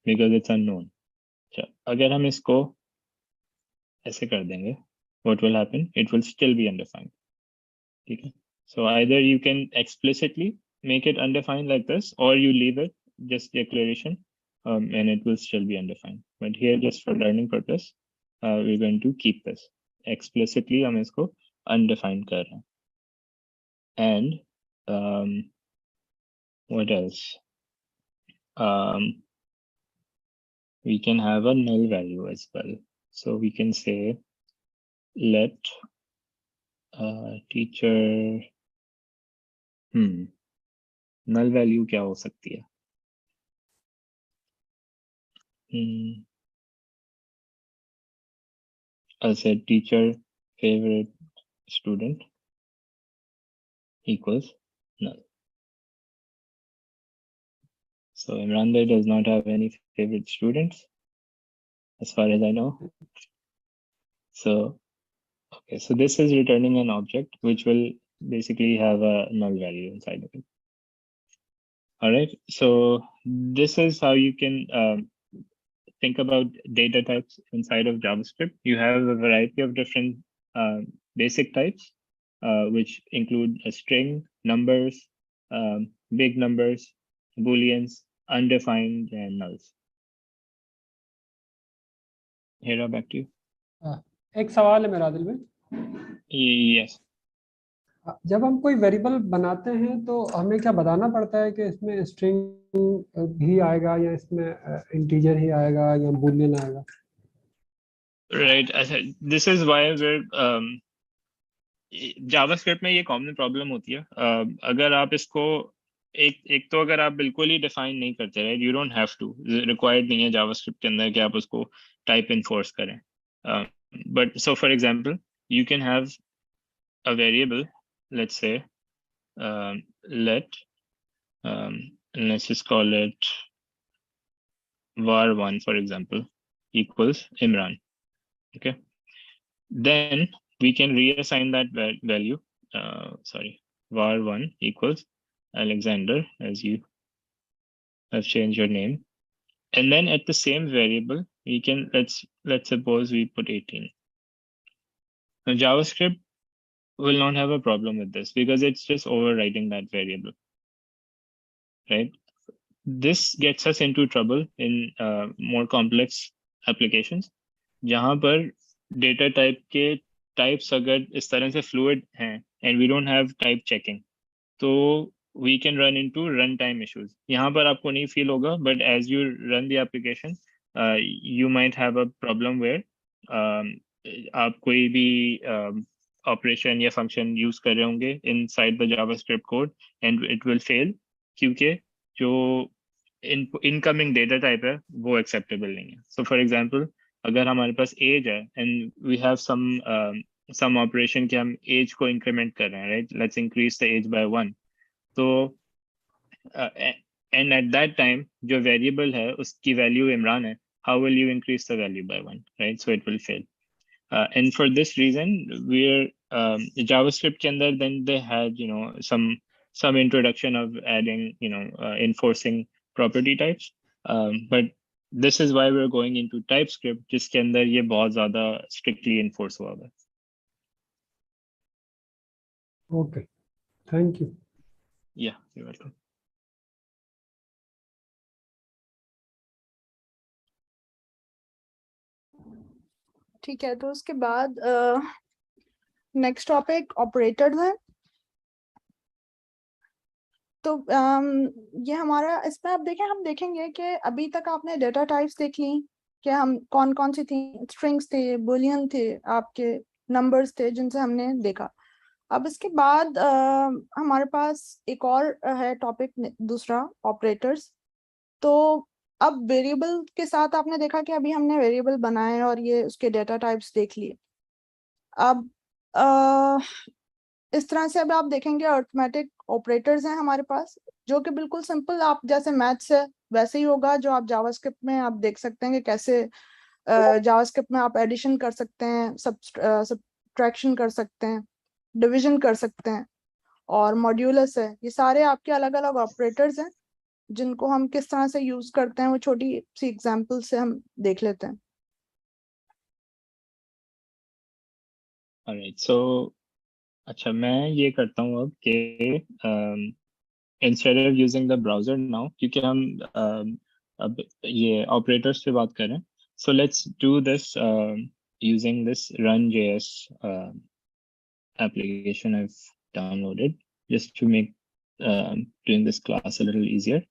because it's unknown. So अगर हम इसको ऐसे कर देंगे, what will happen? It will still be undefined. Okay. So either you can explicitly make it undefined like this, or you leave it just declaration, and it will still be undefined. But here, just for learning purpose, we're going to keep this explicitly. हम इसको undefined कर रहे हैं. And what else? We can have a null value as well. So we can say let teacher null value क्या हो सकती है? I'll say teacher favorite student equals null. So Imran Bhai does not have any favorite students as far as I know. So okay, so this is returning an object which will basically have a null value inside of it. All right, so this is how you can think about data types inside of JavaScript. You have a variety of different basic types, which include a string, numbers, big numbers, booleans, undefined, and nulls. Hira, back to you. एक सवाल है मेरा आदिल में. Yes. जब हम कोई variable बनाते हैं तो हमें क्या बताना पड़ता है कि इसमें स्ट्रिंग ही आएगा या इसमें इंटीजर ही आएगा या बूलियन आएगा? Right. This is why we're JavaScript में ये कॉमन प्रॉब्लम होती है. अगर आप इसको एक तो अगर आप बिल्कुल ही डिफाइन नहीं करते, right, you don't have to, required नहीं है जावास्क्रिप्ट के अंदर कि आप उसको टाइप इनफोर्स करें. But so for example you can have a variable, let's say let, let's just call it var1, for example, equals Imran. Okay. Then we can reassign that value. Sorry, var1 equals Alexander, as you have changed your name. And then at the same variable, we can, let's suppose we put 18. Now JavaScript will not have a problem with this because it's just overriding that variable, right? This gets us into trouble in more complex applications, जहाँ पर data type के types अगर इस तरह से fluid हैं and we don't have type checking, तो we can run into runtime issues. यहाँ पर आपको नहीं feel होगा, but as you run the application, you might have a problem where आप कोई भी operation या function use कर रहे होंगे inside the JavaScript code and it will fail क्योंकि जो incoming data type है वो acceptable नहीं है. So for example, अगर हमारे पास age है and we have some operation कि हम age को increment कर रहे हैं, right? Let's increase the age by 1. So and at that time जो variable है उसकी value Imran है, how will you increase the value by 1, right? So it will fail. And for this reason, we're JavaScript के अंदर then they had some introduction of adding enforcing property types, but this is why we're going into TypeScript जिसके अंदर ये बहुत ज़्यादा strictly enforce हुआ है. Okay, thank you. Yeah, you're welcome. ठीक है, तो उसके बाद नेक्स्ट टॉपिक ऑपरेटर्स है. तो ये हमारा इसमें आप देखें, हम देखेंगे कि अभी तक आपने डेटा टाइप्स देख ली कि हम कौन कौन सी थी, स्ट्रिंग्स थे, बुलियन थे, आपके नंबर्स थे जिनसे हमने देखा. अब इसके बाद हमारे पास एक और है टॉपिक दूसरा, ऑपरेटर्स. तो अब वेरिएबल के साथ आपने देखा कि अभी हमने वेरिएबल बनाए और ये उसके डेटा टाइप्स देख लिए. अब इस तरह से अब आप देखेंगे अरिथमेटिक ऑपरेटर्स हैं हमारे पास, जो कि बिल्कुल सिंपल, आप जैसे मैथ्स है वैसे ही होगा, जो आप जावास्क्रिप्ट में आप देख सकते हैं कि कैसे जावास्क्रिप्ट में आप एडिशन कर सकते हैं, सब्ट्रैक्शन कर सकते हैं, डिवीजन कर सकते हैं, और मॉड्यूलस है. ये सारे आपके अलग अलग ऑपरेटर्स हैं जिनको हम किस तरह से यूज करते हैं वो छोटी सी एग्जांपल से हम देख लेते हैं. Alright, so अच्छा मैं ये करता हूँ अब कि instead of using the browser now, क्योंकि हम अब ये operators पे बात कर रहे हैं, so let's do this using this run.js application I've downloaded just to make doing this class a little easier.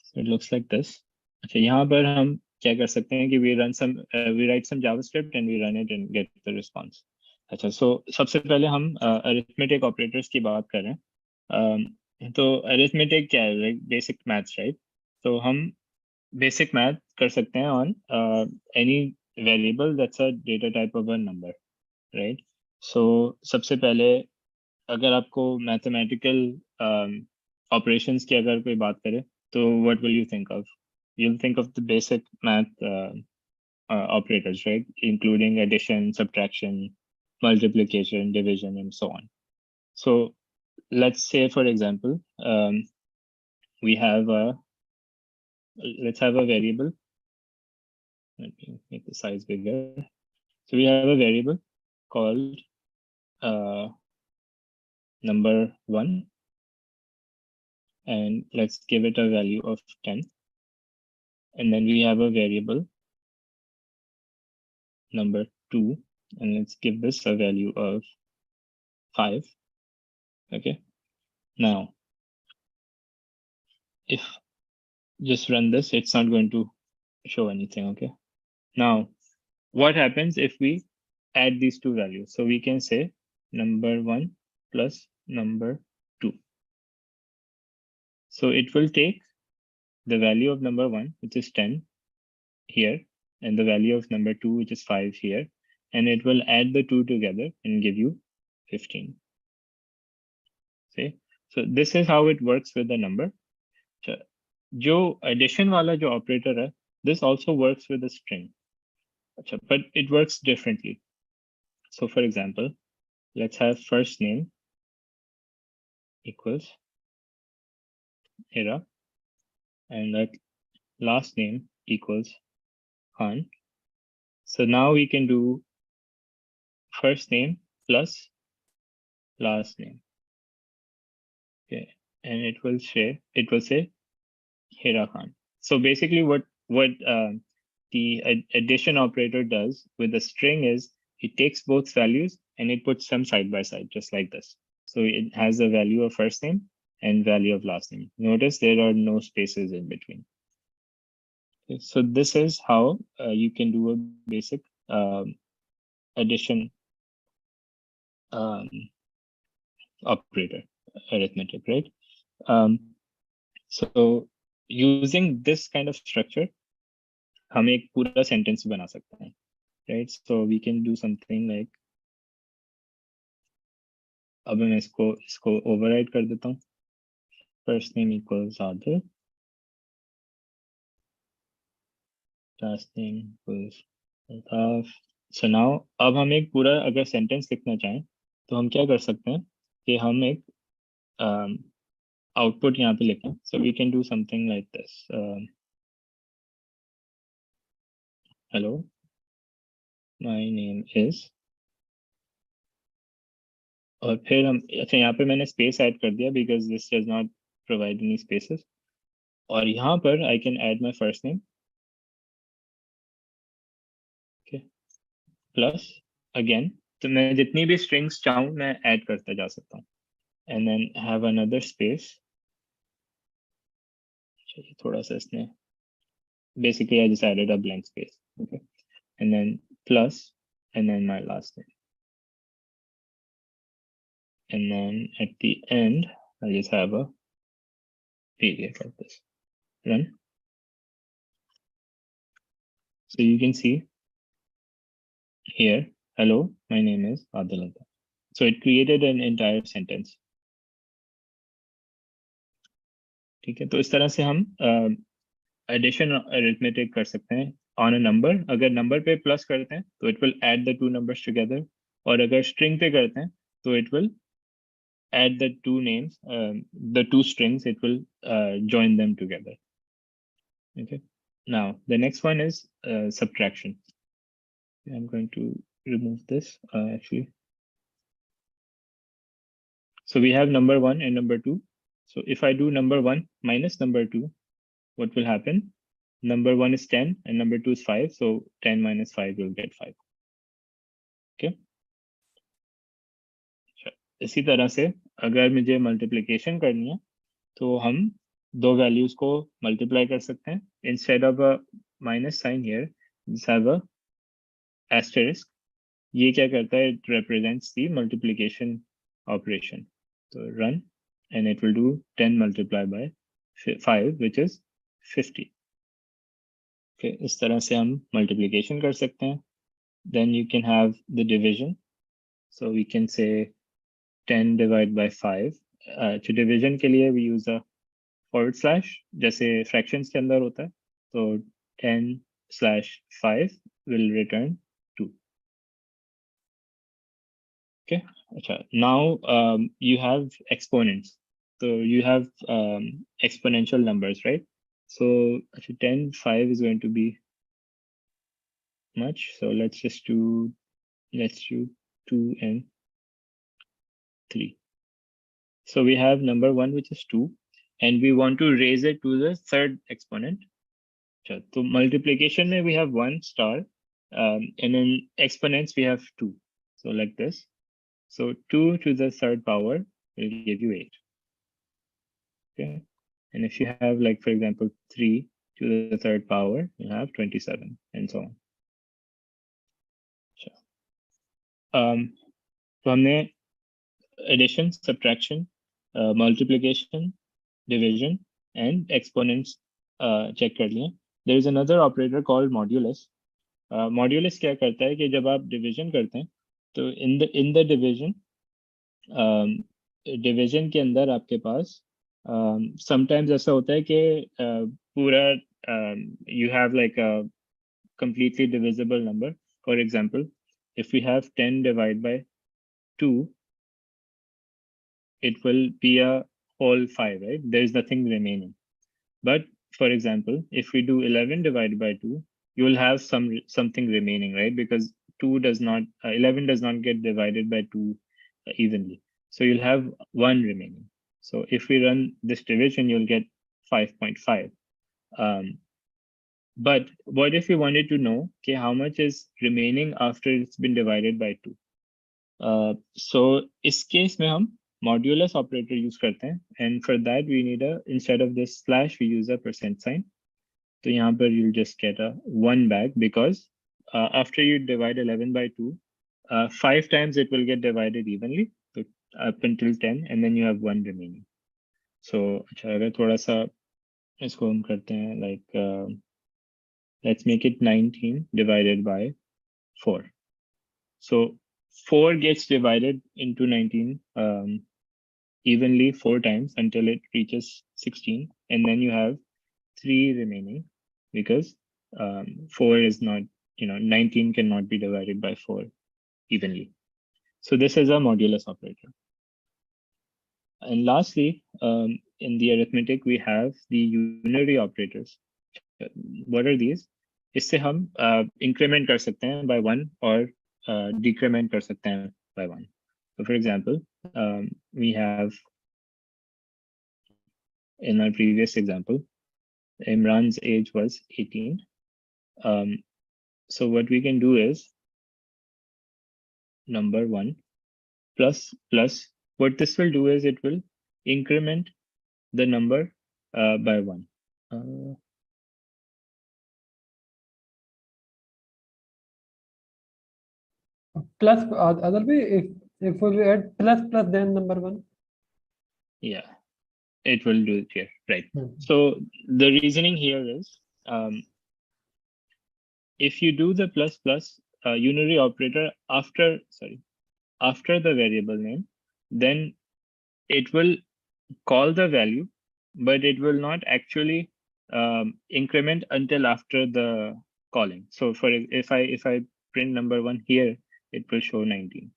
So it looks like this. अच्छा यहाँ पर हम क्या कर सकते हैं कि we write some JavaScript and we run it and get the response. अच्छा, so सबसे पहले हम arithmetic operators की बात कर रहे हैं. तो arithmetic क्या है? Like basic maths, right? तो हम basic math कर सकते हैं on any variable that's a data type of a number, right? So सबसे पहले अगर आपको mathematical operations की अगर कोई बात करे, तो what will you think of? You'll think of the basic math operators, right? Including addition, subtraction, multiplication, division, and so on. So let's say, for example, let's have a variable. Let me make the size bigger. So we have a variable called number 1, and let's give it a value of 10. And then we have a variable number 2, and let's give this a value of 5. Okay. Now, if just run this, it's not going to show anything. Okay. Now, what happens if we add these two values? So we can say number 1 plus number 2. So it will take the value of number 1, which is 10 here, and the value of number 2, which is 5 here, and it will add the two together and give you 15. So this is how it works with the number. जो addition वाला जो operator है, this also works with a string. But it works differently. So for example, let's have first name equals Hira, and that last name equals Khan. So now we can do first name plus last name. Okay, and it will say Hira Khan. So basically, what the addition operator does with the string is it takes both values and it puts them side by side, just like this. So it has a value of first name and value of last name. Notice there are no spaces in between. Okay, so this is how you can do a basic addition operator, arithmetic, right? So using this kind of structure, हम एक पूरा sentence बना सकते हैं, right? So we can do something like, अब मैं इसको override कर देता हूँ. First name equals Adil. Last name equals Altaf. So now, अब हम एक पूरा अगर sentence लिखना चाहें, तो हम क्या कर सकते हैं कि हम एक output यहाँ पे लिखें. So we can do something like this. Hello, my name is. और फिर हम अच्छा यहाँ पे मैंने space add कर दिया because this does not provide any spaces. और यहाँ पर I can add my first name. Okay. Plus again, तो मैं जितनी भी strings चाहूँ मैं add करता जा सकता हूँ. And then have another space. चलिए थोड़ा सा इसने. Basically I just added a blank space. Okay. And then plus and then my last name. And then at the end, I just have a period like this. Run. So you can see here, hello, my name is Adil. So it created an entire sentence. ठीक है, तो इस तरह से हम addition arithmetic कर सकते हैं on a number. अगर number पे plus करते हैं, तो it will add the two numbers together. और अगर string पे करते हैं, तो it will add the two names, the two strings, it will join them together. Okay. Now the next one is subtraction. I'm going to remove this actually. So we have number 1 and number 2. So if I do number 1 minus number 2, what will happen? Number 1 is 10 and number 2 is 5. So 10 minus 5 will get 5. Okay. इसी तरह से अगर मुझे multiplication करनी है, तो हम दो values को multiply कर सकते हैं. Instead of a minus sign here, just have a asterisk. ये क्या करता है? It represents the multiplication operation. So run and it will do 10 multiplied by 5, which is 50. Okay, इस तरह से हम multiplication कर सकते हैं. Then you can have the division. So we can say 10 divided by 5. To division के लिए we use a /, जैसे fractions के अंदर होता है. So 10/5 will return 2. Okay. Now you have exponents. So you have exponential numbers, right? So 10, 5 is going to be much. So let's do 2 and 3. So we have number 1, which is 2, and we want to raise it to the third exponent. So multiplication we have 1 star, and in exponents we have 2. So like this. So 2 to the third power will give you 8. Okay. And if you have, like, for example, 3 to the third power, you have 27 and so on. So हमने addition, subtraction, multiplication, division, and exponents check कर लिए. There is another operator called modulus. Modulus क्या करता है कि जब आप division करते हैं, तो in the division, डिवीजन के अंदर आपके पास समटाइम्स ऐसा होता है कि पूरा you have like a completely divisible number. For example, if we have 10 divided by 2, it will be a whole 5, right? There is nothing remaining. But for example, if we do 11 divided by 2, you will have something remaining, right? Because 11 does not get divided by 2 evenly. So you'll have 1 remaining. So if we run this division, you'll get 5.5. But what if we wanted to know okay, how much is remaining after it's been divided by 2? So इस case में हम modulus operator use करते हैं, and for that we need instead of this slash we use a % sign. तो यहाँ पर you'll just get a 1 back because after you divide 11 by 2, 5 times it will get divided evenly, so up until 10, and then you have 1 remaining. So अच्छा अगर थोड़ा सा इसको हम करते हैं like let's make it 19 divided by 4. So 4 gets divided into 19 evenly 4 times until it reaches 16, and then you have 3 remaining because 4 is not, 19 cannot be divided by 4 evenly. So this is a modulus operator. And lastly, in the arithmetic, we have the unary operators. What are these? इससे हम increment कर सकते हैं by 1 और decrement कर सकते हैं by 1. So for example, we have in our previous example, Imran's age was 18. So what we can do is number 1 plus. What this will do is it will increment the number by 1. Plus, other way, if we add plus then number 1. Yeah, it will do it here, right? So the reasoning here is if you do the plus unary operator after the variable name, then it will call the value, but it will not actually increment until after the calling. So for if I print number 1 here, it will show 19.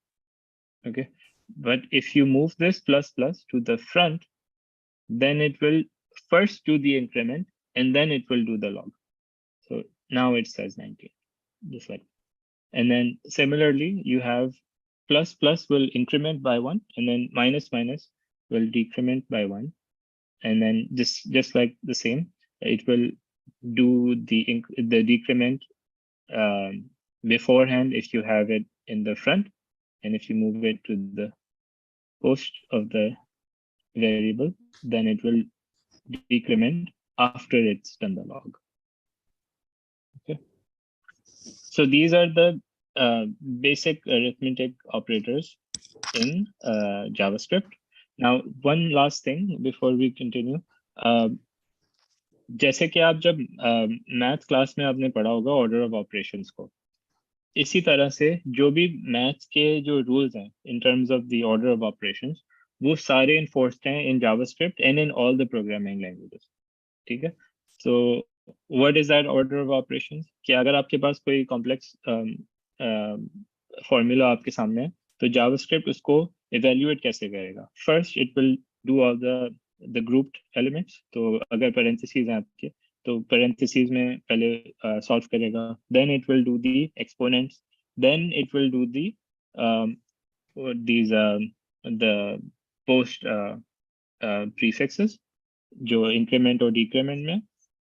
Okay, but if you move this plus to the front, then it will first do the increment and then it will do the log. So now it says 19, just like. And then similarly, you have plus will increment by 1, and then minus will decrement by 1, and then just like the same, it will do the decrement beforehand if you have it in the front, and if you move it to the post of the variable, then it will decrement after it's done the log. Okay. So these are the basic arithmetic operators in JavaScript. Now, one last thing before we continue. जैसे कि आप जब math class में आपने पढ़ा होगा order of operations को, इसी तरह से जो भी मैथ्स के जो रूल्स हैं इन terms of the order of operations, वो सारे इन्फोर्स्ड हैं in JavaScript and in all the programming languages. ठीक है. So what is that order of operations? कि अगर आपके पास कोई कॉम्प्लेक्स फॉर्मूला आपके सामने है, तो जावास्क्रिप्ट उसको इवैल्यूएट कैसे करेगा? First it will do all the grouped elements. तो अगर पैरेंथेसिस हैं आपके, तो parentheses में पहले सॉल्व करेगा, then it will do the exponents, then it will do the the post prefixes जो increment और decrement में,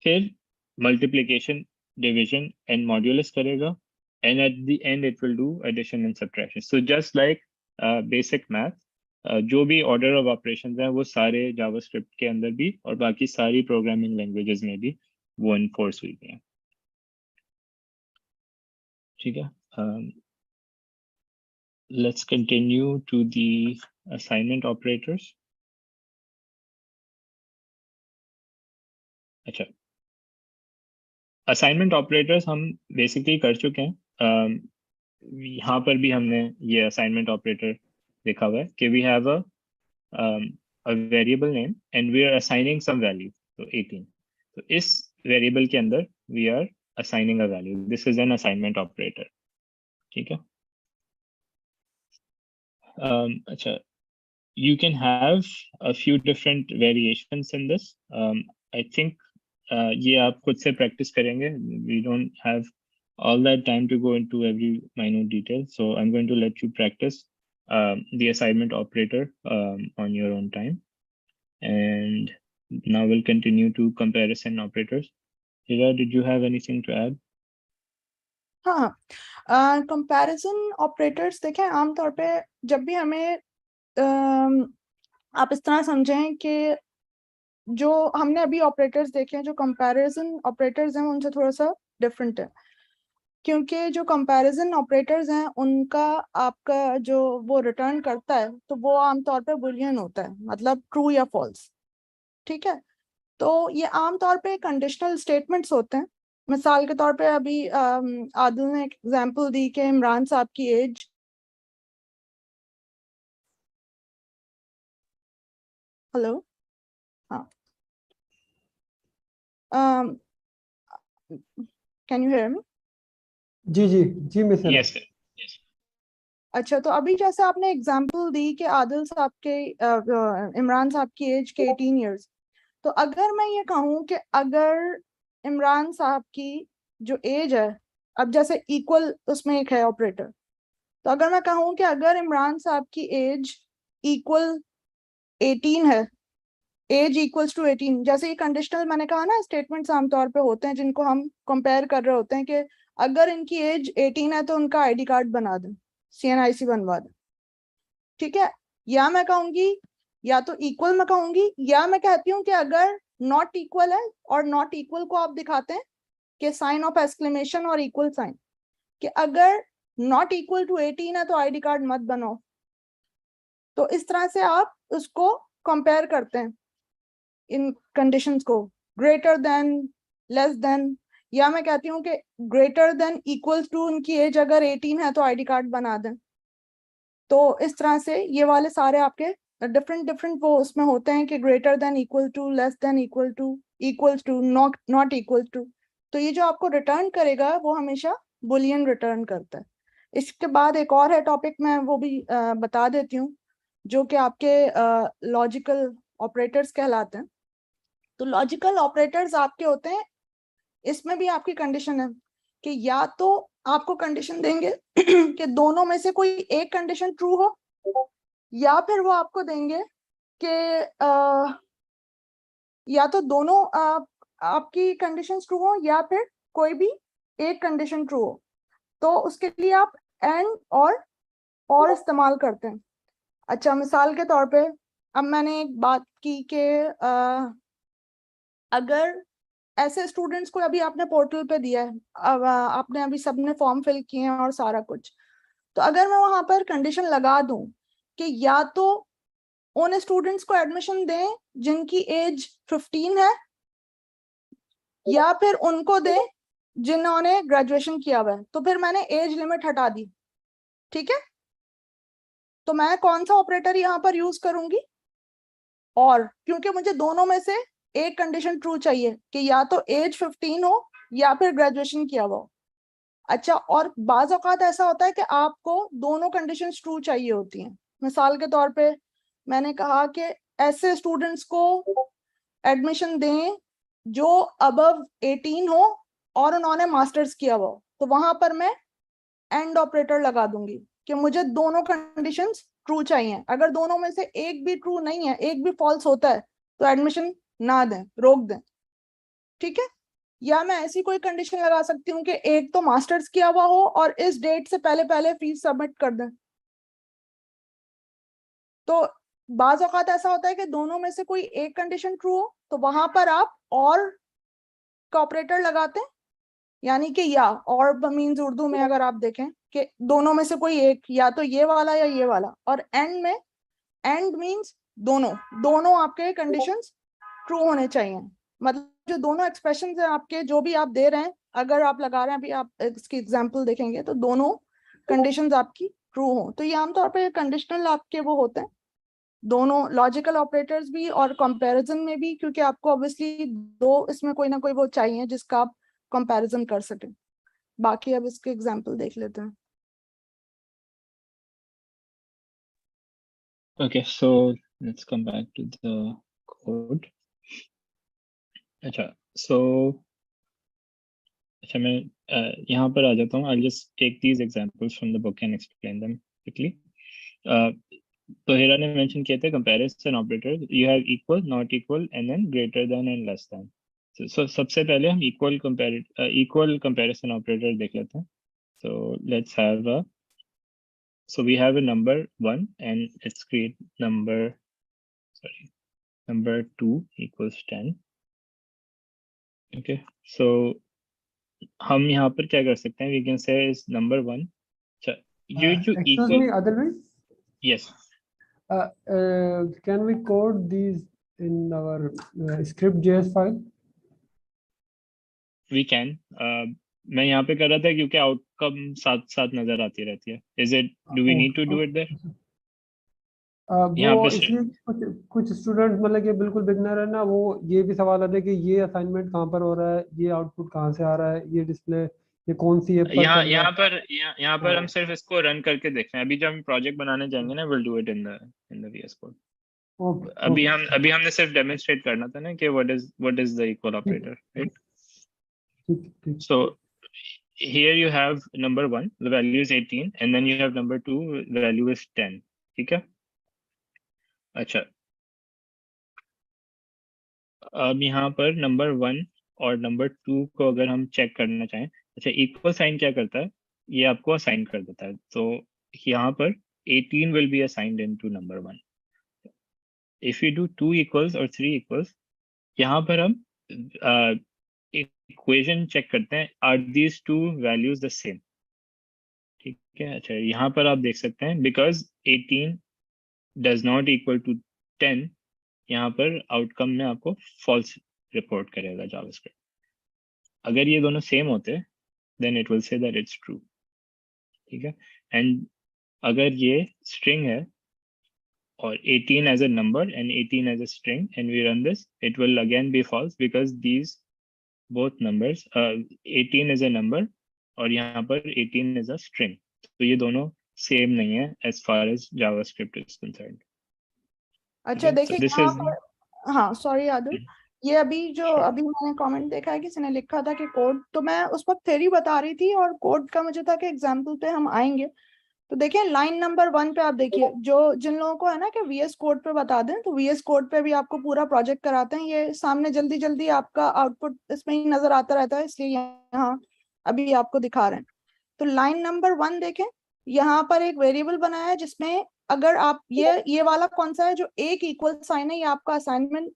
फिर multiplication, division and modulus करेगा, and at the end it will do addition and subtraction. So just like basic math, जो भी order of operations हैं वो सारे जावास्क्रिप्ट के अंदर भी और बाकी सारी प्रोग्रामिंग लैंग्वेजेस में भी वो इन्फोर्स हुई हैं. ठीक है. Let's continue to the assignment operators. अच्छा, असाइनमेंट ऑपरेटर्स हम बेसिकली कर चुके हैं. यहाँ पर भी हमने ये असाइनमेंट ऑपरेटर देखा हुआ है कि we have a variable name and we are assigning some value, so 18. तो इस variable के अंदर we are assigning a value. This is an assignment operator. ठीक है? अच्छा, you can have a few different variations in this. I think ये आप खुद से practice करेंगे. We don't have all that time to go into every minute detail, so I'm going to let you practice the assignment operator on your own time. And now we'll continue to comparison operators. Hira, did you have anything to add? हाँ, comparison operators देखें, आमतौर पे जब भी हमें आप इस तरह समझें कि जो हमने अभी ऑपरेटर्स देखे हैं, जो कंपैरिजन ऑपरेटर्स हैं उनसे थोड़ा सा डिफरेंट है, क्योंकि जो कंपैरिजन ऑपरेटर्स हैं उनका आपका जो वो रिटर्न करता है तो वो आमतौर पे बुलियन होता है, मतलब ट्रू या फॉल्स। ठीक है, तो ये आमतौर पे कंडीशनल स्टेटमेंट्स होते हैं। मिसाल के तौर पे अभी आदिल ने एक एग्जांपल दी कि इमरान साहब की एज हेलो, हाँ, कैन यू हियर मी? जी जी जी miss Hira. Yes, sir. Yes. अच्छा, तो अभी जैसे आपने एग्जांपल दी कि आदिल साहब के इमरान साहब की एज के 18 इयर्स, तो अगर मैं ये कहूँ कि अगर इमरान साहब की जो एज है, अब जैसे इक्वल उसमें एक है ऑपरेटर, तो अगर मैं कहूँ कि अगर इमरान साहब की एज इक्वल 18 है, एज इक्वल्स टू 18, जैसे ये कंडीशनल मैंने कहा ना स्टेटमेंट्स आमतौर पे होते हैं जिनको हम कंपेयर कर रहे होते हैं कि अगर इनकी एज 18 है तो उनका आईडी कार्ड बना दें, CNIC बनवा दें। ठीक है, या मैं कहूंगी, या तो इक्वल मैं कहूंगी, या मैं कहती हूँ कि अगर नॉट इक्वल है, और नॉट इक्वल को आप दिखाते हैं कि साइन ऑफ एक्सक्लेमेशन और इक्वल साइन, कि अगर नॉट इक्वल टू 18 है तो आईडी कार्ड मत बनाओ। तो इस तरह से आप उसको कंपेयर करते हैं इन कंडीशंस को, ग्रेटर देन, लेस देन, या मैं कहती हूँ कि ग्रेटर देन इक्वल टू उनकी एज अगर 18 है तो आईडी कार्ड बना दें। तो इस तरह से ये वाले सारे आपके डिफरेंट वो उसमें होते हैं कि greater than, equal to, less than equal to, equals to, not equal to. तो ये जो आपको रिटर्न करेगा वो हमेशा बुलियन रिटर्न करता है। इसके बाद एक और है टॉपिक, मैं वो भी बता देती हूँ, जो कि आपके लॉजिकल ऑपरेटर्स कहलाते हैं। तो लॉजिकल ऑपरेटर्स आपके होते हैं, इसमें भी आपकी कंडीशन है कि या तो आपको कंडीशन देंगे कि दोनों में से कोई एक कंडीशन ट्रू हो, या फिर वो आपको देंगे कि या तो दोनों आपकी कंडीशंस ट्रू हो या फिर कोई भी एक कंडीशन ट्रू हो। तो उसके लिए आप एंड और इस्तेमाल करते हैं। अच्छा, मिसाल के तौर पे अब मैंने एक बात की कि अगर ऐसे स्टूडेंट्स को अभी आपने पोर्टल पे दिया है, अब आपने अभी सबने फॉर्म फिल किए हैं और सारा कुछ, तो अगर मैं वहां पर कंडीशन लगा दूं कि या तो उन स्टूडेंट्स को एडमिशन दें जिनकी एज 15 है, या फिर उनको दें जिन्होंने ग्रेजुएशन किया हुआ है, तो फिर मैंने एज लिमिट हटा दी। ठीक है, तो मैं कौन सा ऑपरेटर यहाँ पर यूज करूंगी? और क्योंकि मुझे दोनों में से एक कंडीशन ट्रू चाहिए कि या तो एज 15 हो या फिर ग्रेजुएशन किया हुआ हो। अच्छा, और बाज औकात ऐसा होता है कि आपको दोनों कंडीशंस ट्रू चाहिए होती हैं। मिसाल के तौर पे मैंने कहा कि ऐसे स्टूडेंट्स को एडमिशन दें जो अबव 18 हो और उन्होंने मास्टर्स किया हुआ हो, तो वहां पर मैं एंड ऑपरेटर लगा दूंगी कि मुझे दोनों कंडीशंस ट्रू चाहिए। अगर दोनों में से एक भी ट्रू नहीं है, एक भी फॉल्स होता है, तो एडमिशन ना दें, रोक दें। ठीक है, या मैं ऐसी कोई कंडीशन लगा सकती हूँ कि एक तो मास्टर्स किया हुआ हो और इस डेट से पहले पहले फीस सबमिट कर दें। तो बाज औकात ऐसा होता है कि दोनों में से कोई एक कंडीशन ट्रू हो, तो वहां पर आप और का ऑपरेटर लगाते हैं, यानी कि या, और मीन्स उर्दू में अगर आप देखें कि दोनों में से कोई एक, या तो ये वाला या ये वाला, और एंड में, एंड मीन्स दोनों आपके कंडीशंस ट्रू होने चाहिए। मतलब जो दोनों एक्सप्रेशन है आपके, जो भी आप दे रहे हैं, अगर आप लगा रहे हैं, अभी आप इसकी एग्जांपल देखेंगे तो दोनों कंडीशंस आपकी ट्रू हो। तो ये आमतौर पे कंडीशनल आपके वो होते हैं दोनों लॉजिकल ऑपरेटर्स भी और कंपैरिजन में भी, क्योंकि आपको ऑब्वियसली दो इसमें कोई ना कोई वो चाहिए जिसका आप कंपैरिजन कर सकें। बाकी अब इसके एग्जांपल देख लेते हैं। Okay, so let's come back to the code. अच्छा, so अच्छा मैं यहाँ पर आ जाता हूँ. I'll just take these examples from the book and explain them quickly. तो हिरा ने मेंशन किए थे comparison operators. You have equal, not equal, and then greater than and less than. So सबसे पहले हम equal comparison operator देख लेते हैं. So let's have so we have a number 1 and let's create number 2 equals 10. Okay, so हम यहाँ पर क्या कर सकते हैं? We can say is number 1. ये जो Excuse equal. me, Adil bhai. Yes. Can we code these in our script.js file? We can. मैं यहाँ पे कर रहा था क्योंकि आउटकम साथ साथ नजर आती रहती है. Is it? Do we need to do it there? यहाँ वो पे इसलिए कुछ स्टूडेंट मतलब कि बिल्कुल बिगनर है ना, वो ये भी सवाल आते हैं कि ये असाइनमेंट कहाँ पर हो रहा है, ये आउटपुट कहाँ से आ रहा है, ये डिस्प्ले ये कौन सी ऐप पर चल रहा है। यहाँ पर हम सिर्फ इसको रन करके देख रहे हैं. अभी जब हम प्रोजेक्ट बनाने जाएंगे ना, we'll do it in the VS Code. अभी हमने सिर्फ डेमोन्स्ट्रेट करना था ना कि what is the equal operator, right? So here you have number 1, the value is 18, and then you have number 2, the value is 10. ठीक है. अच्छा, अब यहाँ पर नंबर 1 और नंबर 2 को अगर हम चेक करना चाहें, अच्छा इक्वल साइन क्या करता है? ये आपको असाइन कर देता है. तो यहाँ पर 18 will be assigned into number 1. If you do 2 equals और 3 equals, यहाँ पर हम इक्वेशन चेक करते हैं, are these two values the same? ठीक है. अच्छा, यहाँ पर आप देख सकते हैं because 18 does not equal to 10, यहाँ पर आउटकम में आपको फॉल्स रिपोर्ट करेगा जावास्क्रिप्ट. अगर ये दोनों सेम होते then it will say that it's true. ठीक है. एंड अगर ये स्ट्रिंग है or 18 as a number and 18 as a string and we run this, it will again be false because these both numbers 18 is a number और यहाँ पर 18 is a string. तो ये दोनों सेम नहीं है as far as JavaScript is concerned. अच्छा देखिए this यहाँ is पर, हाँ सॉरी आदिल, ये अभी मैंने कमेंट देखा है किसी ने लिखा था कि कोड, तो मैं उस वक्त थ्योरी बता रही थी और कोड का मुझे था कि एग्जाम्पल पे हम आएंगे. तो देखिए लाइन नंबर 1 पे आप देखिए, जो जिन लोगों को है ना कि VS कोड पे बता दें, तो VS कोड पे भी आपको पूरा प्रोजेक्ट कराते हैं. ये सामने जल्दी जल्दी आपका आउटपुट इसमें ही नजर आता रहता है, इसलिए यहाँ अभी आपको दिखा रहे हैं. तो लाइन नंबर 1 देखें, यहाँ पर एक वेरिएबल बनाया है जिसमें अगर आप ये वाला कौन सा है जो एक इक्वल साइन है, ये आपका असाइनमेंट,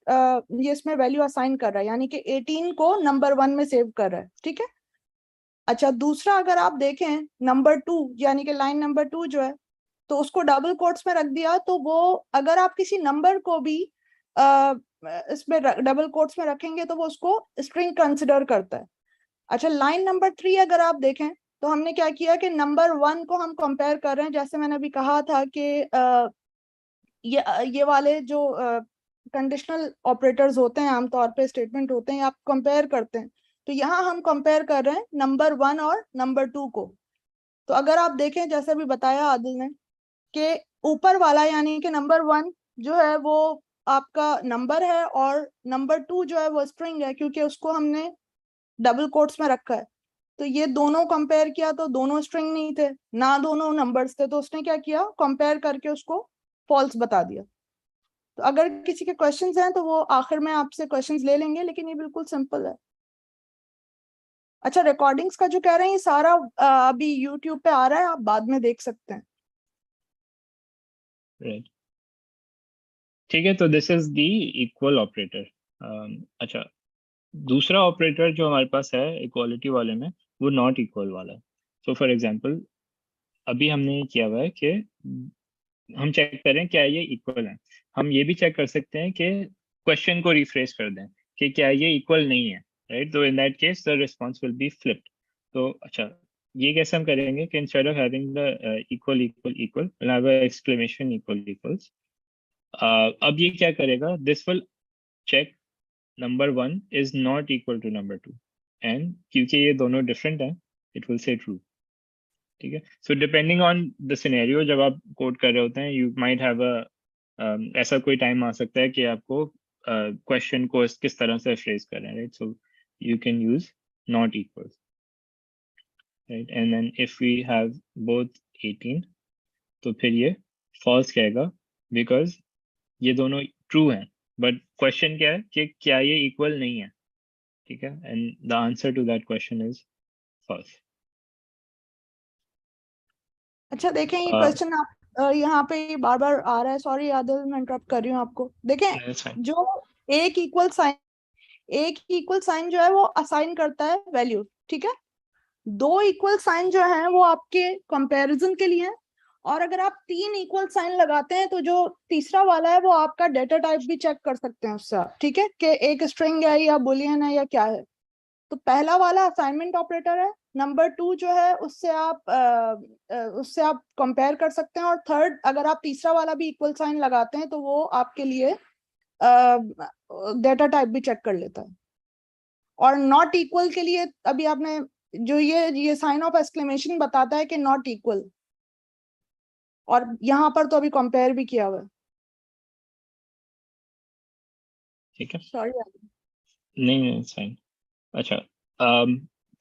ये इसमें वैल्यू असाइन कर रहा है, यानी कि 18 को नंबर 1 में सेव कर रहा है. ठीक है. अच्छा, दूसरा अगर आप देखें नंबर 2, यानी कि लाइन नंबर 2 जो है, तो उसको डबल कोट्स में रख दिया, तो वो अगर आप किसी नंबर को भी इसमें डबल कोट्स में रखेंगे तो वो उसको स्ट्रिंग कंसिडर करता है. अच्छा, लाइन नंबर 3 अगर आप देखें, तो हमने क्या किया कि नंबर 1 को हम कंपेयर कर रहे हैं, जैसे मैंने अभी कहा था कि ये वाले जो कंडीशनल ऑपरेटर्स होते हैं, आमतौर पे स्टेटमेंट होते हैं, आप कंपेयर करते हैं. तो यहाँ हम कंपेयर कर रहे हैं नंबर 1 और नंबर 2 को. तो अगर आप देखें, जैसे भी बताया आदिल ने, कि ऊपर वाला यानी कि नंबर 1 जो है वो आपका नंबर है और नंबर 2 जो है वो स्ट्रिंग है, क्योंकि उसको हमने डबल कोट्स में रखा है. तो ये दोनों कंपेयर किया तो दोनों स्ट्रिंग नहीं थे ना, दोनों नंबर्स थे. तो उसने क्या किया, कंपेयर करके उसको फॉल्स बता दिया. तो अगर किसी के क्वेश्चंस हैं तो वो आखिर में आपसे क्वेश्चंस ले लेंगे, लेकिन ये बिल्कुल सिंपल है. अच्छा, रिकॉर्डिंग्स का जो कह रहे हैं ये सारा अभी यूट्यूब पे आ रहा है, आप बाद में देख सकते हैं. right. ठीक है. तो this is the equal operator. अच्छा, दूसरा ऑपरेटर जो हमारे पास है इक्वालिटी वाले में, वो नॉट इक्वल वाला है. सो फॉर एग्जांपल अभी हमने किया हुआ है कि हम चेक करें क्या ये इक्वल है. हम ये भी चेक कर सकते हैं कि क्वेश्चन को रिफ्रेश कर दें कि क्या ये इक्वल नहीं है, राइट. तो in that case the response will be flipped. तो अच्छा, ये कैसे हम करेंगे कि instead of having the equal equal equal, will have a exclamation equal equals. अब ये क्या करेगा, this will check number 1 is not equal to number 2, and क्योंकि ये दोनों different हैं, it will say true. ठीक है, so depending on the scenario, जब आप कोड कर रहे होते हैं, you might have a ऐसा कोई टाइम आ सकता है कि आपको क्वेश्चन को किस तरह से फ्रेज कर रहे हैं, right? So you can use not equal, right? And then if we have both 18, तो फिर ये false कहेगा because ये दोनों true हैं, but question क्या है कि क्या ये equal नहीं है, ठीक है? And the answer to that question is false. अच्छा देखें, ये क्वेश्चन आप यहाँ पे बार बार आ रहा है, सॉरी आदिल मैं इंटरप्ट कर रही हूँ आपको। देखें, जो एक इक्वल साइन जो है वो असाइन करता है वैल्यू, ठीक है? दो इक्वल साइन जो है वो आपके कंपैरिजन के लिए है, और अगर आप तीन इक्वल साइन लगाते हैं तो जो तीसरा वाला है वो आपका डेटा टाइप भी चेक कर सकते हैं उससे, ठीक है, कि एक स्ट्रिंग है या बुलियन है या क्या है। तो पहला वाला असाइनमेंट ऑपरेटर है, नंबर 2 जो है उससे आप कंपेयर कर सकते हैं, और थर्ड अगर आप तीसरा वाला भी इक्वल साइन लगाते हैं तो वो आपके लिए डेटा टाइप भी चेक कर लेता है। और नॉट इक्वल के लिए अभी आपने जो ये साइन ऑफ एक्सक्लेमेशन बताता है कि नॉट इक्वल, और यहाँ पर तो अभी कंपेयर भी किया हुआ है। ठीक है, सॉरी नहीं फाइन। अच्छा,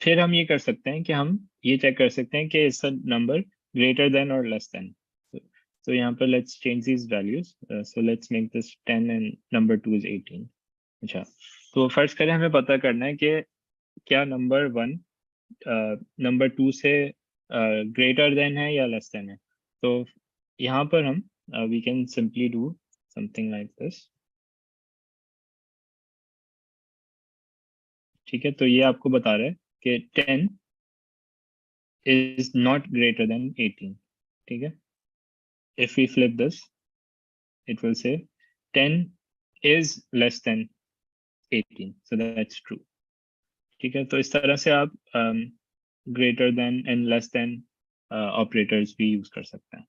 फिर हम ये कर सकते हैं कि हम ये चेक कर सकते हैं कि इसका नंबर ग्रेटर देन और लेस देन। तो यहाँ पर let's change these values, so let's make this 10 and number 2 is 18। अच्छा, तो फर्स्ट करें, हमें पता करना है कि क्या नंबर 1 नंबर 2 से ग्रेटर देन है या लेस देन है। तो यहाँ पर हम we can simply do something like this. ठीक है, तो ये आपको बता रहा है कि 10 is not greater than 18. ठीक है, if we flip this, it will say 10 is less than 18, so that's true. ठीक है, तो इस तरह से आप greater than and less than operators भी यूज कर सकते हैं।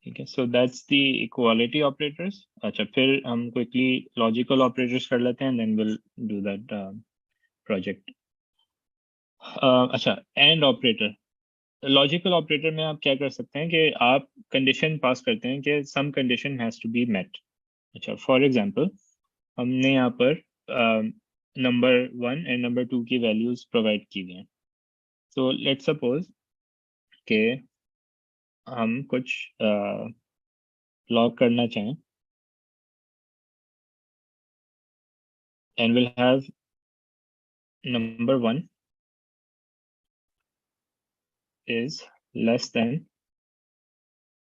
ठीक है, so that's the equality operators. अच्छा, फिर हम quickly logical operators कर लेते हैं, and then we'll do that project. अच्छा, and operator, लॉजिकल ऑपरेटर में आप क्या कर सकते हैं कि आप कंडीशन पास करते हैं कि some condition has to be met. अच्छा, फॉर एग्जांपल हमने यहाँ पर नंबर 1 एंड नंबर 2 की वैल्यूज प्रोवाइड की हुई हैं। तो लेट्स सपोज कि हम कुछ लॉग करना चाहें, and will have number 1 is less than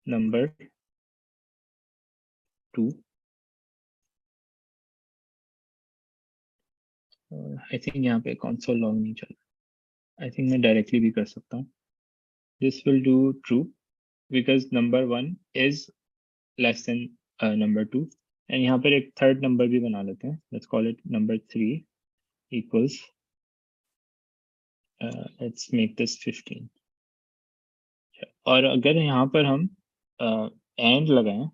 number 2. I think यहाँ पे console log नहीं चल रहा। आई थिंक मैं डायरेक्टली भी कर सकता हूँ। This will do true because number 1 is less than number 2, and यहाँ पर एक थर्ड नंबर भी बना लेते हैं। Let's call it number 3 equals let's make this 15. और अगर यहाँ पर हम एंड लगाएं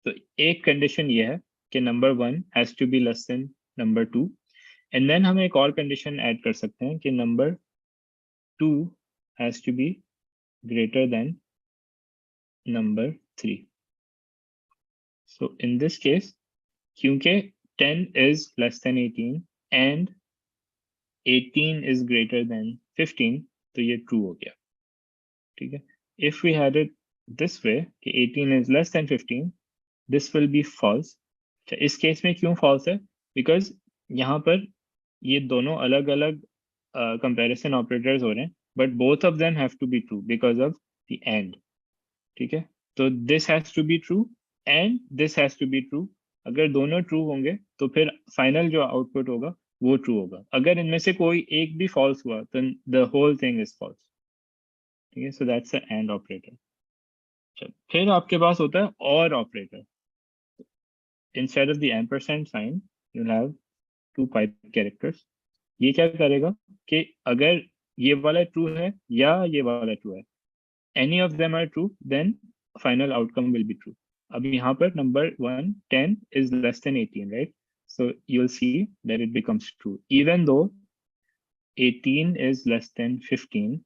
तो एक कंडीशन ये है कि number 1 has to be less than number 2, and then हम एक और कंडीशन ऐड कर सकते हैं कि number 2 has to be greater than number 3. So in this case, क्योंकि 10 is less than 18 and 18 is greater than 15, तो ये true हो गया। ठीक है, if we had it this way कि 18 is less than 15, this will be false. इस case में क्यों false है? Because यहाँ पर ये दोनों अलग अलग comparison operators हो रहे हैं, but both of them have to be true because of the and. ठीक है, तो this has to be true and this has to be true. अगर दोनों ट्रू होंगे तो फिर फाइनल जो आउटपुट होगा वो ट्रू होगा। अगर इनमें से कोई एक भी फॉल्स हुआ तो the whole thing is false. ठीक है, so that's the and operator. फिर आपके पास होता है और operator. Instead of the ampersand sign you have 2 pipe characters. ये क्या करेगा कि अगर ये वाला ट्रू है या ये वाला ट्रू है, any of them are true, then final outcome will be true. अब यहाँ पर number 1, 10 is less than 18, right? So you'll see that it becomes true, even though 18 is less than 15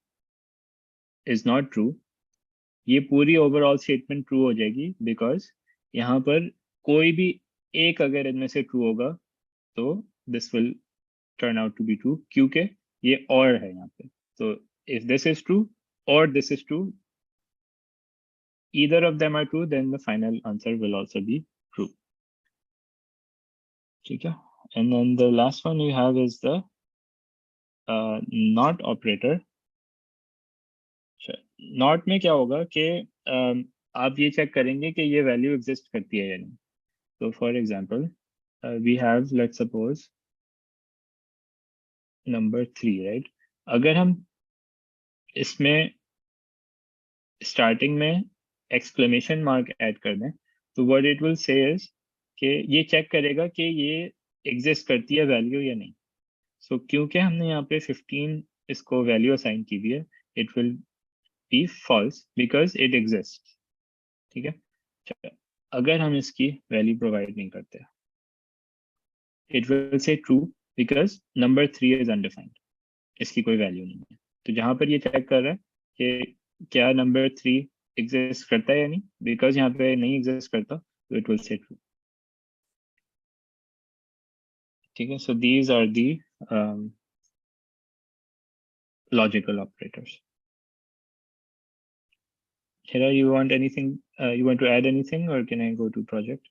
is not true. ये पूरी overall statement true हो जाएगी because यहाँ पर कोई भी एक अगर इनमें से true होगा तो this will turn out to be true क्योंकि ये or है यहाँ पे. So if this is true or this is true, either of them are true, then the final answer will also be true. ठीक है? And then the last one you have is the not operator. Not में क्या होगा कि आप ये check करेंगे कि ये वैल्यू एग्जिस्ट करती है या नहीं. तो for example we have let's suppose number 3, right? अगर हम इसमें स्टार्टिंग में एक्सक्लेमेशन मार्क ऐड कर दें तो व्हाट इट विल से इज कि ये चेक करेगा कि ये एग्जिस्ट करती है वैल्यू या नहीं. सो क्योंकि हमने यहाँ पे 15 इसको वैल्यू असाइन की हुई है, it will be false because it exists. ठीक है? अगर हम इसकी वैल्यू प्रोवाइड नहीं करते, it will say true because number 3 is undefined. इसकी कोई वैल्यू नहीं है. तो जहां पर ये चेक कर रहा है कि क्या नंबर 3 एग्जिस्ट करता है या नहीं, बिकॉज यहाँ पे नहीं एग्जिस्ट करता तो it will say true. ठीक है? So these are the logical operators. Hira, you want anything? You want to add anything, or can I go to project?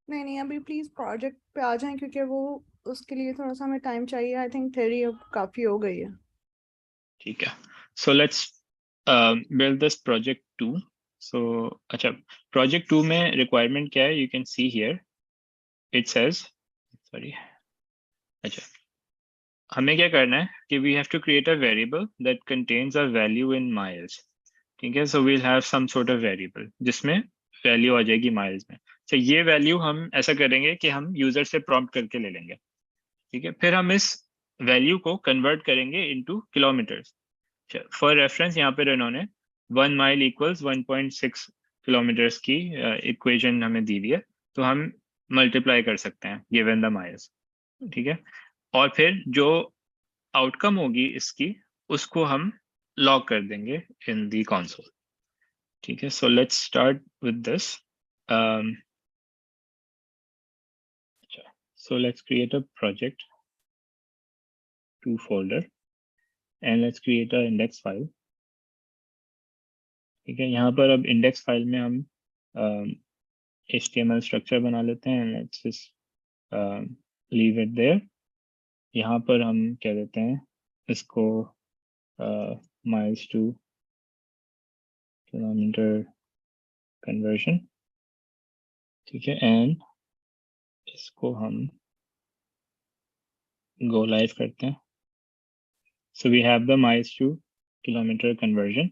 नहीं अभी प्लीज प्रोजेक्ट पे आ जाएं क्योंकि वो उसके लिए थोड़ा सा हमें टाइम चाहिए. आई थिंक थ्योरी अब काफी हो गई है. ठीक है. So let's build this project 2. So अच्छा, project 2 में requirement क्या है? You can see here. It says, sorry. अच्छा, हमें क्या करना है कि we have to create a variable that contains a value in miles. ठीक है? So we'll have some sort of variable जिसमें वैल्यू आ जाएगी माइल्स में. तो ये वैल्यू हम ऐसा करेंगे कि हम यूजर से प्रॉम्प्ट करके ले लेंगे. ठीक है? फिर हम इस वैल्यू को कन्वर्ट करेंगे इनटू किलोमीटर्स. फॉर रेफरेंस यहाँ पर इन्होंने 1 माइल इक्वल्स 1.6 किलोमीटर्स की इक्वेशन हमें दी हुई है, तो हम मल्टीप्लाई कर सकते हैं गिवन द माइल्स. ठीक है? और फिर जो आउटकम होगी इसकी उसको हम लॉग कर देंगे इन दी कंसोल. ठीक है? So let's start with this. so let's create a project 2 folder and let's create a index file. ठीक है? यहाँ पर अब इंडेक्स फाइल में हम HTML स्ट्रक्चर बना लेते हैं. Let's just leave it there. यहाँ पर हम क्या देते हैं इसको miles to kilometer conversion. ठीक है? एंड इसको हम go live करते हैं. So we have the miles to kilometer conversion.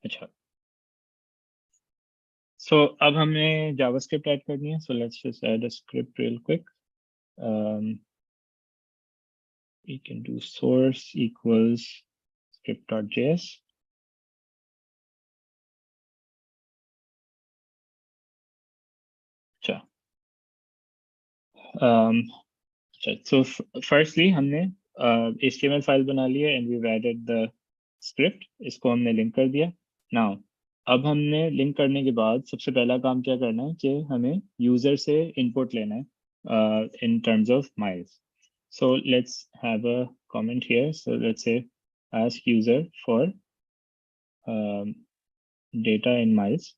अच्छा, so अब हमें JavaScript ऐड करनी है. So let's just add a script real quick. We can do source equals script.js. अच्छा, so firstly हमने HTML फाइल बना ली है and we've added the script. इसको हमने लिंक कर दिया. Now अब हमने लिंक करने के बाद सबसे पहला काम क्या करना है कि हमें यूजर से इनपुट लेना है in terms of miles. So let's have a comment here. So let's say ask user for data in miles.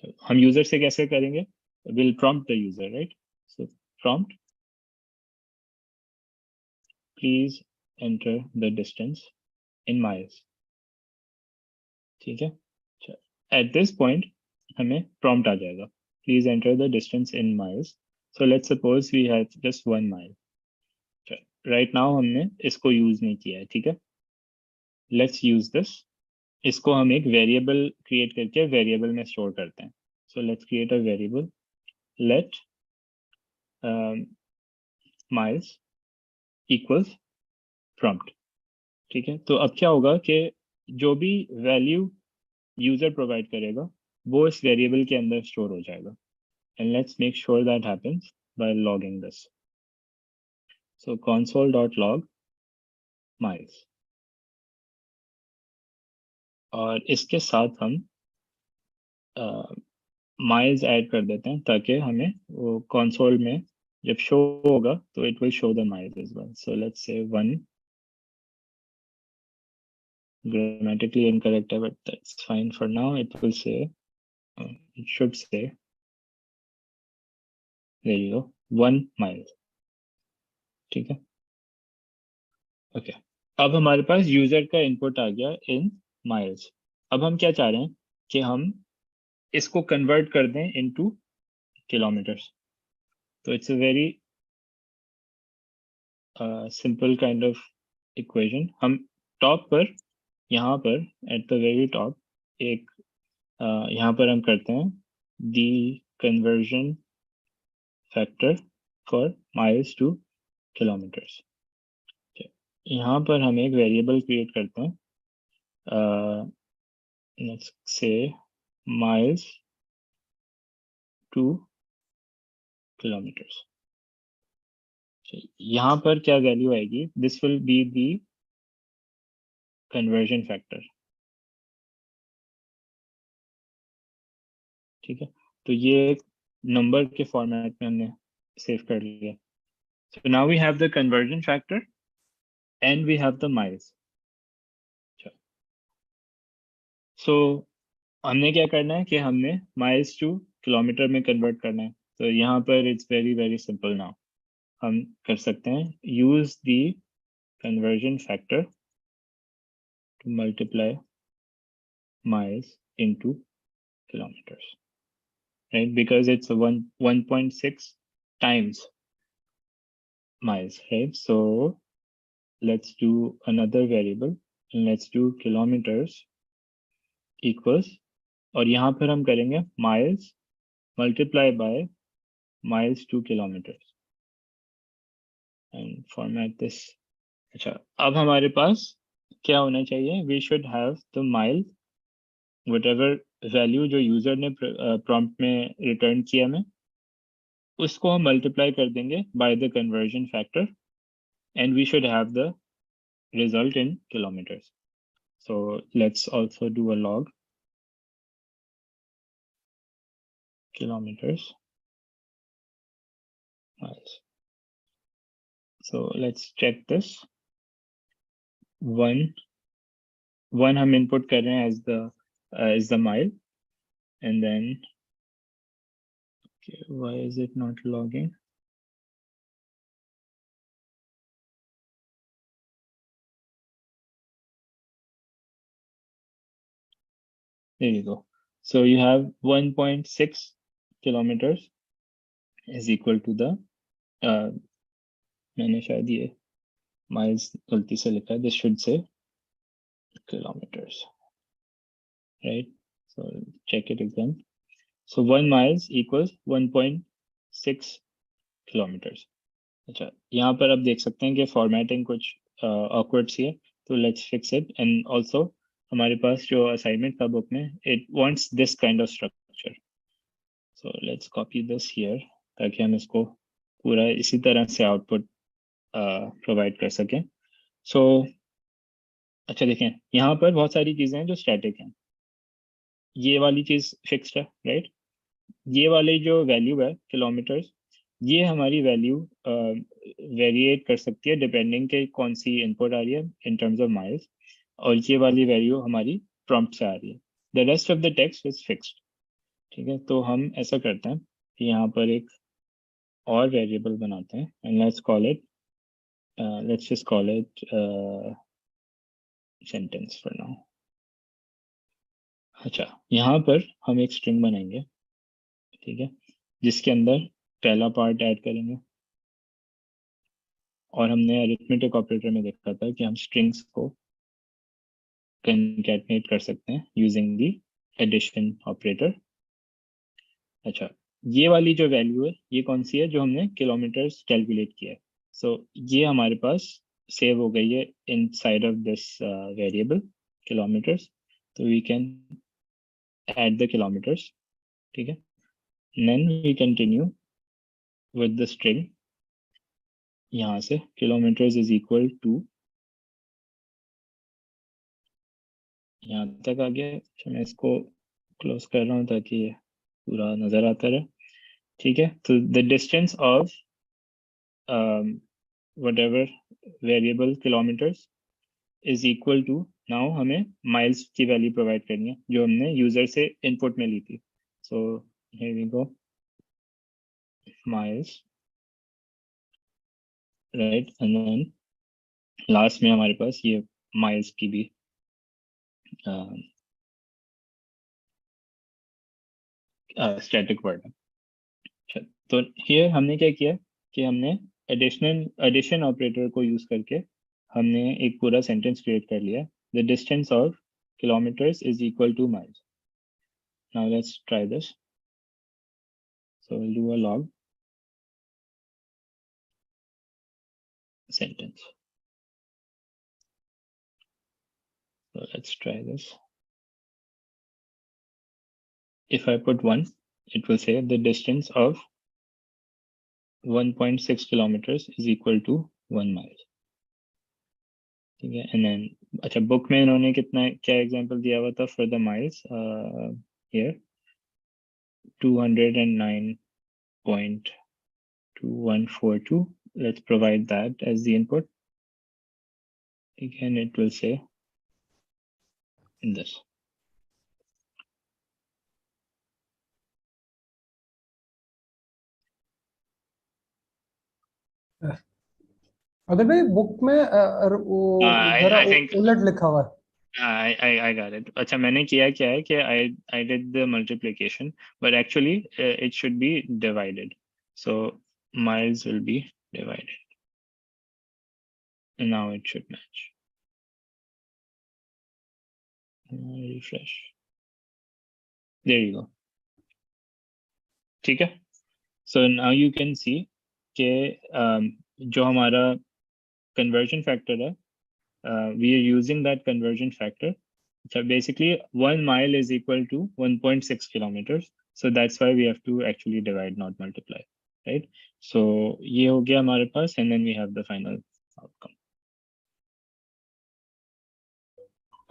So हम यूजर से कैसे करेंगे? We'll prompt the user, right? So prompt, please enter the distance in miles. ठीक है? At this point हमें prompt आ जाएगा, please enter the distance in miles. So let's suppose we have just 1 mile. Right now हमने इसको use नहीं किया है. ठीक है? Let's use this. इसको हम एक वेरिएबल क्रिएट करके वेरिएबल में स्टोर करते हैं. So let's create a variable. Let miles equals prompt. ठीक है? तो अब क्या होगा कि जो भी वैल्यू यूजर प्रोवाइड करेगा वो इस वेरिएबल के अंदर स्टोर हो जाएगा. And let's make sure that happens by logging this. So console.log miles. और इसके साथ हम माइल्स ऐड कर देते हैं ताकि हमें वो कंसोल में जब शो होगा तो it will show the miles as well. So let's say 1 grammatically incorrect but that's fine for now. It will say it should say, there you go, 1 mile. ठीक है. ओके, अब हमारे पास यूजर का input आ गया इन miles. अब हम क्या चाह रहे हैं कि हम इसको कन्वर्ट कर दें इनटू किलोमीटर्स. तो it's a very simple kind of equation. हम टॉप पर, यहाँ पर एट द वेरी टॉप एक यहाँ पर हम करते हैं the conversion factor for miles to kilometres. यहाँ पर हम एक वेरिएबल क्रिएट करते हैं, let's say miles to kilometres. यहाँ पर क्या वैल्यू आएगी, this will be the conversion factor. ठीक है, तो ये एक नंबर के फॉर्मेट में हमने सेव कर लिया. So now we have the conversion factor and we have the miles. So हमने क्या करना है कि हमने miles to किलोमीटर में कन्वर्ट करना है. तो यहाँ पर it's very simple now. हम कर सकते हैं use the conversion factor to multiply miles into kilometers, right? Because it's 1.6 times miles, right? So let's do another variable and let's do kilometers equals, और यहाँ पर हम करेंगे miles multiply by miles to kilometers and format this. अच्छा, अब हमारे पास क्या होना चाहिए, we should have the mile, whatever value जो यूजर ने prompt में रिटर्न किया में, उसको हम multiply कर देंगे by the conversion factor and we should have the result in kilometers. So let's also do a log kilometers miles. So let's check this. One हम input कर रहे हैं as the mile, and then okay, why is it not logging? There you go. So you have 1.6 kilometers is equal to the मैंने शायद ये miles गलती से लिखा है, this should say kilometers, right? So check it again. So 1 miles equals 1.6 kilometers. अच्छा, यहाँ पर आप देख सकते हैं कि फॉर्मेटिंग कुछ awkward सी है, तो let's fix it. And also हमारे पास जो असाइनमेंट था बुक में, it wants this kind of structure. So let's copy this here ताकि हम इसको पूरा इसी तरह से आउटपुट प्रोवाइड कर सकें. So अच्छा देखें, यहाँ पर बहुत सारी चीजें हैं जो स्टैटिक हैं. ये वाली चीज फिक्स्ड है, राइट? ये वाली जो वैल्यू है किलोमीटर्स, ये हमारी वैल्यू वेरिएट कर सकती है डिपेंडिंग के कौन सी इनपुट आ रही है इन टर्म्स ऑफ माइल्स, और ये वाली वैल्यू हमारी प्रॉम्प्ट से आ रही है. The rest of the text is fixed. ठीक है, तो हम ऐसा करते हैं कि यहाँ पर एक और वेरिएबल बनाते हैं and let's call it let's just call it sentence for now. अच्छा, यहाँ पर हम एक स्ट्रिंग बनाएंगे, ठीक है, जिसके अंदर पहला पार्ट ऐड करेंगे. और हमने अरिथमेटिक ऑपरेटर में देखा था कि हम स्ट्रिंग्स को कंकैटिनेट कर सकते हैं यूजिंग द एडिशन ऑपरेटर. अच्छा, ये वाली जो वैल्यू है ये कौन सी है, जो हमने किलोमीटर्स कैलकुलेट किया है. सो ये हमारे पास सेव हो गई है inside of this variable. kilometers. So we can add the kilometers. ठीक है? And then we continue with the string. यहाँ से kilometers is equal to, यहाँ तक आ गया. मैं इसको क्लोज कर रहा हूँ ताकि ये पूरा नजर आता रहे. ठीक है? तो the distance of whatever variable kilometers is equal to, now हमें miles की वैल्यू प्रोवाइड करनी है जो हमने यूजर से इनपुट में ली थी. So here we go, miles, right? And then last में हमारे पास ये miles की भी स्टैटिक वर्ड है. तो here हमने क्या किया कि हमने एडिशन ऑपरेटर को यूज करके हमने एक पूरा सेंटेंस क्रिएट कर लिया. The distance of kilometers is equal to miles. Now let's try this. So we'll do a log sentence. So let's try this. If I put 1, it will say the distance of 1.6 kilometers is equal to 1 mile. ठीक है? And then अच्छा book में इन्होंने कितना क्या example दिया हुआ था for the miles here 209.2142. Let's provide that as the input. Again, it will say in this. Other भाई बुक में वो जरा I think उलट लिखा हुआ है. I got it. अच्छा मैंने किया क्या है कि I did the multiplication, but actually it should be divided. So miles will be divided. And now it should match. Refresh. There you go. ठीक है? So now you can see कि जो हमारा conversion factor है, we are using that conversion factor. So basically 1 mile is equal to 1.6 kilometers. So that's why we have to actually divide, not multiply, right? So ये हो गया हमारे पास, and then we have the final outcome.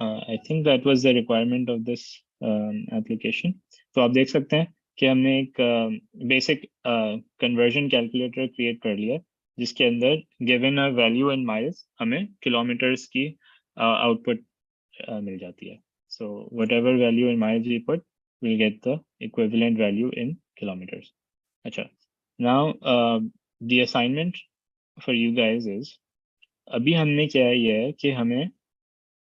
I think that was the requirement of this application. तो आप देख सकते हैं कि हमने एक basic conversion calculator create कर लिया जिसके अंदर given a value in miles हमें kilometers की output मिल जाती है. So whatever value in miles we put, we'll get the equivalent value in kilometers. अच्छा, now the assignment for you guys is, अभी हमने क्या है ये है कि हमें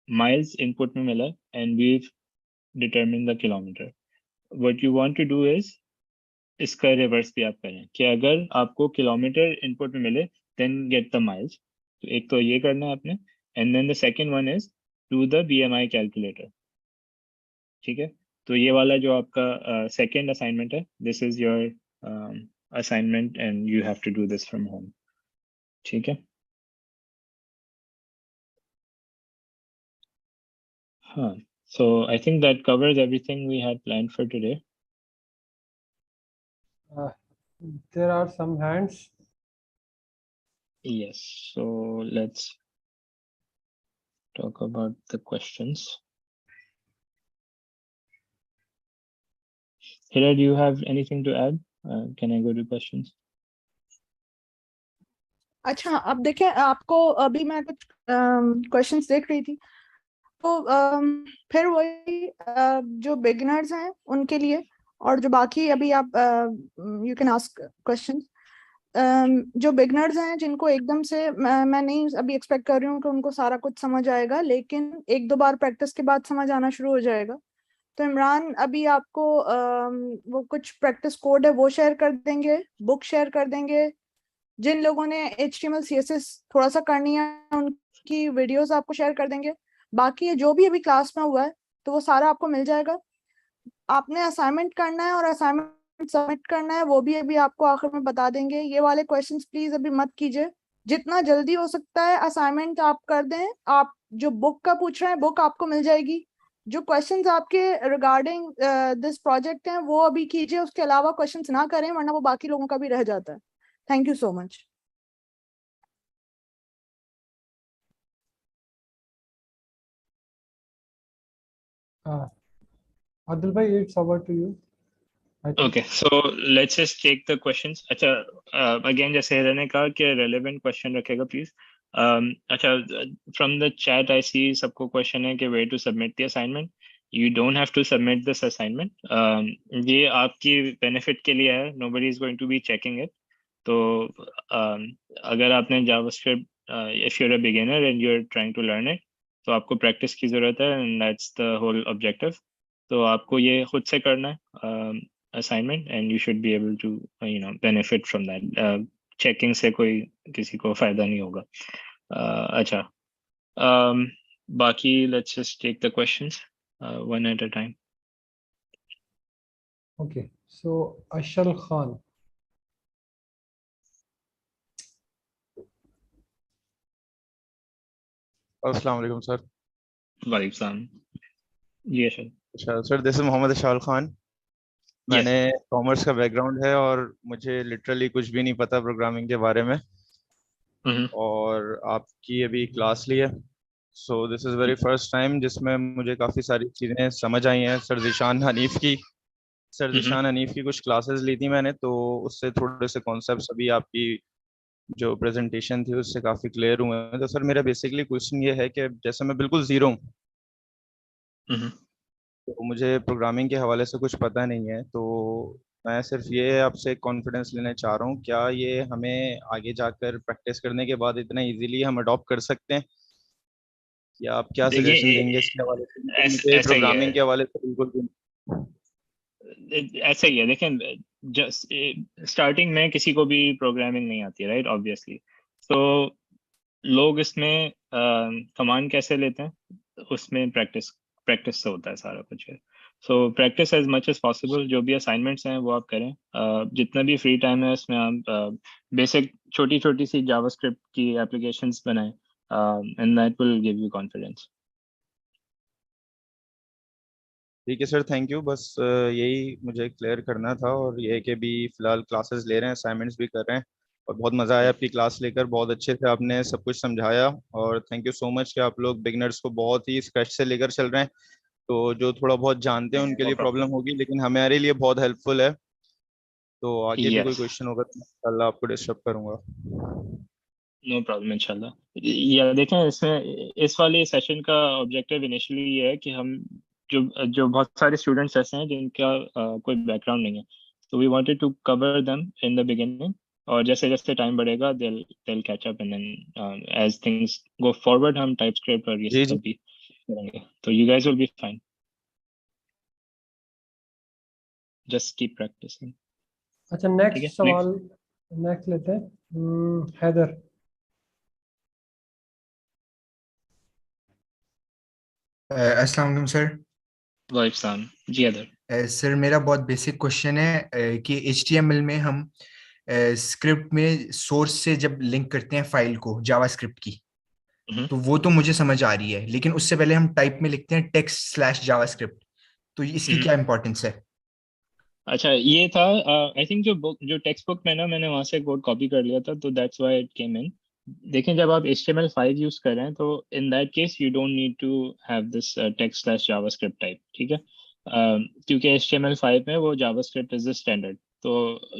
miles input में मिला and we've determined the kilometer. What you want to do is इसका रिवर्स भी आप करें कि अगर आपको किलोमीटर इनपुट में मिले then get the miles. तो एक तो ये करना है आपने, and then the second one is do the BMI calculator. ठीक है? तो ये वाला जो आपका second assignment है, this is your assignment and you have to do this from home. ठीक है? हाँ. So I think that covers everything we had planned for today. There are some hands. Yes. So let's talk about the questions. Hira, do you have anything to add? Can I go to questions? अच्छा, अब देखें, आपको अभी मैं कुछ questions देख रही थी, तो फिर वही जो बिगिनर्स हैं उनके लिए, और जो बाकी अभी आप यू कैन आस्क क्वेश्चंस. जो बिगिनर्स हैं जिनको एकदम से मैं नहीं अभी एक्सपेक्ट कर रही हूँ कि उनको सारा कुछ समझ आएगा, लेकिन 1-2 बार प्रैक्टिस के बाद समझ आना शुरू हो जाएगा. तो इमरान अभी आपको वो कुछ प्रैक्टिस कोड है वो शेयर कर देंगे, बुक शेयर कर देंगे. जिन लोगों ने HTML CSS थोड़ा सा करनी है उनकी वीडियोस आपको शेयर कर देंगे. बाकी जो भी अभी क्लास में हुआ है तो वो सारा आपको मिल जाएगा. आपने असाइनमेंट करना है और असाइनमेंट सबमिट करना है, वो भी अभी आपको आखिर में बता देंगे. ये वाले क्वेश्चंस प्लीज अभी मत कीजिए, जितना जल्दी हो सकता है असाइनमेंट आप कर दें। आप जो बुक का पूछ रहे हैं बुक आपको मिल जाएगी। जो क्वेश्चंस आपके रिगार्डिंग दिस प्रोजेक्ट हैं वो अभी कीजिए, उसके अलावा क्वेश्चंस ना करें वरना वो बाकी लोगों का भी रह जाता है। Thank you so much. Adil bhai, it's over to you. I think. Okay, so let's just take the questions. अच्छा, again जैसे हिरा ने कहा कि relevant question रखेगा please. अच्छा, from the chat I see सबको question है कि where to submit the assignment. You don't have to submit this assignment. ये आपकी benefit के लिए है. Nobody is going to be checking it. तो अगर आपने JavaScript, if you're a beginner and you're trying to learn it, तो आपको practice की जरूरत है, and that's the whole objective. तो आपको ये खुद से करना है assignment, and you should be able to benefit from that. Checking से कोई किसी को फायदा नहीं होगा. अच्छा, बाकी let's just take the questions one at a time. Okay, so Ashal Khan. अस्सलाम वालेकुम सर। वालेकुम सलाम। जी अशल। अच्छा sir, this is Mohammad Ashal Khan. मैंने कॉमर्स का बैकग्राउंड है और मुझे लिटरली कुछ भी नहीं पता प्रोग्रामिंग के बारे में, और आपकी अभी क्लास ली है, so this is very first time जिसमें मुझे काफ़ी सारी चीज़ें समझ आई हैं। सर ज़ीशान हनीफ की कुछ क्लासेस ली थी मैंने, तो उससे थोड़े से कॉन्सेप्ट्स अभी आपकी जो प्रेजेंटेशन थी उससे काफ़ी क्लियर हुए हैं। तो सर मेरा बेसिकली क्वेश्चन ये है कि जैसे मैं बिल्कुल ज़ीरो हूँ, तो मुझे प्रोग्रामिंग के हवाले से कुछ पता नहीं है, तो मैं सिर्फ ये आपसे कॉन्फिडेंस लेना चाह रहा हूँ, क्या ये हमें आगे जाकर प्रैक्टिस करने के बाद इतना इजीली हम अडॉप्ट कर सकते हैं, या आप क्या सजेशन देंगे इसके हवाले से? मुझे प्रोग्रामिंग के हवाले से बिल्कुल भी ऐसा ही है। देखें, स्टार्टिंग में किसी को भी प्रोग्रामिंग नहीं आती, राइट, ऑब्वियसली। तो लोग इसमें कमांड कैसे लेते हैं, उसमें प्रैक्टिस से होता है सारा कुछ है। So practice as much as possible. जो भी असाइनमेंट्स हैं वो आप करें, जितना भी फ्री टाइम है उसमें आप बेसिक छोटी छोटी सी जावास्क्रिप्ट की एप्लीकेशंस बनाएं, and that will give you confidence. ठीक है सर, थैंक यू। बस यही मुझे क्लियर करना था, और ये कि भी फिलहाल क्लासेस ले रहे हैं, असाइनमेंट्स भी कर रहे हैं, और बहुत मज़ा आया आपकी क्लास लेकर। बहुत अच्छे से आपने सब कुछ समझाया, और थैंक यू सो मच कि आप लोग बिगनर्स को बहुत ही स्क्रैच से लेकर चल रहे हैं। तो जो थोड़ा बहुत जानते हैं उनके लिए प्रॉब्लम होगी, लेकिन हमारे लिए बहुत हेल्पफुल है। तो आगे भी कोई क्वेश्चन होगा तो इंशाल्लाह आपको डिस्टर्ब करूंगा। नो प्रॉब्लम इंशाल्लाह। या देखें, इसमें इस वाले सेशन का ऑब्जेक्टिव इनिशियली ये है कि हम जो बहुत सारे स्टूडेंट्स ऐसे हैं जिनका कोई बैकग्राउंड नहीं है, तो we wanted to cover them in the beginning, और जैसे जैसे टाइम बढ़ेगा they'll catch up, and then as things go forward हम टाइपस्क्रिप्ट और ये सब भी करेंगे, तो you guys will be fine. Just keep practicing. अच्छा, नेक्स्ट सवाल नेक्स्ट लेते हैं। हैदर। अस्सलाम वालेकुम सर। वालेकुम सलाम जी। हैदर सर मेरा बहुत बेसिक क्वेश्चन है कि HTML में हम स्क्रिप्ट में सोर्स से जब लिंक करते हैं फाइल को जावास्क्रिप्ट की, तो वो तो मुझे समझ आ रही है, लेकिन उससे पहले हम टाइप में लिखते हैं text/javascript, तो इसकी क्या इंपॉर्टेंस है? अच्छा, ये था आई थिंक जो टेक्स्ट बुक में ना मैंने वहां से कोड कॉपी कर लिया था, तो that's why it came in. देखें, जब आप HTML5 यूज कर रहे हैं तो in that case you don't need to have this text/javascript type, ठीक है, क्योंकि HTML5 में वो जावास्क्रिप्ट इज द स्टैंडर्ड। तो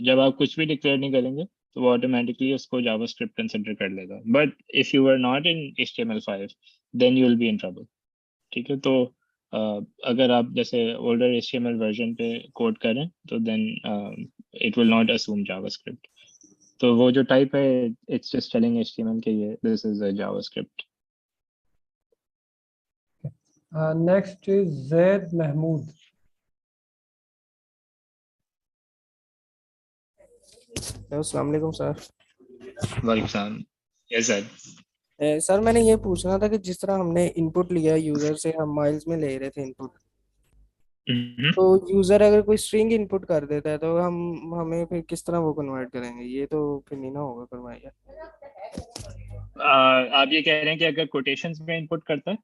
जब आप कुछ भी डिक्लेयर नहीं करेंगे तो वो ऑटोमेटिकली उसको जावास्क्रिप्ट कंसिडर कर लेगा। But if you are not in HTML5 then you will be in trouble, ठीक है। तो अगर आप जैसे ओल्डर HTML वर्जन पे कोड करें तो then it will not assume JavaScript. तो वो जो टाइप है इट्स जस्ट टेलिंग HTML के ये this is a JavaScript. Next is Zaid Mahmood. अस्सलाम वालेकुम सर। वालेकुम सलाम। Yes sir. सर मैंने ये पूछना था कि जिस तरह हमने इनपुट लिया यूजर से, हम माइल्स में ले रहे थे इनपुट, तो यूजर अगर कोई स्ट्रिंग इनपुट कर देता है तो हम हमें फिर किस तरह वो कन्वर्ट करेंगे? ये तो फिर नहीं ना होगा करवाया। आप ये कह रहे हैं कि अगर कोटेशंस में इनपुट करता है?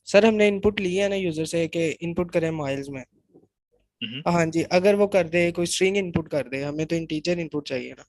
सर हमने इनपुट लिया है ना यूजर से कि इनपुट करें माइल्स में। हाँ जी, अगर वो कर दे, कोई स्ट्रिंग इनपुट कर दे, हमें तो इंटीजर इनपुट चाहिए ना।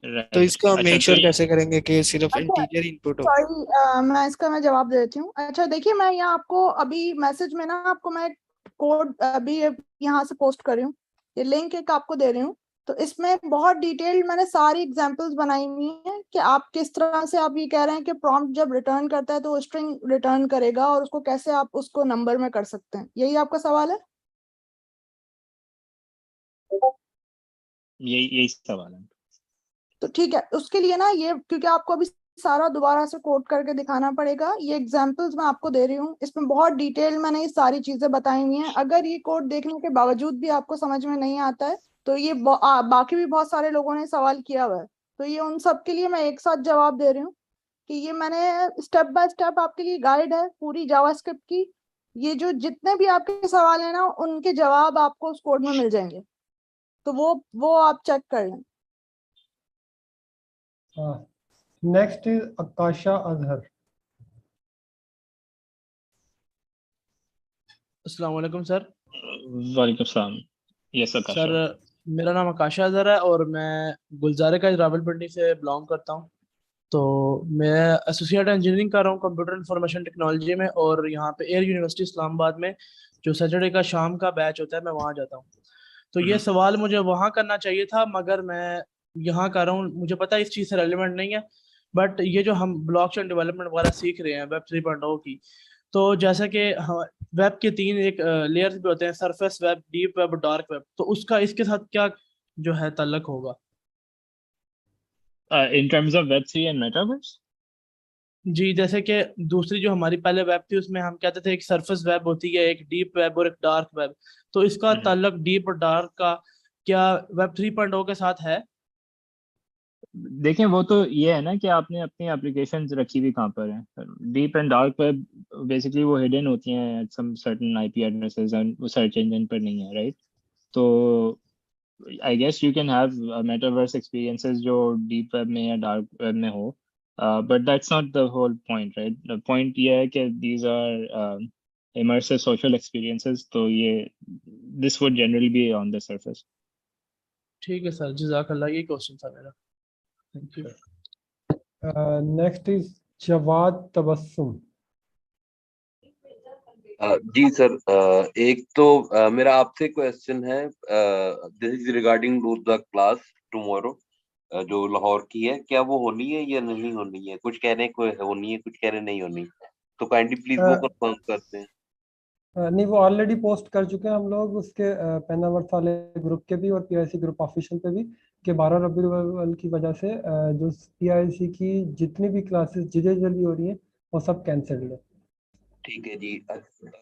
तो राइट। इसको हम अच्छा मेक तो श्योर कैसे करेंगे कि सिर्फ अच्छा इंटीजर इनपुट हो? सॉरी, मैं जवाब दे देती हूँ। अच्छा देखिए, मैं यहाँ आपको अभी मैसेज में ना आपको मैं कोड अभी यहाँ से पोस्ट कर रही हूँ, ये लिंक एक आपको दे रही हूँ। तो इसमें बहुत डिटेल्ड मैंने सारी एग्जांपल्स बनाई हुई हैं कि आप किस तरह से, आप ये कह रहे हैं कि प्रॉम्प्ट जब रिटर्न करता है तो वो स्ट्रिंग रिटर्न करेगा और उसको कैसे आप उसको नंबर में कर सकते हैं। यही आपका सवाल है? यही सवाल है। तो ठीक है, उसके लिए ना ये, क्योंकि आपको अभी सारा दोबारा से कोड करके दिखाना पड़ेगा, ये एग्जांपल्स मैं आपको दे रही हूँ, इसमें बहुत डिटेल मैंने ये सारी चीजें बताई हुई हैं। अगर ये कोड देखने के बावजूद भी आपको समझ में नहीं आता है तो ये बाकी भी बहुत सारे लोगों ने सवाल किया हुआ है, तो ये उन सब के लिए मैं एक साथ जवाब दे रही हूँ कि ये मैंने स्टेप बाय स्टेप आपके लिए गाइड है पूरी जावास्क्रिप्ट की। ये जो जितने भी आपके सवाल है ना, उनके जवाब आपको उस कोड में मिल जाएंगे, तो वो आप चेक कर लें। Next is Akasha Azhar. अस्सलाम वालेकुम सर। वालेकुम सलाम। Yes sir Akasha. मेरा नाम आकाशा अजहर है और मैं गुलजारे का रावलपिंडी से बिलोंग करता हूँ। तो मैं एसोसिएट इंजीनियरिंग कर रहा हूँ कंप्यूटर इंफॉर्मेशन टेक्नोलॉजी में, और यहाँ पे एयर यूनिवर्सिटी इस्लामाबाद में जो सैटरडे का शाम का बैच होता है मैं वहाँ जाता हूँ। तो ये सवाल मुझे वहाँ करना चाहिए था मगर मैं यहाँ कर रहा हूँ। मुझे पता है इस चीज़ से रेलिवेंट नहीं है, बट ये जो हम ब्लॉकचेन डेवलपमेंट वगैरह सीख रहे हैं वेब 3.0 की, तो जैसा कि वेब के तीन एक लेयर्स भी होते हैं, surface web, deep web, dark web, तो उसका इसके साथ क्या जो है ताल्लुक होगा? In terms of web 3 and metaverse. जी, जैसे कि दूसरी जो हमारी पहले वेब थी उसमें हम कहते थे एक सरफेस वेब होती है, एक डीप वेब और एक डार्क वेब, तो इसका ताल्लुक डीप और डार्क का क्या वेब 3.0 के साथ है? देखें, वो तो ये है ना कि आपने अपनी एप्लीकेशंस रखी हुई कहाँ पर है। Deep and dark web basically वो हिडन होती हैं at some certain IP addresses and वो सर्च इंजन पर नहीं है, राइट? तो I guess you can have metaverse experiences जो डीप वेब में या डार्क वेब में हो, but that's not the whole point, right? The point ये है कि these are immersive social experiences, तो ये this would generally be on the surface. ठीक है सर, जज़ाकल्लाह, ये क्वेश्चन था मेरा। Thank you. Next is Jawad Tabassum. जी सर, एक तो मेरा आपसे क्वेश्चन है। This is regarding to the class tomorrow जो लाहौर की है, क्या वो होनी है या नहीं होनी है? कुछ कह रहे हैं कोई होनी है, कुछ कह रहे हैं नहीं होनी, तो काइंडली प्लीज वो कंफर्म करते हैं। नहीं, वो ऑलरेडी पोस्ट कर चुके हैं हम लोग उसके पेनावर्थ वाले ग्रुप के भी और पीआईसी ग्रुप ऑफिशियल पे भी, कि 12 रबीउल अव्वल की वजह से जो पीआईसी की जितनी भी क्लासेस जिधर जल्दी हो रही हैं वो सब कैंसिल्ड है। ठीक है जी।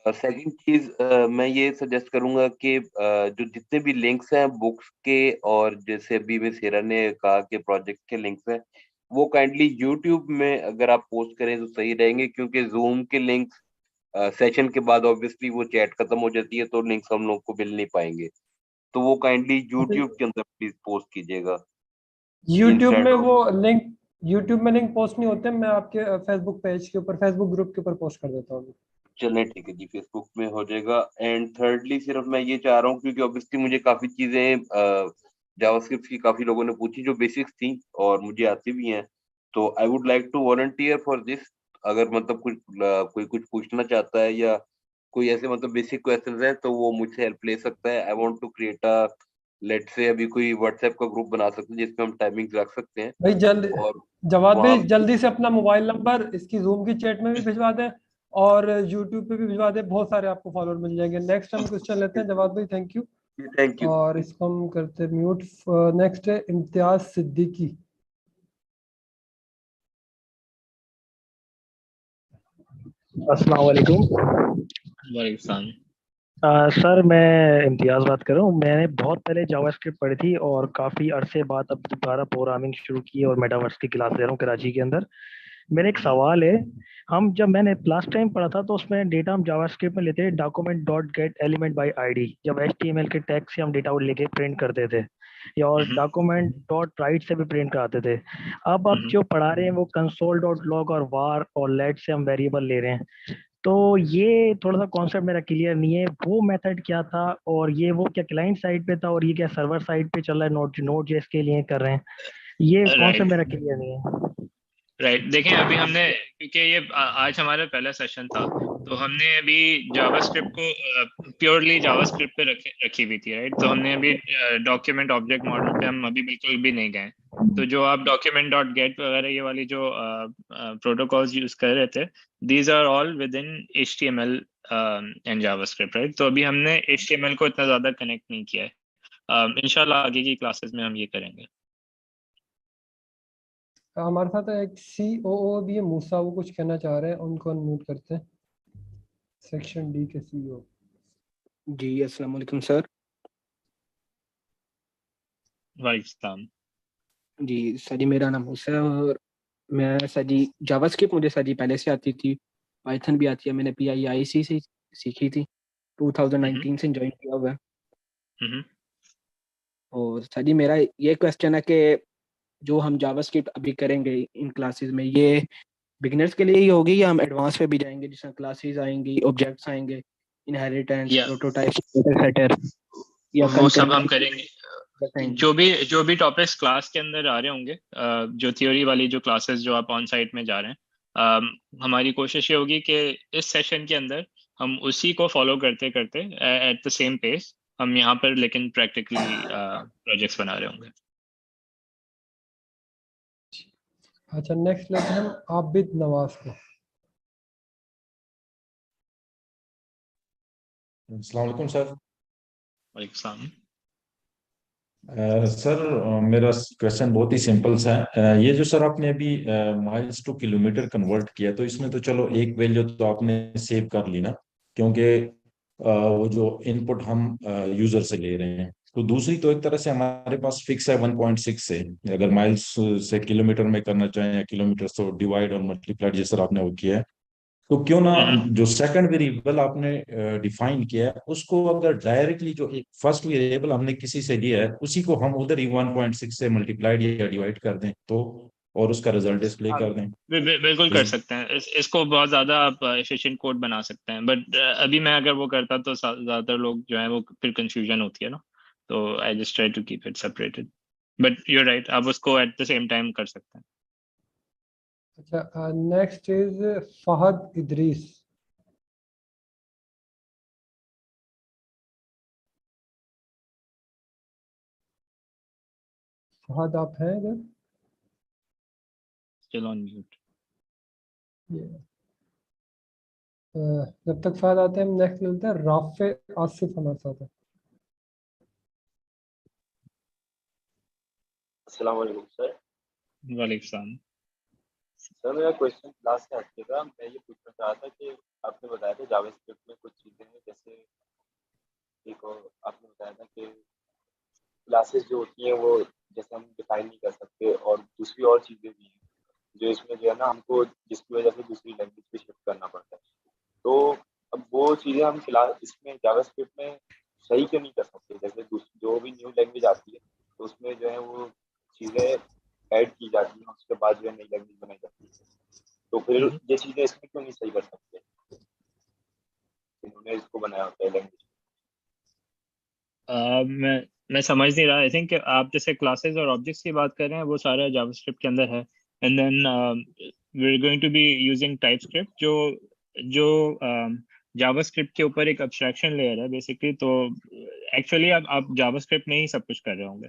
सेकंड चीज, मैं ये सजेस्ट करूंगा कि जो जितने भी लिंक्स हैं बुक्स के, और जैसे अभी मिस हिरा ने कहा कि प्रोजेक्ट के लिंक्स हैं, वो काइंडली यूट्यूब में अगर आप पोस्ट करें तो सही रहेंगे, क्योंकि जूम के लिंक्स सेशन के बाद ऑब्वियसली वो चैट खत्म हो जाती है तो लिंक्स हम लोग को मिल नहीं पाएंगे, तो वो काइंडली यूट्यूब के अंदर प्लीज पोस्ट कीजिएगा यूट्यूब इंस्टेड में ऑफ। वो लिंक, यूट्यूब में लिंक पोस्ट नहीं होते, मैं आपके फेसबुक पेज के ऊपर, फेसबुक ग्रुप के ऊपर पोस्ट कर देता हूँ। चलें ठीक है जी, फेसबुक में हो जाएगा। एंड थर्डली सिर्फ मैं ये चाह रहा हूँ, क्योंकि ऑब्वियसली मुझे काफी चीजें जावास्क्रिप्ट की काफी लोगों ने पूछी जो बेसिक्स थी और मुझे आती भी हैं, तो I would like to volunteer for this. अगर मतलब कोई कुछ पूछना चाहता है या कोई ऐसे मतलब बेसिक क्वेश्चंस हैं तो वो मुझसे हेल्प ले सकता है। I want to create a, let's say अभी कोई व्हाट्सएप का ग्रुप बना सकते हैं जिसमें हम टाइमिंग्स रख सकते हैं, भाई और जवाब वहाँ भी जल्दी से अपना मोबाइल नंबर इसकी जूम की चैट में भी भिजवा दें और यूट्यूब पे भी भिजवा दें, बहुत सारे आपको फॉलोअर मिल जाएंगे। नेक्स्ट हम क्वेश्चन लेते हैं जवाब भाई, थैंक यू। Thank you. और इसको हम करते म्यूट। नेक्स्ट है इम्तियाज सिद्दीकी। अस्सलाम वालेकुम। वालेकुम सलाम। सर मैं इम्तियाज़ बात कर रहा हूँ। मैंने बहुत पहले जावास्क्रिप्ट पढ़ी थी और काफ़ी अरसे बाद अब दोबारा प्रोग्रामिंग शुरू की और मेटावर्स की क्लास ले रहा हूँ कराची के अंदर। मेरा एक सवाल है, हम जब मैंने लास्ट टाइम पढ़ा था तो उसमें डेटा हम जावास्क्रिप्ट में लेते हैं document dot gate element by ID, जब एचटीएमएल के टैग से हम डेटा लेके प्रिंट करते थे, या और डॉक्यूमेंट डॉट राइट से भी प्रिंट कराते थे। अब आप जो पढ़ा रहे हैं वो कंसोल डॉट लॉग और वार और लेट से हम वेरिएबल ले रहे हैं, तो ये थोड़ा सा कॉन्सेप्ट मेरा क्लियर नहीं है, वो मेथड क्या था और ये वो क्या क्लाइंट साइड पे था और ये क्या सर्वर साइड पे चल रहा है, नोड जेएस के लिए कर रहे हैं, ये कॉन्सेप्ट मेरा क्लियर नहीं है। राइट देखें, अभी हमने, क्योंकि ये आज हमारा पहला सेशन था, तो हमने अभी जावास्क्रिप्ट को प्योरली जावास्क्रिप्ट पे रखी हुई थी, राइट। तो हमने अभी डॉक्यूमेंट ऑब्जेक्ट मॉडल पे हम अभी बिल्कुल भी नहीं गए। तो जो आप डॉक्यूमेंट डॉट गेट वगैरह ये वाली जो प्रोटोकॉल्स यूज कर रहे थे, these are all within HTML and JavaScript, right. तो अभी हमने HTML को इतना ज्यादा कनेक्ट नहीं किया है। इंशाल्लाह आगे की क्लासेस में हम ये करेंगे। हमारे साथ एक COO भी है, मूसा, वो कुछ कहना चाह रहे हैं, उनको अनम्यूट करते हैं। सेक्शन डी के CEO। जी अस्सलाम वालेकुम सर। वालेकुम जी सर जी, मेरा नाम मूसा है और मैं सर जी जावास्क्रिप्ट मुझे सर जी पहले से आती थी, पाइथन भी आती है, मैंने PIIC से सीखी थी, 2019 से ज्वाइन किया हुआ है। और सर जी मेरा ये क्वेश्चन है कि जो हम जावास्क्रिप्ट अभी करेंगे इन क्लासेस में, ये बिगिनर्स के लिए ही होगी या हम एडवांस पे भी जाएंगे, जिसमें क्लासेस आएंगी, ऑब्जेक्ट्स आएंगे, इनहेरिटेंस, प्रोटोटाइप, सेटर, या वो सब हम करेंगे। बताएंगे। जो भी टॉपिक्स क्लास के अंदर आ रहे होंगे, जो थ्योरी वाली जो क्लासेस जो आप ऑन साइट में जा रहे हैं, हमारी कोशिश ये होगी कि इस सेशन के अंदर हम उसी को फॉलो करते करते एट द सेम पेस हम यहाँ पर लेकिन प्रैक्टिकली प्रोजेक्ट्स बना रहे होंगे। अच्छा, नेक्स्ट लेते हैं हम आबिद नवाज को। अस्सलाम वालेकुम सर। वालेकुम सर मेरा क्वेश्चन बहुत ही सिंपल सा है। ये जो सर आपने अभी माइल्स टू किलोमीटर कन्वर्ट किया, तो इसमें तो चलो एक वैल्यू तो आपने सेव कर ली ना, क्योंकि वो जो इनपुट हम यूजर से ले रहे हैं, तो दूसरी तो एक तरह से हमारे पास फिक्स है 1.6 से, अगर माइल्स से किलोमीटर में करना चाहें या किलोमीटर तो डिवाइड और मल्टीप्लाइड जिस तरह आपने वो किया है, तो क्यों ना जो सेकंड वेरिएबल आपने डिफाइन किया है उसको अगर डायरेक्टली जो एक फर्स्ट वेरिएबल हमने किसी से लिया है उसी को हम उधर ही 1.6 से मल्टीप्लाइड या डिवाइड कर दें, तो और उसका रिजल्ट डिस्प्ले कर दें। बिल्कुल कर सकते हैं। इसको बहुत ज्यादा आप एफिशिएंट कोड बना सकते हैं, बट अभी मैं अगर वो करता तो ज्यादातर लोग जो है वो फिर कंफ्यूजन होती है ना, तो I just try to keep it separated, but you are right, आप उसको एट द सेम टाइम कर सकते हैं। अच्छा, नेक्स्ट इज फहद इदरीस। फहद आप हैं इधर? Still on mute. जब तक फहद आते हैं हम नेक्स्ट लेते हैं राफे आसिफ हमारे साथ है। अस्सलाम वालेकुम सर। वालेकुम सर मेरा क्वेश्चन क्लास से हटके था, मैं ये पूछना चाह रहा था कि आपने बताया था जावास्क्रिप्ट में कुछ चीज़ें हैं, जैसे एक और आपने बताया था कि क्लासेस जो होती हैं वो जैसे हम डिफाइन नहीं कर सकते, और दूसरी और चीज़ें भी हैं जो इसमें जो है ना हमको जिसकी वजह से दूसरी लैंग्वेज पे शिफ्ट करना पड़ता है। तो अब वो चीज़ें हम क्लास इसमें जावास्क्रिप्ट में सही क्यों नहीं कर सकते? जैसे जो भी न्यू लैंग्वेज आती है तो उसमें जो है वो चीज़ें ऐड की जाती हैं, उसके बाद जो है नई लैंग्वेज बनाई जाती है, तो फिर ये चीज़ें इसमें क्यों नहीं सही कर सकते? इन्होंने इसको बनाया होता है लैंग्वेज। मैं समझ नहीं रहा। आई थिंक आप जैसे क्लासेस और ऑब्जेक्ट्स की बात कर रहे हैं, वो सारा जावास्क्रिप्ट के अंदर है, and then we are going to be using TypeScript जो जावास्क्रिप्ट के ऊपर एक एब्स्ट्रैक्शन लेयर है बेसिकली। तो एक्चुअली आप जावास्क्रिप्ट में ही सब कुछ कर रहे होंगे।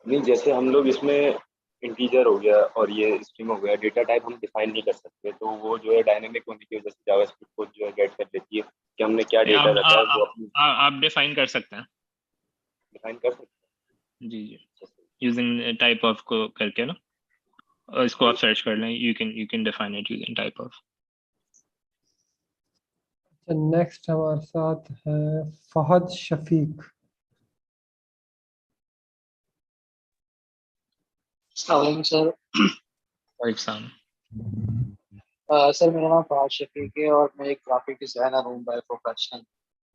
नहीं, जैसे हम लोग इसमें इंटीजर हो गया और ये स्ट्रिंग हो गया, डेटा टाइप हम डिफाइन नहीं कर सकते, तो वो जो है डायनेमिक होने की वजह से जावास्क्रिप्ट को जो है गेट कर देती है कि हमने क्या डेटा रखा है वो अपनी आप डिफाइन कर सकते हैं, डिफाइन कर सकते हैं। जी यूजिंग टाइप ऑफ को करके ना, और इसको आप सर्च कर लें, you can define it using type of. Next हमारे साथ है फहद शफीक। सर वालेकुम। सर मेरा नाम फराज शफीक है और मैं एक ग्राफिक डिजाइनर हूँ बाय प्रोफेशन।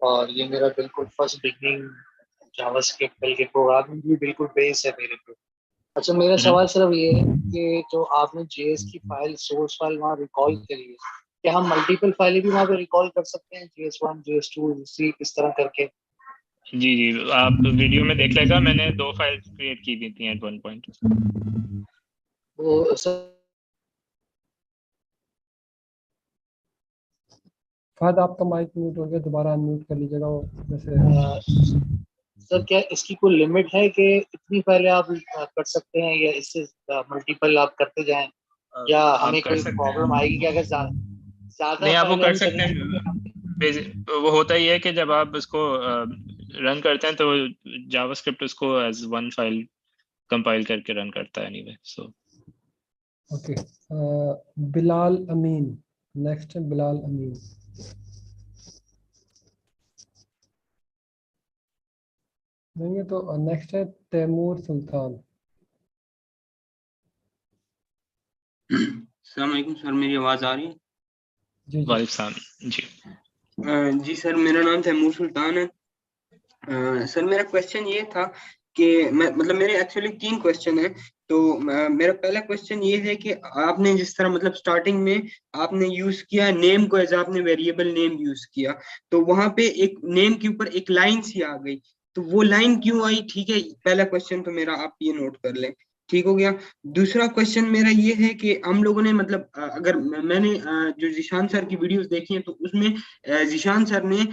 और ये मेरा बिल्कुल फर्स्ट बिगनिंग जावास्क्रिप्ट बल्कि प्रोग्रामिंग भी बिल्कुल बेस है मेरे पे। अच्छा मेरा सवाल सिर्फ ये है कि जो आपने जेएस की फाइल सोर्स फाइल वहाँ रिकॉल करी है, क्या हम मल्टीपल फाइलें भी वहाँ पे रिकॉल कर सकते हैं, JS1 JS2 JS3 इस तरह करके? जी जी, आप वीडियो में देख लेगा, मैंने 2 फाइल्स क्रिएट की हुई थी एट वन पॉइंट। वो सर फहद आपका माइक म्यूट हो गया, दोबारा अनम्यूट कर लीजिएगा वो वैसे। सर क्या इसकी कोई लिमिट है कि इतनी फाइलें आप कर सकते हैं या इससे मल्टीपल आप करते जाएं, या आप हमें कर कोई सकते प्रॉब्लम हैं। आएगी कि अगर ज्यादा नहीं, आप वो फाइलें कर हम सकते करेंगे? हैं। वो होता ही है कि जब आप उसको रन करते हैं तो जावास्क्रिप्ट उसको एज वन फाइल कंपाइल करके रन करता है एनीवे। सो ओके, बिलाल अमीन, नेक्स्ट है बिलाल अमीन। नहीं है तो नेक्स्ट है तैमूर सुल्तान। अस्सलाम वालेकुम सर, मेरी आवाज़ आ रही है? जी जी वालेकुम सलाम जी। जी सर, मेरा नाम तैमूर सुल्तान है। सर मेरा क्वेश्चन ये था कि मैं मतलब मेरे एक्चुअली 3 क्वेश्चन है। तो मेरा पहला क्वेश्चन ये है कि आपने जिस तरह मतलब स्टार्टिंग में आपने यूज किया नेम को एज आपने वेरिएबल नेम यूज किया, तो वहां पे एक नेम के ऊपर एक लाइन सी आ गई, तो वो लाइन क्यों आई? ठीक है, पहला क्वेश्चन तो मेरा आप ये नोट कर लें, ठीक हो गया। दूसरा क्वेश्चन मेरा ये है कि हम लोगों ने मतलब अगर मैंने जो जिशान सर की वीडियोस देखी हैं तो उसमें जिशान सर ने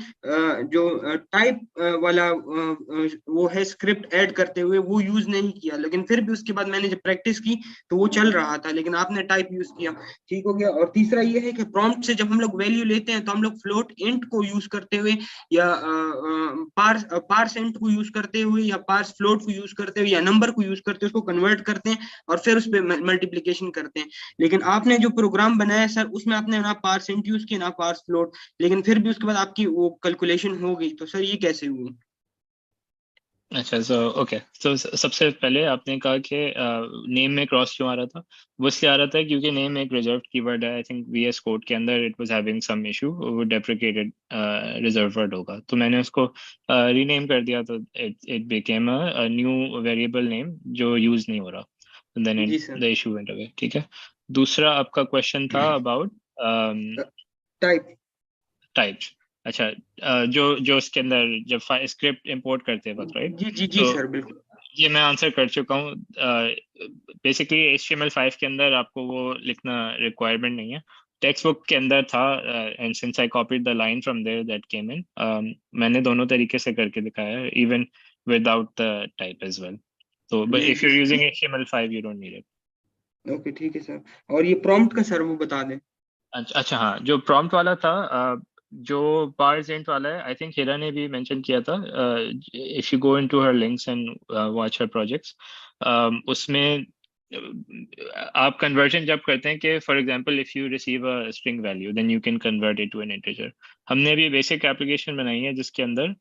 जो टाइप वाला वो है स्क्रिप्ट ऐड करते हुए वो यूज नहीं किया, लेकिन फिर भी उसके बाद मैंने जब प्रैक्टिस की तो वो चल रहा था, लेकिन आपने टाइप यूज किया, ठीक हो गया। और तीसरा ये है कि प्रॉम्प्ट से जब हम लोग वैल्यू लेते हैं तो हम लोग फ्लोट इंट को यूज करते हुए या पार्स इंट को यूज करते हुए या पार्स फ्लोट को यूज करते हुए या नंबर को यूज करते हुए उसको कन्वर्ट करते हैं और फिर उस पर मल्टीप्लीकेशन करते हैं। लेकिन आपने जो प्रोग्राम बनाया सर उसमें आपने ना पार्स इंट यूज किया ना पार्स फ्लोट, लेकिन फिर भी उसके बाद आपकी वो कैलकुलेशन हो गई, तो सर ये कैसे हुई? अच्छा, सो ओके, तो सबसे पहले आपने कहा कि नेम में क्रॉस क्यों आ रहा था। वो इसलिए आ रहा था क्योंकि नेम एक रिजर्व कीवर्ड है। आई थिंक VS कोड के अंदर it was having some issue, वो डेप्रिकेटेड रिजर्व वर्ड होगा, तो मैंने उसको रीनेम कर दिया, तो it it became a new variable name जो यूज नहीं हो रहा, देन जी it sir. The issue went away. ठीक है। दूसरा आपका क्वेश्चन था अबाउट टाइप। टाइप। अच्छा, जो जो उसके अंदर जब स्क्रिप्ट इंपोर्ट करते वक्त, राइट? जी जी जी तो सर, बिल्कुल। ये मैं आंसर कर चुका हूँ। बेसिकली HTML5 के अंदर आपको वो लिखना रिक्वायरमेंट नहीं है, टेक्स्ट बुक के अंदर था, and since I copied the line from there that came in, मैंने दोनों तरीके से करके दिखाया है, even without the type as well. तो बट इफ जी you are sir. Using HTML5 you don't need it. Okay ठीक है सर, और ये प्रॉम्प्ट का सर वो बता दें। अच्छा हाँ, जो प्रॉम्प्ट वाला था, जो बार्स एंड वाला है, आई थिंक हिरा ने भी मेंशन किया था। If you go into her links and watch her projects, उसमें आप कन्वर्जन जब करते हैं कि for example if you receive a string value then you can convert it to an integer. हमने अभी बेसिक एप्लीकेशन बनाई है जिसके अंदर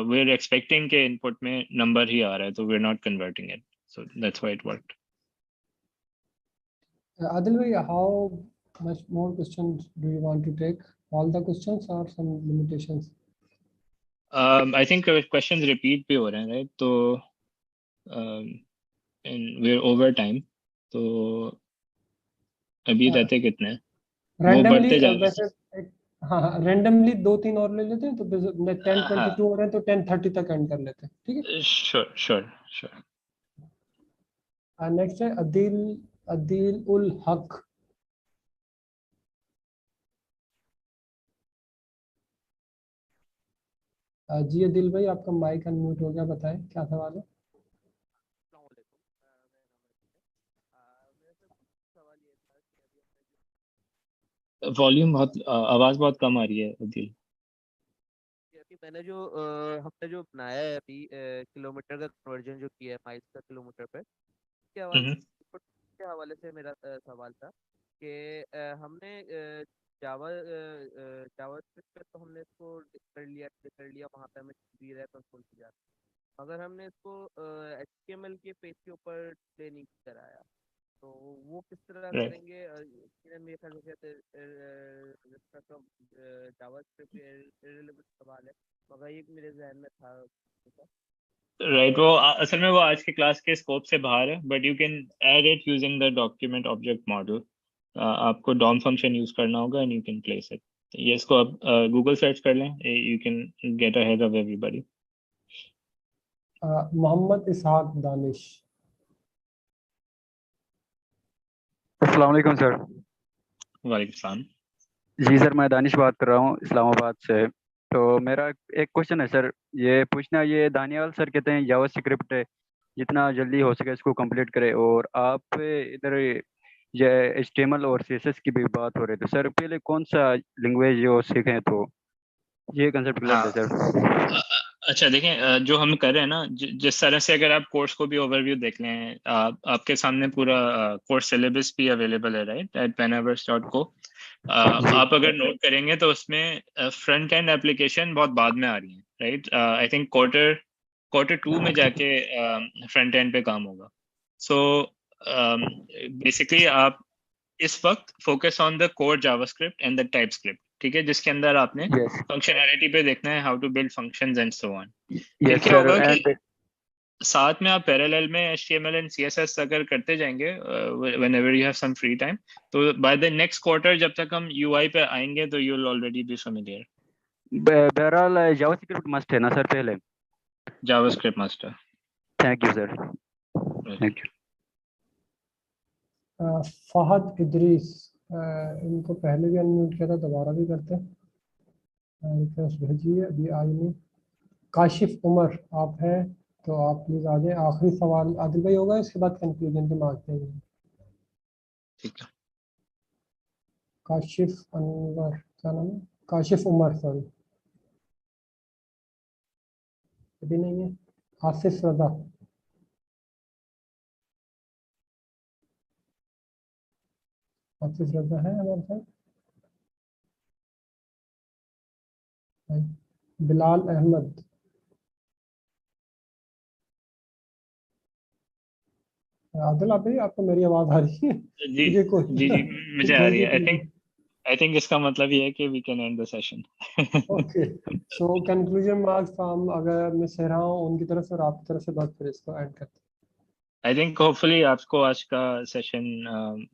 वी आर एक्सपेक्टिंग के इनपुट में नंबर ही आ रहा है, तो we are not converting it, so that's why it worked. Adil bhai, how much more questions do you want to take? All the questions or some limitations? I think questions repeat भी हो रहे हैं, right? तो and we are over time, तो अभी रहते कितने हैं, वो रैंडमली बढ़ते जा रहे वैसे एक, हाँ हाँ, रैंडमली 2-3 और ले लेते हैं, तो 10:22 हैं। हो रहे हैं तो 10:30 तक एंड कर लेते हैं, ठीक है। हाँ, श्योर श्योर श्योर। नेक्स्ट है अदील, अदील उल हक। जी अदील भाई, आपका माइक अनम्यूट हो गया, बताएं क्या सवाल है। वॉल्यूम बहुत आवाज बहुत कम आ रही है अदिल। अभी मैंने जो हमने जो बनाया है अभी किलोमीटर का कन्वर्जन जो किया है माइल्स का किलोमीटर पे, के हवाले हम्म के हवाले से मेरा सवाल था कि हमने जावा जावा स्क्रिप्ट पे तो हमने इसको कर लिया वहाँ पे हमें दी रहा है कंसोल की जाती, मगर हमने इसको HTML के पेज के ऊपर डिस्प्ले नहीं कराया। तो वो किस तरह Right. करेंगे? मेरे ख्याल से जावास्क्रिप्ट इररिलेवेंट सवाल है, मगर ये मेरे जहन में था। राइट, वो असल में वो आज की क्लास के स्कोप से बाहर है, but you can add it using the document object model. आपको डॉम फंक्शन यूज करना होगा and you can place it. ये इसको आप गूगल सर्च कर लें, you can get ahead of everybody. Mohammad Ishaq Danish. अस्सलाम वालेकुम सर। वालेकुम सलाम। जी सर, मैं दानिश बात कर रहा हूँ इस्लामाबाद से। तो मेरा एक क्वेश्चन है सर, ये पूछना, ये दानियाल सर कहते हैं जावास्क्रिप्ट जितना जल्दी हो सके इसको कंप्लीट करें, और आप इधर ये HTML और CSS की भी बात हो रही थी सर, पहले कौन सा लैंग्वेज जो सीखें, तो ये कंसेप्ट क्लियर हाँ, है सर। अच्छा देखें, जो हम कर रहे हैं ना, जिस तरह से अगर आप कोर्स को भी ओवरव्यू देख लें, आपके सामने पूरा कोर्स सिलेबस भी अवेलेबल है, राइट, एट penavers.co। आप अगर नोट करेंगे तो उसमें फ्रंट एंड एप्लीकेशन बहुत बाद में आ रही है, राइट। आई थिंक क्वार्टर 2 में जाके फ्रंट एंड पे काम होगा। सो बेसिकली आप इस वक्त focus on the core JavaScript and the TypeScript, ठीक है, जिसके अंदर आपने फंक्शनैलिटी पे देखना है, how to build functions and so on. फिर यस क्या सर, होगा कि एंड साथ में आप पैरेलल में HTML एंड CSS अगर करते जाएंगे whenever you have some free time, तो by the next quarter जब तक हम UI पे आएंगे तो you will already be familiar। बहरहाल जावास्क्रिप्ट मस्ट है ना सर पहले? JavaScript master। Thank you sir, thank you. Fahad Idrees, इनको पहले भी अनम्यूट किया था, दोबारा भी करते हैं, रिक्वेस्ट भेजिए, अभी आई नहीं। काशिफ उमर आप हैं तो आप प्लीज आ जाए। आखिरी सवाल आदिल भाई होगा, इसके बाद कंक्लूजन के मार्क्स देंगे। ठीक है। काशिफ अनवर, क्या नाम है? काशिफ उमर, सॉरी, अभी नहीं है। आसिफ रजा, आसिफ रजा है हमारे साथ? बिलाल अहमद, आदिल आप भी, आपको मेरी आवाज आ रही है? जी मुझे कोई जी जी, मुझे आ रही है। कोई आई थिंक इसका मतलब ये है कि we can end the session। Okay, so conclusion marks हम, अगर मैं सह रहा हूँ उनकी तरफ से और आपकी तरफ से, बात फिर इसको एंड करते हैं। I think hopefully आपको आज का सेशन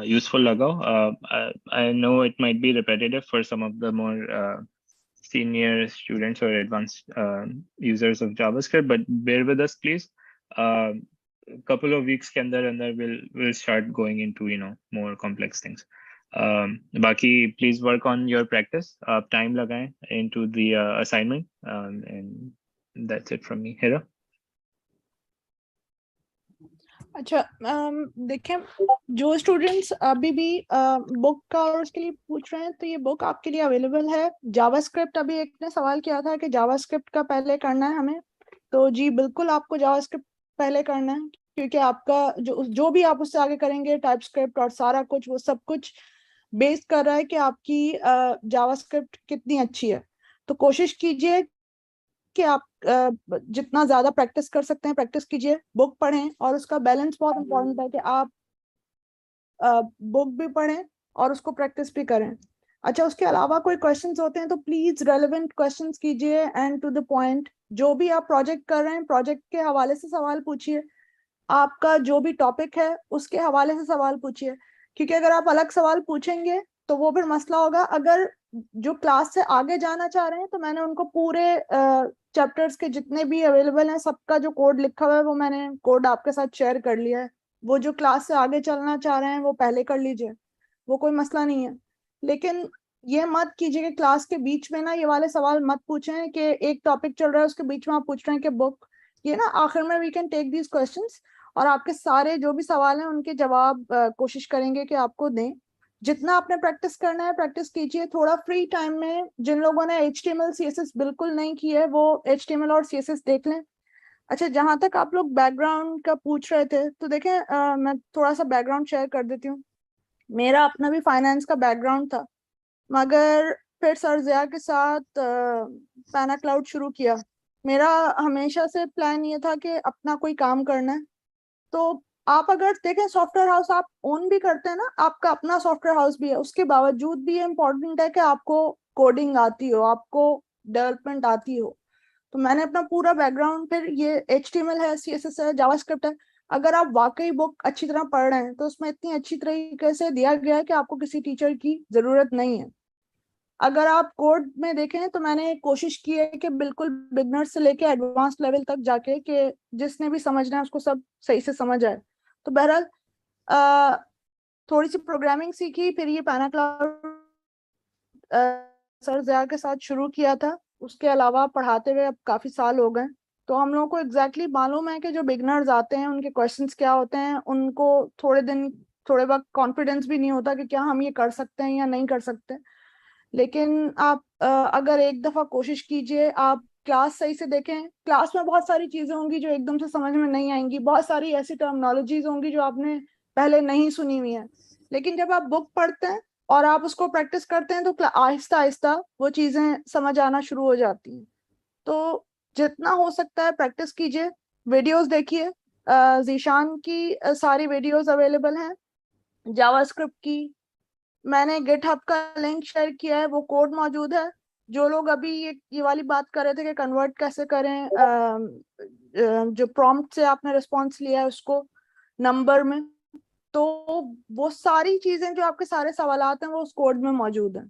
useful लगा। I know it might be repetitive for some of the more senior students or advanced users of JavaScript, but bear with us please। Couple of weeks के अंदर we'll start going into more complex things। बाकी please work on your practice, आप time लगाएं into the assignment, and that's it from me। Hira। अच्छा, देखें, जो students अभी भी बुक का और उसके लिए पूछ रहे हैं, तो ये बुक आपके लिए अवेलेबल है। जावास्क्रिप्ट, अभी एक ने सवाल किया था कि जावास्क्रिप्ट का पहले करना है हमें, तो जी बिल्कुल आपको जावास्क्रिप्ट पहले करना है, क्योंकि आपका जो भी आप उससे आगे करेंगे, टाइपस्क्रिप्ट और सारा कुछ, वो सब कुछ बेस कर रहा है कि आपकी जावास्क्रिप्ट कितनी अच्छी है। तो कोशिश कीजिए कि आप जितना ज्यादा प्रैक्टिस कर सकते हैं प्रैक्टिस कीजिए, बुक पढ़ें, और उसका बैलेंस बहुत इंपॉर्टेंट है कि आप बुक भी पढ़ें और उसको प्रैक्टिस भी करें। अच्छा, उसके अलावा कोई क्वेश्चंस होते हैं तो प्लीज रेलेवेंट क्वेश्चंस कीजिए एंड टू द पॉइंट। जो भी आप प्रोजेक्ट कर रहे हैं, प्रोजेक्ट के हवाले से सवाल पूछिए, आपका जो भी टॉपिक है उसके हवाले से सवाल पूछिए, क्योंकि अगर आप अलग सवाल पूछेंगे तो वो फिर मसला होगा। अगर जो क्लास से आगे जाना चाह रहे हैं तो मैंने उनको पूरे चैप्टर्स के जितने भी अवेलेबल हैं सबका जो कोड लिखा हुआ है वो मैंने कोड आपके साथ शेयर कर लिया है। वो जो क्लास से आगे चलना चाह रहे हैं वो पहले कर लीजिए, वो कोई मसला नहीं है। लेकिन ये मत कीजिए कि क्लास के बीच में ना ये वाले सवाल मत पूछें कि एक टॉपिक चल रहा है उसके बीच में आप पूछ रहे हैं कि बुक, ये ना आखिर में we can take these questions और आपके सारे जो भी सवाल हैं उनके जवाब कोशिश करेंगे कि आपको दें। जितना आपने प्रैक्टिस करना है प्रैक्टिस कीजिए। थोड़ा फ्री टाइम में जिन लोगों ने HTML CSS बिल्कुल नहीं की है वो HTML और CSS देख लें। अच्छा, जहां तक आप लोग बैकग्राउंड का पूछ रहे थे, तो देखें मैं थोड़ा सा बैकग्राउंड शेयर कर देती हूँ। मेरा अपना भी फाइनेंस का बैकग्राउंड था, मगर फिर सर ज़िया के साथ पैना क्लाउड शुरू किया। मेरा हमेशा से प्लान ये था कि अपना कोई काम करना है, तो आप अगर देखें सॉफ्टवेयर हाउस आप ओन भी करते हैं ना, आपका अपना सॉफ्टवेयर हाउस भी है, उसके बावजूद भी ये इम्पोर्टेंट है कि आपको कोडिंग आती हो, आपको डेवलपमेंट आती हो। तो मैंने अपना पूरा बैकग्राउंड, फिर ये HTML है, CSS है, जावास्क्रिप्ट है, अगर आप वाकई बुक अच्छी तरह पढ़ रहे हैं तो उसमें इतनी अच्छी तरीके से दिया गया है कि आपको किसी टीचर की जरूरत नहीं है। अगर आप कोड में देखें तो मैंने कोशिश की है कि बिल्कुल बिगनर से लेके एडवांस लेवल तक जाके कि जिसने भी समझना है उसको सब सही से समझ आए। तो बहरहाल थोड़ी सी प्रोग्रामिंग सीखी, फिर ये पैना क्लाउड सर ज़िया के साथ शुरू किया था। उसके अलावा पढ़ाते हुए अब काफ़ी साल हो गए, तो हम लोगों को एग्जैक्टली मालूम है कि जो बिगनर्स आते हैं उनके क्वेश्चंस क्या होते हैं। उनको थोड़े वक्त कॉन्फिडेंस भी नहीं होता कि क्या हम ये कर सकते हैं या नहीं कर सकते। लेकिन आप अगर एक दफ़ा कोशिश कीजिए, आप क्लास सही से देखें, क्लास में बहुत सारी चीज़ें होंगी जो एकदम से समझ में नहीं आएंगी, बहुत सारी ऐसी टर्मिनोलॉजीज होंगी जो आपने पहले नहीं सुनी हुई हैं। लेकिन जब आप बुक पढ़ते हैं और आप उसको प्रैक्टिस करते हैं तो आहिस्ता आहिस्ता वो चीज़ें समझ आना शुरू हो जाती हैं। तो जितना हो सकता है प्रैक्टिस कीजिए, वीडियोस देखिए। जीशान की सारी वीडियोस अवेलेबल हैं, जावास्क्रिप्ट की मैंने गिटहब का लिंक शेयर किया है, वो कोड मौजूद है। जो लोग अभी ये वाली बात कर रहे थे कि कन्वर्ट कैसे करें, जो प्रॉम्प्ट से आपने रिस्पॉन्स लिया है उसको नंबर में, तो वो सारी चीजें जो आपके सारे सवालात हैं वो उस कोड में मौजूद हैं।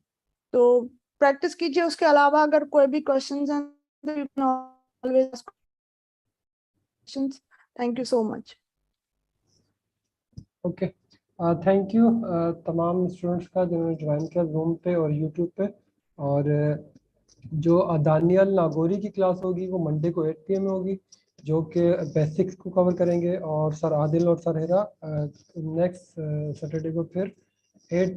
तो प्रैक्टिस कीजिए। उसके अलावा अगर कोई भी क्वेश्चंस हैं तो you can always ask questions. Thank you so much. Okay, thank you तमाम स्टूडेंट्स का जिन्होंने ज्वाइन किया जूम पे और यूट्यूब पे। और जो दानियल नागौरी की क्लास होगी वो मंडे को 8 PM में होगी, जो कि बेसिक्स को कवर करेंगे। और सर आदिल और सर हिरा नेक्स्ट सैटरडे को फिर 8